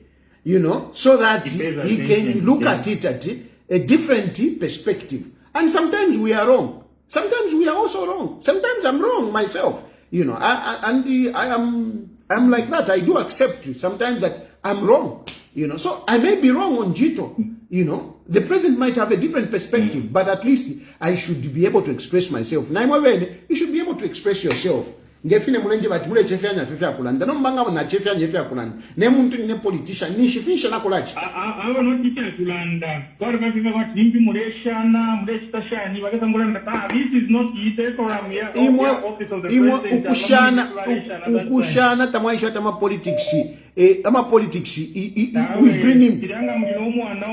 you know, so that he can look at it at a different perspective. And sometimes we are wrong. Sometimes we are also wrong. Sometimes I'm wrong myself, you know. I'm like that. I do accept you sometimes that I'm wrong. You know, so I may be wrong on Jito. You know, the president might have a different perspective, but at least I should be able to express myself. You should be able to express yourself. Ngefine mulenje bati mule chefyanya fefya kulanda no mbanga na chefyanya fefya kulanda ne muntu ne politician ni shifinisha nakolachi abo no teacher kulanda kwa kafika kwa timbi muleshana muleshitashani bakeza ngulanda this is not the forum here office of the president ukushana tamwaisha tama politics ama politics we bring him kiranga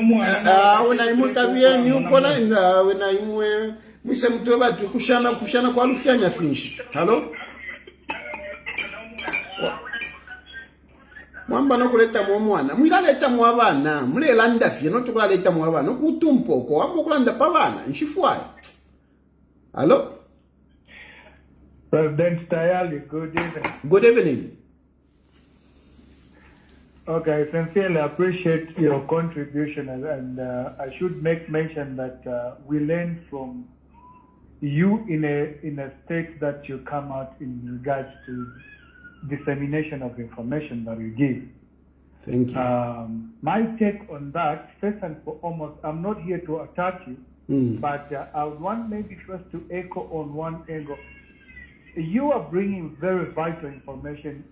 mwana wena imuka bieni ukola inga wena imwe mise mtu batu kushana kwa lufyanya finish hello mwamba no kuleta mwana mwileta mwabana mulela ndafye no tukuleta mwabana kutumpoko wambo kulanda pabana nshifwaye hello President Tayali, good evening. Good evening. Okay, I sincerely appreciate your contribution, and I should make mention that we learn from you in a state that you come out in regards to dissemination of information that you give. Thank you. My take on that, first and foremost, I'm not here to attack you, but I would want maybe first to echo on one angle. You are bringing very vital information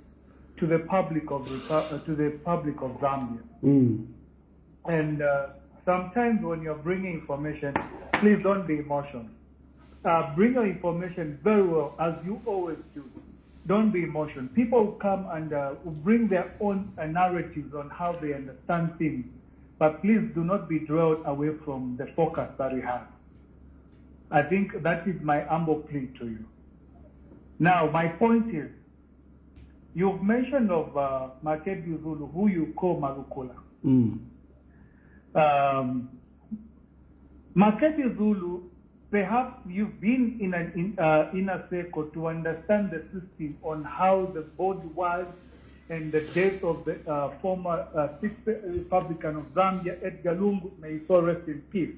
to the public of Zambia, and sometimes when you're bringing information, please don't be emotional. Bring your information very well, as you always do. Don't be emotional. People come and bring their own narratives on how they understand things, but please do not be drawn away from the focus that we have. I think that is my humble plea to you. Now, my point is, you've mentioned of Makebi Zulu, who you call Marukula. Makebi Zulu, perhaps you've been in an inner circle to understand the system on how the board was and the death of the former Sixth Republican of Zambia, Edgar Lungu'S, may he so rest in peace.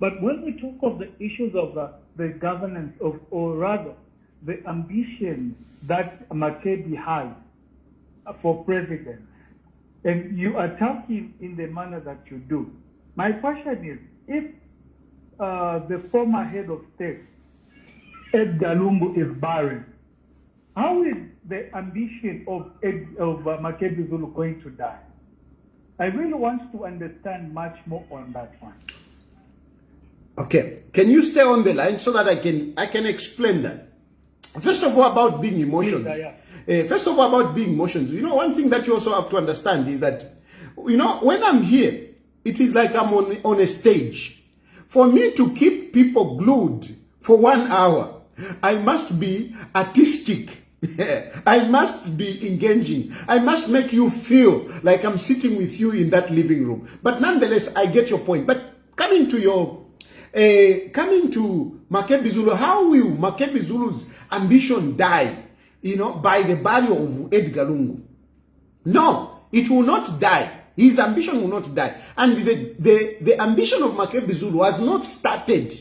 But when we talk of the issues of the governance of, or rather, the ambition that Makebi has for president, and you attack him in the manner that you do. My question is, if the former head of state, Edgar Lungu'S, is barren, how is the ambition of Makebi Zulu going to die? I really want to understand much more on that one. Okay, can you stay on the line so that I can explain that? First of all, about being emotions. First of all, about being emotions. You know, one thing that you also have to understand is that, you know, when I'm here, it is like I'm on a stage. For me to keep people glued for 1 hour, I must be artistic. I must be engaging. I must make you feel like I'm sitting with you in that living room. But nonetheless, I get your point. But coming to Makebi Zulu, how will Makebi Zulu's ambition die, you know, by the barrier of Edgar Lungu? No, it will not die. His ambition will not die. And the ambition of Makebi Zulu has not started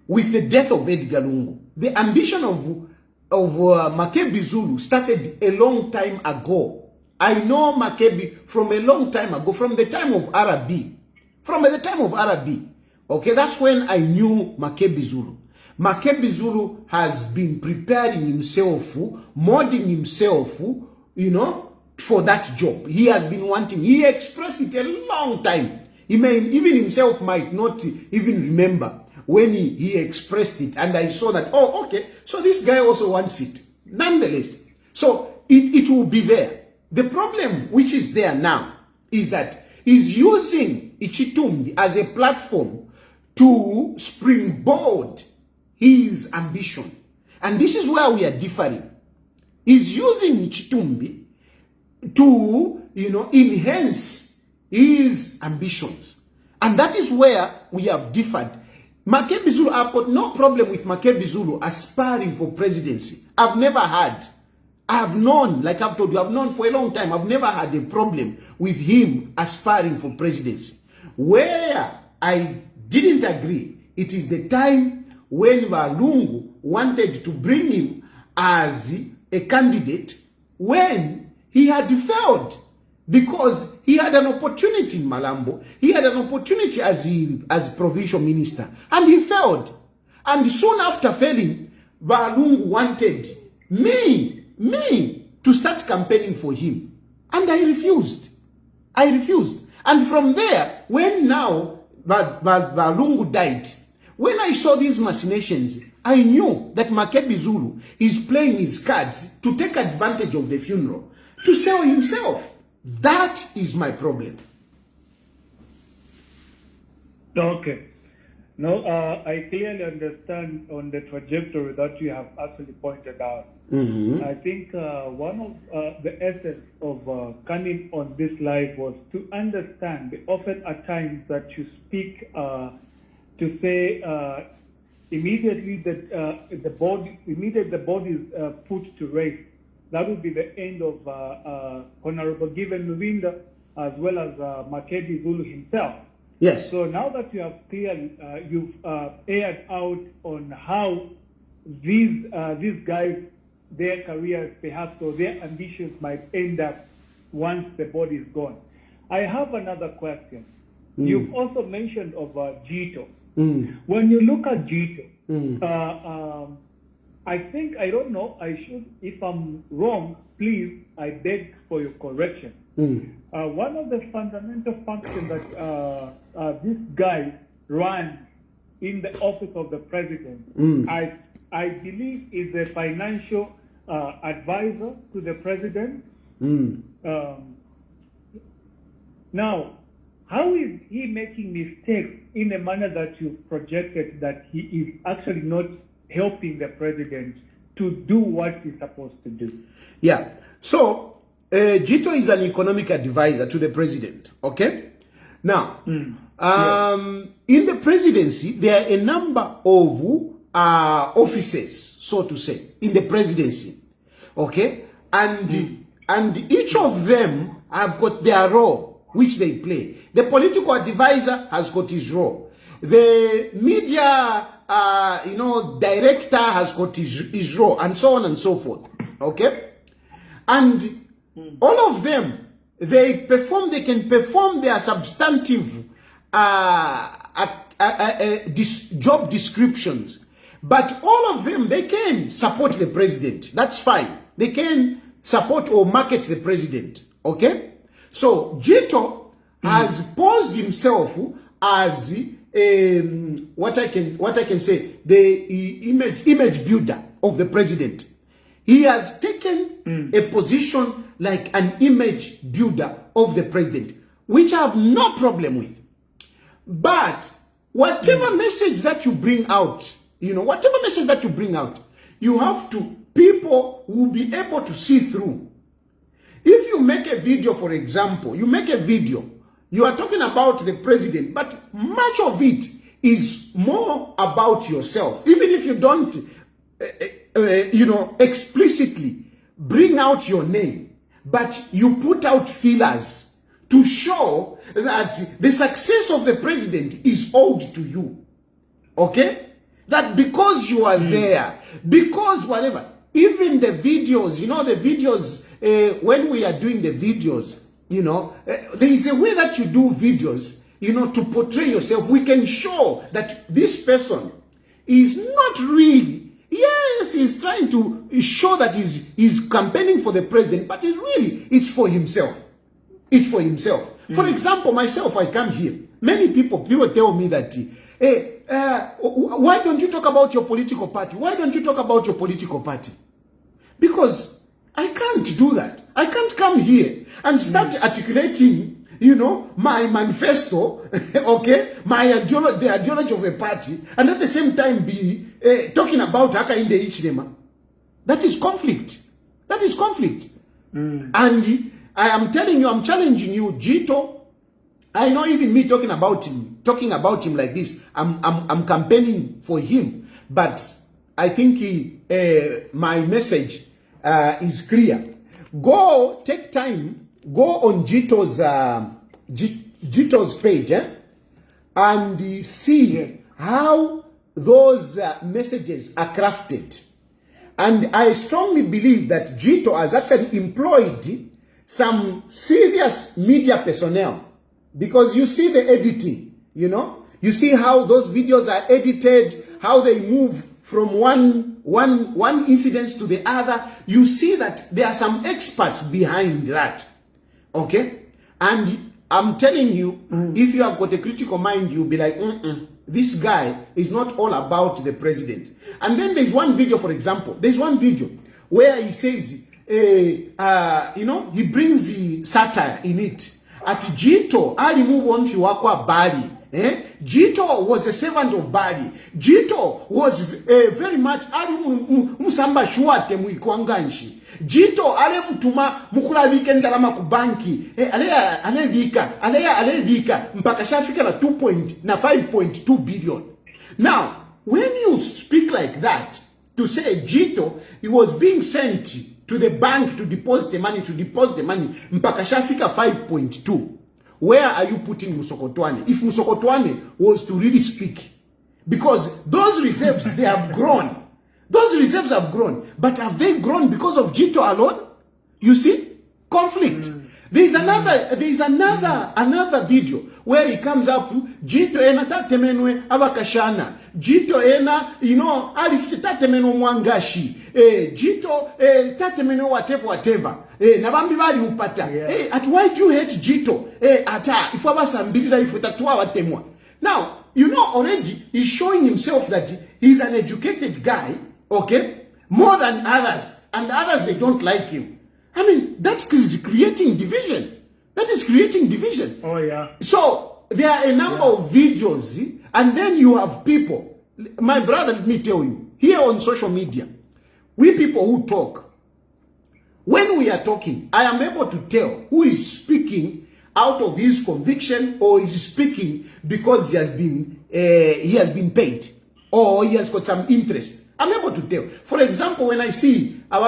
with the death of Edgar Lungu. The ambition of Makebi Zulu started a long time ago. I know Makebi from a long time ago, from the time of Arabi. From the time of Arabi. Okay, that's when I knew Makebi Zulu. Makebi Zulu has been preparing himself, molding himself, you know, for that job. He has been wanting. He expressed it a long time. He may, even himself might not even remember when he expressed it. And I saw that, oh, okay, so this guy also wants it. Nonetheless, so it will be there. The problem which is there now is that he's using Ichitumbi as a platform to springboard his ambition. And this is where we are differing. He's using Chitumbi to, you know, enhance his ambitions. And that is where we have differed. Makebi Zulu, I've got no problem with Makebi Zulu aspiring for presidency. I've never had. I've known, like I've told you, I've known for a long time. I've never had a problem with him aspiring for presidency. Where I didn't agree, it is the time when Lungu wanted to bring him as a candidate when he had failed. because he had an opportunity in Malambo. He had an opportunity as provincial minister, and he failed. And soon after failing, Lungu wanted me to start campaigning for him, and I refused. And from there, when now Lungu died, when I saw these machinations, I knew that Makebi Zulu is playing his cards to take advantage of the funeral, to sell himself. That is my problem. Okay. No, I clearly understand on the trajectory that you have actually pointed out. I think one of the essence of coming on this live was to understand the often at times that you speak to say immediately that the body is put to rest. That would be the end of Honorable Given Luvinda as well as Makebi Zulu himself. Yes. So now that you have clearly, you've aired out on how these guys, their careers perhaps or their ambitions might end up once the body is gone. I have another question. You've also mentioned of Jito. When you look at Jito, I think, I don't know, if I'm wrong, please, I beg for your correction. One of the fundamental functions that this guy runs in the office of the president, I believe is a financial advisor to the president. Now, how is he making mistakes in a manner that you projected that he is actually not helping the president to do what he's supposed to do? Yeah. So, Jito is an economic advisor to the president. Okay? Now, in the presidency, there are a number of offices, so to say, in the presidency. Okay? And each of them have got their role, which they play. The political advisor has got his role. The media director has got his role, and so on and so forth. Okay? And all of them, they can perform their substantive job descriptions. But all of them, they can support the president. That's fine. They can support or market the president. Okay? So, Jito has posed himself as what I can say, the image builder of the president. He has taken a position like an image builder of the president, which I have no problem with. But whatever message that you bring out, whatever message that you bring out, you have to, people will be able to see through. If you make a video, for example, you are talking about the president, but much of it is more about yourself. Even if you don't, explicitly bring out your name, but you put out feelers to show that the success of the president is owed to you. Okay? That because you are there, because whatever, even the videos, the videos, when we are doing the videos, there is a way that you do videos, to portray yourself. We can show that this person is not really, yes, he's trying to show that he's campaigning for the president, but it's for himself. It's for himself. For example, myself, I come here. Many people tell me that, hey, why don't you talk about your political party? Why don't you talk about your political party? Because I can't do that. I can't come here and start articulating, my manifesto, okay, the ideology of a party, and at the same time be talking about Haka in the Ichnema. That is conflict. That is conflict. And I am telling you, I'm challenging you, Jito. I know even me talking about him like this, I'm campaigning for him, but I think my message is clear. Go, take time, go on Jito's page and see how those messages are crafted. And I strongly believe that Jito has actually employed some serious media personnel, because you see the editing, you know, you see how those videos are edited, how they move from one incident to the other. You see that there are some experts behind that, okay? And I'm telling you, if you have got a critical mind, you'll be like, this guy is not all about the president. And then there's one video, for example, there's one video where he says, you know, he brings the satire in it. At Jito, Ali move on Fiwakwa Bali. Jito was a servant of Bali. Jito was very much Ali Musamba Shuate Muikwanganshi. Jito ale mutuma mukula weekend alama kubanki. Ale vika mpaka shafika na 5.2 billion. Now, when you speak like that, to say Jito, he was being sent to the bank to deposit the money, mpaka shafika 5.2. Where are you putting Musokotwane? If Musokotwane was to really speak, because those reserves, they have grown. Those reserves have grown, but have they grown because of Jito alone? You see, conflict. There is another video where he comes up to Jito ena tatemenwe abakashana. Jito ena, you know, alif tatemeno mwangashi. Jito tatemeno whatever. Nabambi bali upata. At why do you hate Jito? Ata ifwa sambira ifutatwa watemwa. Now, you know already he's showing himself that he's an educated guy, okay? More than others. And others, they don't like him. I mean, that is creating division. That is creating division. Oh, yeah. So, there are a number of videos, and then you have people. My brother, let me tell you, here on social media, we people who talk, when we are talking, I am able to tell who is speaking out of his conviction, or is speaking because he has been paid, or he has got some interest. I'm able to tell. For example, when I see at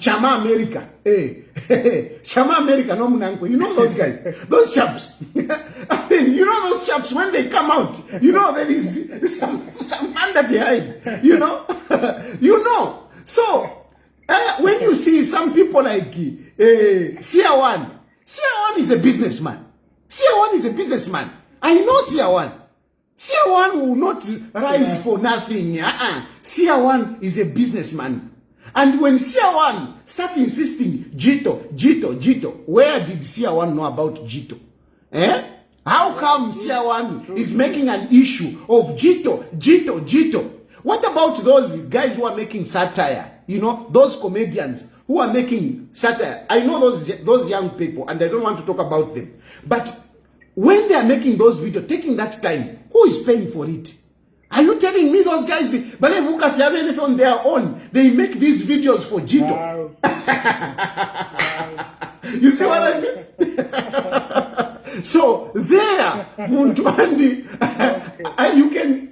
Chama America, Chama America, no munanko, you know those guys, those chaps. I mean, you know those chaps, when they come out, you know there is some thunder behind, you know, you know. So when you see some people like Sia1 is a businessman. Sia1 is a businessman. I know Sia1. Sia1 will not rise for nothing. Sia1 is a businessman. And when Sia1 start insisting, Jito, where did Sia1 know about Jito? How come Sia1 is making an issue of Jito? What about those guys who are making satire? You know, those comedians who are making satire. I know those young people, and I don't want to talk about them. But when they are making those videos, taking that time, who is paying for it? Are you telling me those guys, on their own, they make these videos for Jito? Wow. You see what I mean? So there, Muntwandi,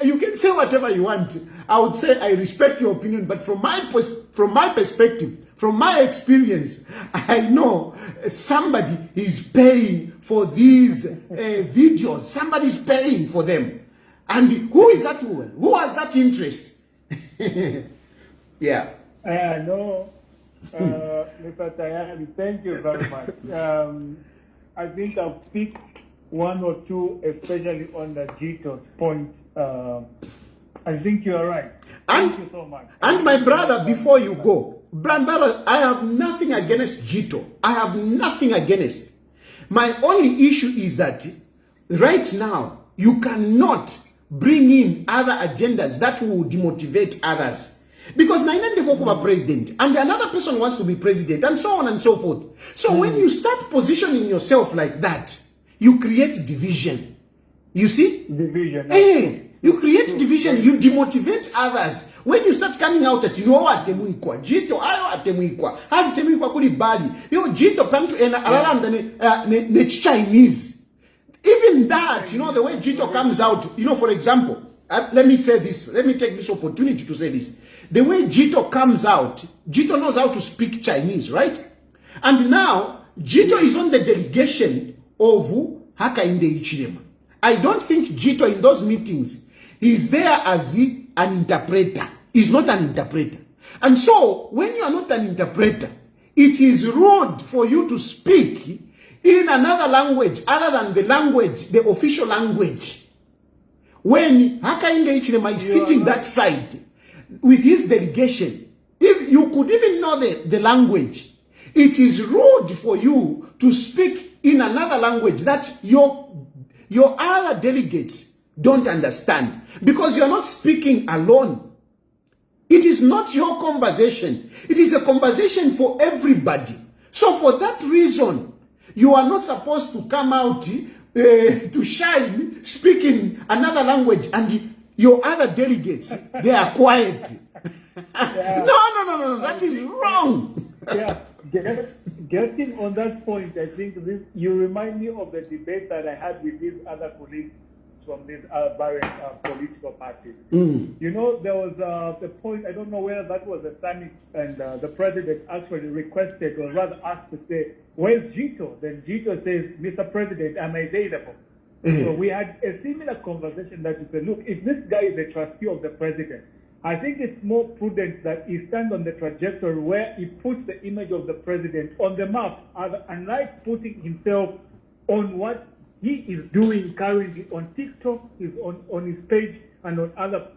you can say whatever you want. I would say I respect your opinion, but from my perspective, from my experience, I know somebody is paying for these videos. Somebody's paying for them. And who is that woman? Who has that interest? Yeah. No, Mr. Tayali, thank you very much. I think I'll pick one or two, especially on the Jito's point. I think you are right. Thank you so much. And my brother, before you go, brother, I have nothing against Jito. I have nothing against. My only issue is that right now, you cannot bring in other agendas that will demotivate others. Because Nainan Defokuba president, and another person wants to be president, and so on and so forth. So when you start positioning yourself like that, you create division. You see? Division. You create division, you demotivate others. When you start coming out at Atemuikwa, Jito, Atemuikwa, Atemuikwa kuli Bali, Jito Pantu ena Alanda ne Chinese. Even that, you know, the way Jito comes out, you know, for example, let me say this, let me take this opportunity to say this. The way Jito comes out, Jito knows how to speak Chinese, right? And now, Jito is on the delegation of Hakainde Ichilema. I don't think Jito in those meetings is there as an interpreter. He's not an interpreter. And so, when you are not an interpreter, it is rude for you to speak in another language other than the language, the official language. When Hakainde Hichilema is sitting that side with his delegation, if you could even know the language, it is rude for you to speak in another language that your other delegates don't understand, because you're not speaking alone. It is not your conversation. It is a conversation for everybody. So for that reason, you are not supposed to come out to shine speaking another language, and your other delegates, they are quiet. No, that is wrong. Yeah, getting on that point, I think you remind me of the debate that I had with these other colleagues from these various political parties. You know, there was the point, I don't know whether that was a summit, and the president actually requested, or rather asked to say, where's Jito? Then Jito says, Mr. President, am I available? So we had a similar conversation that you said, look, if this guy is a trustee of the president, I think it's more prudent that he stands on the trajectory where he puts the image of the president on the map, unlike putting himself on what he is doing currently on TikTok, is on his page and on other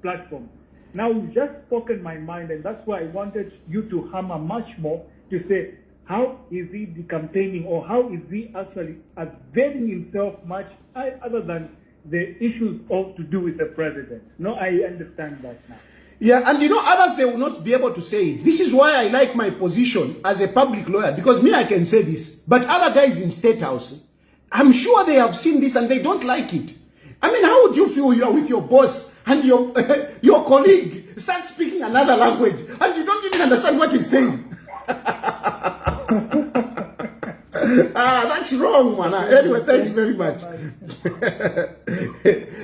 platforms. Now, you've just spoken my mind, and that's why I wanted you to hammer much more to say, how is he campaigning, or how is he actually availing himself much other than the issues all to do with the president? No, I understand that now. Yeah, and you know, others, they will not be able to say it. This is why I like my position as a public lawyer, because me, I can say this. But other guys in State House, I'm sure they have seen this and they don't like it. I mean, how would you feel you are with your boss and your colleague starts speaking another language and you don't even understand what he's saying? That's wrong, man. Anyway, thanks very much.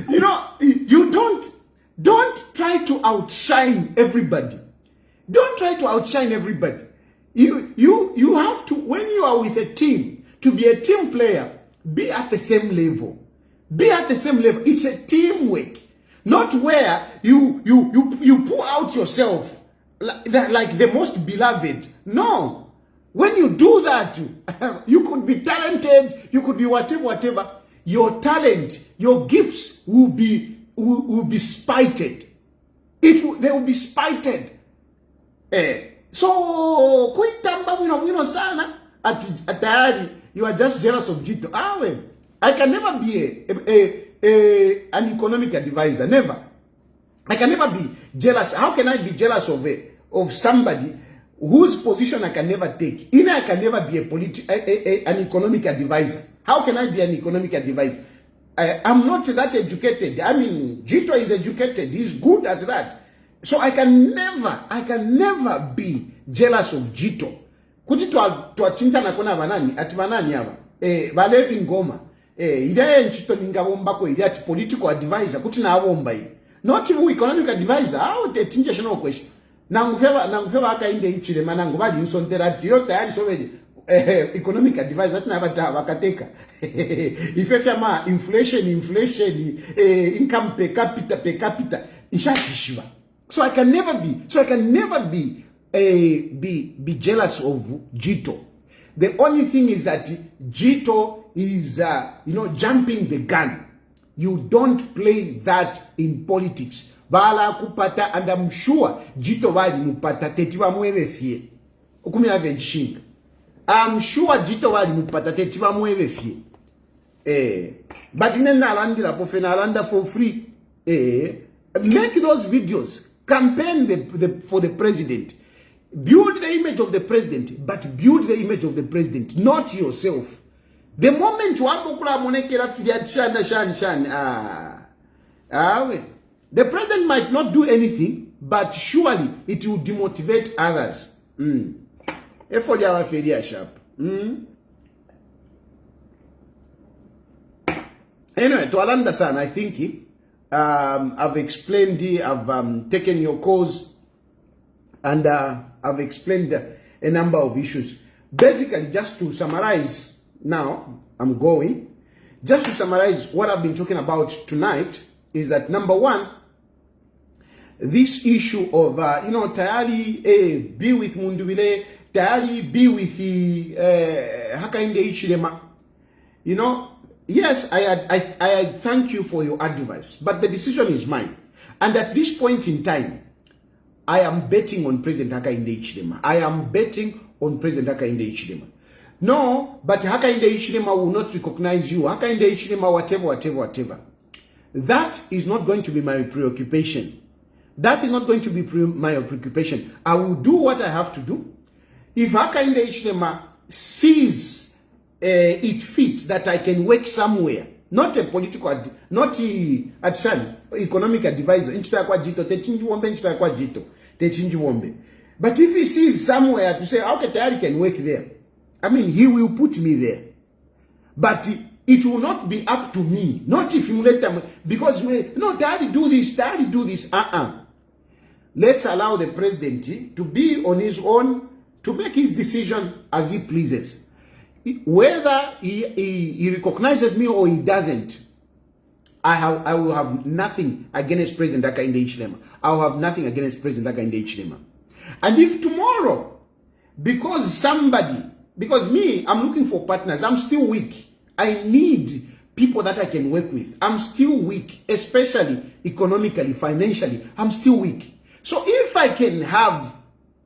You know, you don't try to outshine everybody. Don't try to outshine everybody. You have to, when you are with a team, to be a team player, be at the same level. Be at the same level. It's a teamwork, not where you pull out yourself like the most beloved. No. When you do that, you could be talented, you could be whatever. Your talent, your gifts will be spited. They will be spited. So kuitamba sana at Tayali, you are just jealous of Jito. I can never be an economic advisor. Never. I can never be jealous. How can I be jealous of somebody whose position I can never take? I can never be an economic advisor. How can I be an economic advisor? I'm not that educated. I mean, Jito is educated. He's good at that. So I can never be jealous of Jito. Kuti tuatinta na kona banani, ati banani yaba. Balevi ngoma. Idea nchito ningawombako idea ati political advisor. Kuti na awomba hii. Not even economic advisor. How te tinja shano question. Nangufeva haka inde ichile manangu. Bali insontera ati yo tayari sovedi. Economic advisor. Ati na wakateka. Ifefya ma inflation, income per capita. Ishafishiwa. So I can never be jealous of Jito. The only thing is that Jito is, jumping the gun. You don't play that in politics. Bala kupata, and I'm sure Jito wali mupata tetiwa mwewe fie. Ukumi have shinga. I'm sure Jito wali mupata tetiwa mwewe fie. But nena alandi la pofe na alanda for free. Make those videos. Campaign for the president. Build the image of the president, but build the image of the president, not yourself. The moment you want the president might not do anything, but surely it will demotivate others. Anyway, to Alanda San, I think I've explained I've taken your cause, and I've explained a number of issues. Basically, just to summarize now, I'm going. Just to summarize what I've been talking about tonight is that, number one, this issue of, Tayali, be with Mundubile, Tayali be with the Hakainde Hichilema. You know, yes, I thank you for your advice, but the decision is mine. And at this point in time, I am betting on President Hakainde Hichilema. I am betting on President Hakainde Hichilema. No, but Hakainde Hichilema will not recognize you. Hakainde Hichilema, whatever. That is not going to be my preoccupation. That is not going to be my preoccupation. I will do what I have to do. If Hakainde Hichilema sees it fit that I can work somewhere, not a political, not economic advisor, but if he sees somewhere to say, okay, Tayali can work there, I mean, he will put me there. But it will not be up to me. Not if you let them, because Tayali do this. Let's allow the president to be on his own, to make his decision as he pleases. Whether he recognizes me or he doesn't, I will have nothing against President Hakainde Hichilema. I will have nothing against President Hakainde Hichilema. And if tomorrow, because me, I'm looking for partners, I'm still weak. I need people that I can work with. I'm still weak, especially economically, financially. I'm still weak. So if I can have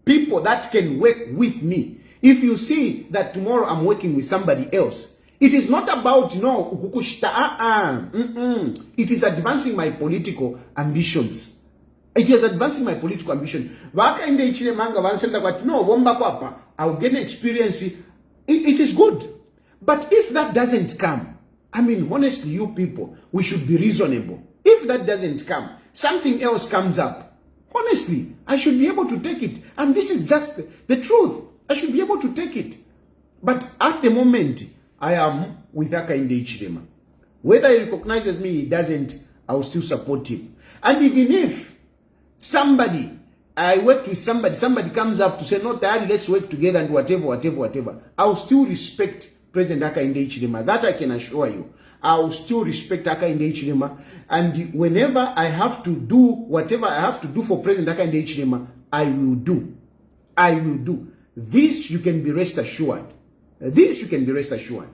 people that can work with me, if you see that tomorrow I'm working with somebody else, it is not about it is advancing my political ambitions. It is advancing my political ambition. I'll get experience. It is good. But if that doesn't come, I mean, honestly, you people, we should be reasonable. If that doesn't come, something else comes up. Honestly, I should be able to take it. And this is just the truth. I should be able to take it. But at the moment, I am with Hakainde Hichilema. Whether he recognizes me, he doesn't, I will still support him. And even if I worked with somebody comes up to say, no, Tayali, let's work together and whatever, I will still respect President Hakainde Hichilema. That I can assure you. I will still respect Hakainde Hichilema. And whenever I have to do whatever I have to do for President Hakainde Hichilema, I will do. I will do. This you can be rest assured. This you can be rest assured.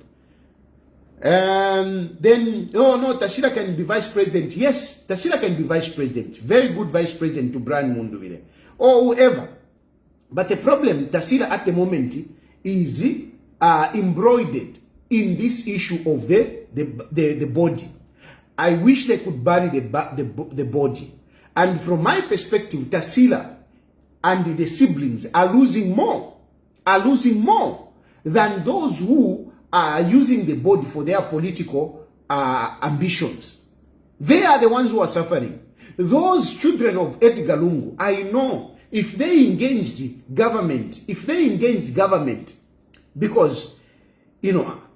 Then, Tasila can be vice president. Yes, Tasila can be vice president. Very good vice president to Brian Munduvile. Or whoever. But the problem, Tasila at the moment, is embroidered in this issue of the body. I wish they could bury the body. And from my perspective, Tasila and the siblings are losing more than those who are using the body for their political ambitions. They are the ones who are suffering. Those children of Edgar Lungu, I know if they engage the government, because,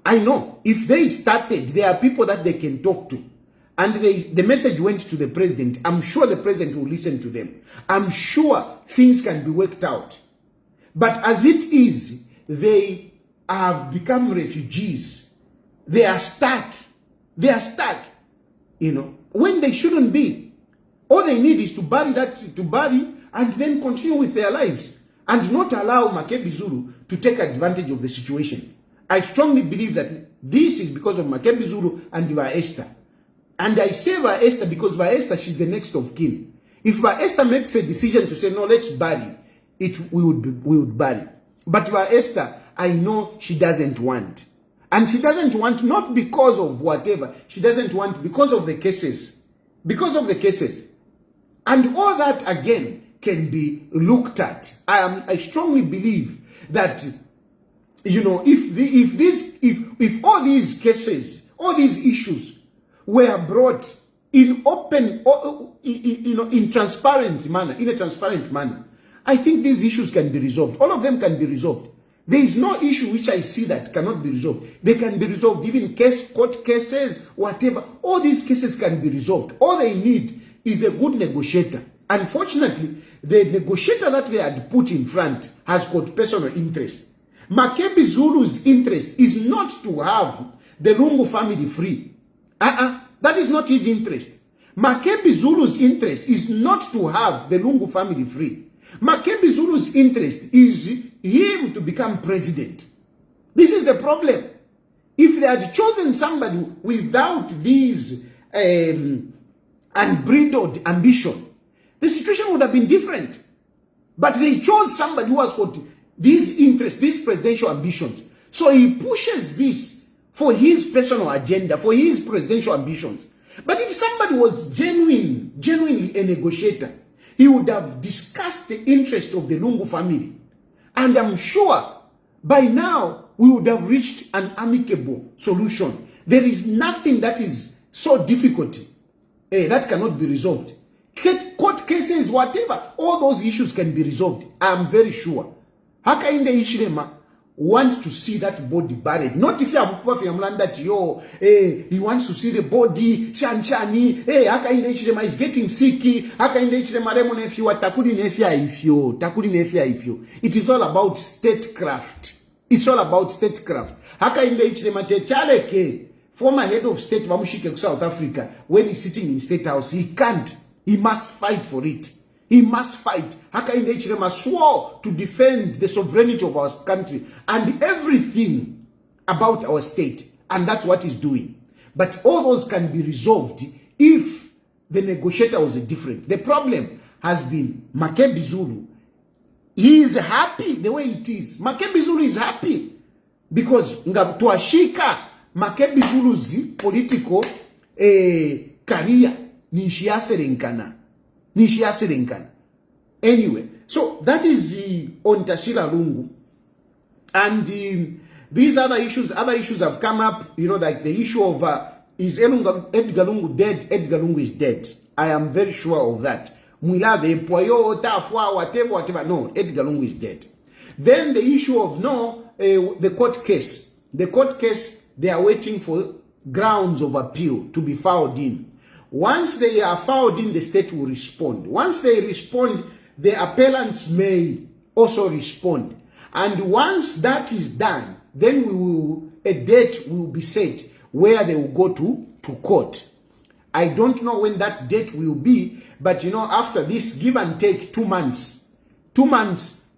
I know if they started, there are people that they can talk to. And the message went to the president. I'm sure the president will listen to them. I'm sure things can be worked out. But as it is, they have become refugees. They are stuck. When they shouldn't be. All they need is to bury and then continue with their lives. And not allow Makebi Zulu to take advantage of the situation. I strongly believe that this is because of Makebi Zulu and Esther. And I say Esther because Esther, she's the next of kin. If Esther makes a decision to say, no, let's bury, we would bury. But Esther, I know she doesn't want. And she doesn't want not because of whatever. She doesn't want because of the cases. Because of the cases. And all that, again, can be looked at. I strongly believe that, if all these cases, all these issues were brought in open, in transparent manner, in a transparent manner, I think these issues can be resolved. All of them can be resolved. There is no issue which I see that cannot be resolved. They can be resolved, even court cases, whatever. All these cases can be resolved. All they need is a good negotiator. Unfortunately, the negotiator that they had put in front has got personal interest. Makebi Zulu's interest is not to have the Lungu family free. That is not his interest. Makebi Zulu's interest is not to have the Lungu family free. Makebi Zulu's interest is him to become president. This is the problem. If they had chosen somebody without these unbridled ambition, the situation would have been different. But they chose somebody who has got these interests, these presidential ambitions. So he pushes this for his personal agenda, for his presidential ambitions. But if somebody was genuinely a negotiator, he would have discussed the interest of the Lungu family. And I'm sure by now we would have reached an amicable solution. There is nothing that is so difficult that cannot be resolved. Court cases, whatever, all those issues can be resolved. I'm very sure. Hakainde Hichilema wants to see that body buried. Not if you have that he wants to see the body, Shani, Hakainde Hichilema is getting sick, Hakainde Hichilema remon if you are Takuri Nefia if you. It is all about statecraft. It's all about statecraft. Hakainde Hichilema Tayali, former head of state Mamushike South Africa, when he's sitting in State House, he can't. He must fight for it. He must fight. Hakainde Hichilema swore to defend the sovereignty of our country and everything about our state. And that's what he's doing. But all those can be resolved if the negotiator was different. The problem has been Makebi Zulu. He is happy the way it is. Makebi Zulu is happy because tuashika Makebi Zulu's political career nishiaserenkana. Anyway, so that is on Tasila Lungu. And these other issues have come up, like the issue of is Edgar Lungu dead? Edgar Lungu is dead. I am very sure of that. Whatever. No, Edgar Lungu is dead. Then the issue of the court case. The court case, they are waiting for grounds of appeal to be filed in. Once they are filed in, the state will respond. Once they respond, the appellants may also respond. And once that is done, then a date will be set where they will go to court. I don't know when that date will be, but after this give and take 2 months,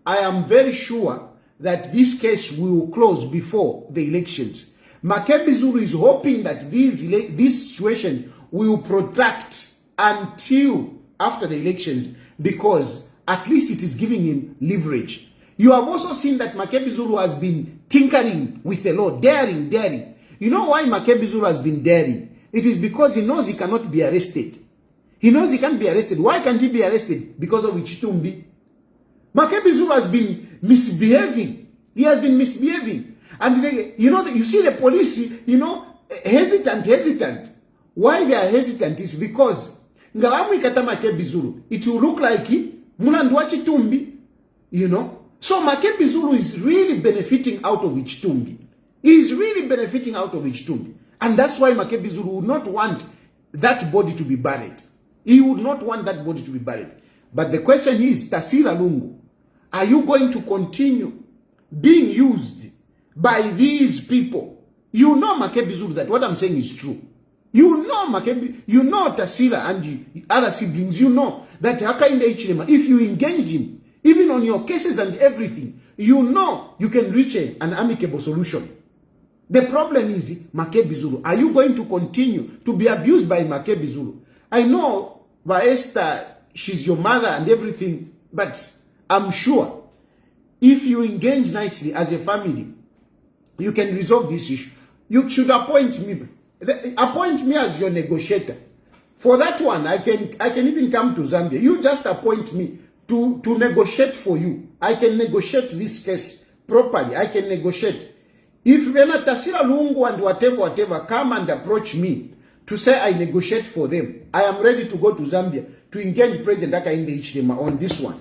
I am very sure that this case will close before the elections. Makebi Zulu is hoping that this situation will protract until after the elections, because at least it is giving him leverage. You have also seen that Makebi Zulu has been tinkering with the law, daring. You know why Makebi Zulu has been daring? It is because he knows he cannot be arrested. He knows he can't be arrested. Why can't he be arrested? Because of Ichitumbi. Makebi Zulu has been misbehaving. He has been misbehaving. And you see the police, hesitant. Why they are hesitant is because it will look like Mulanduachitumbi, So Makebi Zulu is really benefiting out of Ichitumbi. He is really benefiting out of Ichitumbi. And that's why Makebi Zulu would not want that body to be buried. He would not want that body to be buried. But the question is, Tasila Lungu, are you going to continue being used by these people? Makebi Zulu, that what I'm saying is true. Makebi, Tasila and the other siblings, that Hakainde Hichilema, if you engage him, even on your cases and everything, you can reach an amicable solution. The problem is Makebi Zulu. Are you going to continue to be abused by Makebi Zulu? I know, Esther, she's your mother and everything, but I'm sure if you engage nicely as a family, you can resolve this issue. You should appoint me. Appoint me as your negotiator. For that one, I can even come to Zambia. You just appoint me to negotiate for you. I can negotiate this case properly. I can negotiate. If Tasila Lungu and whatever come and approach me to say I negotiate for them, I am ready to go to Zambia to engage President Hakainde Hichilema on this one.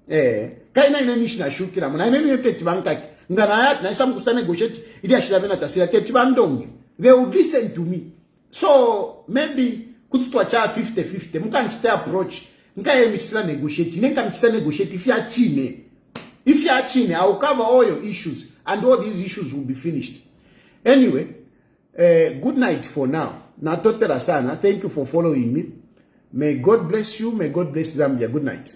Kaina inanishina shukira. Na inaniyete tibankaki. Ngana na isamu kusane negotiate. Ili ashilabena Tasila ketibandongi. They would listen to me. So maybe kututwacha 50-50. Muka nchite approach. Muka mchitila negotiate. Nenka mchitila negotiate if ya chine. If you are Chine, I will cover all your issues and all these issues will be finished. Anyway, good night for now. Natotera sana. Thank you for following me. May God bless you. May God bless Zambia. Good night.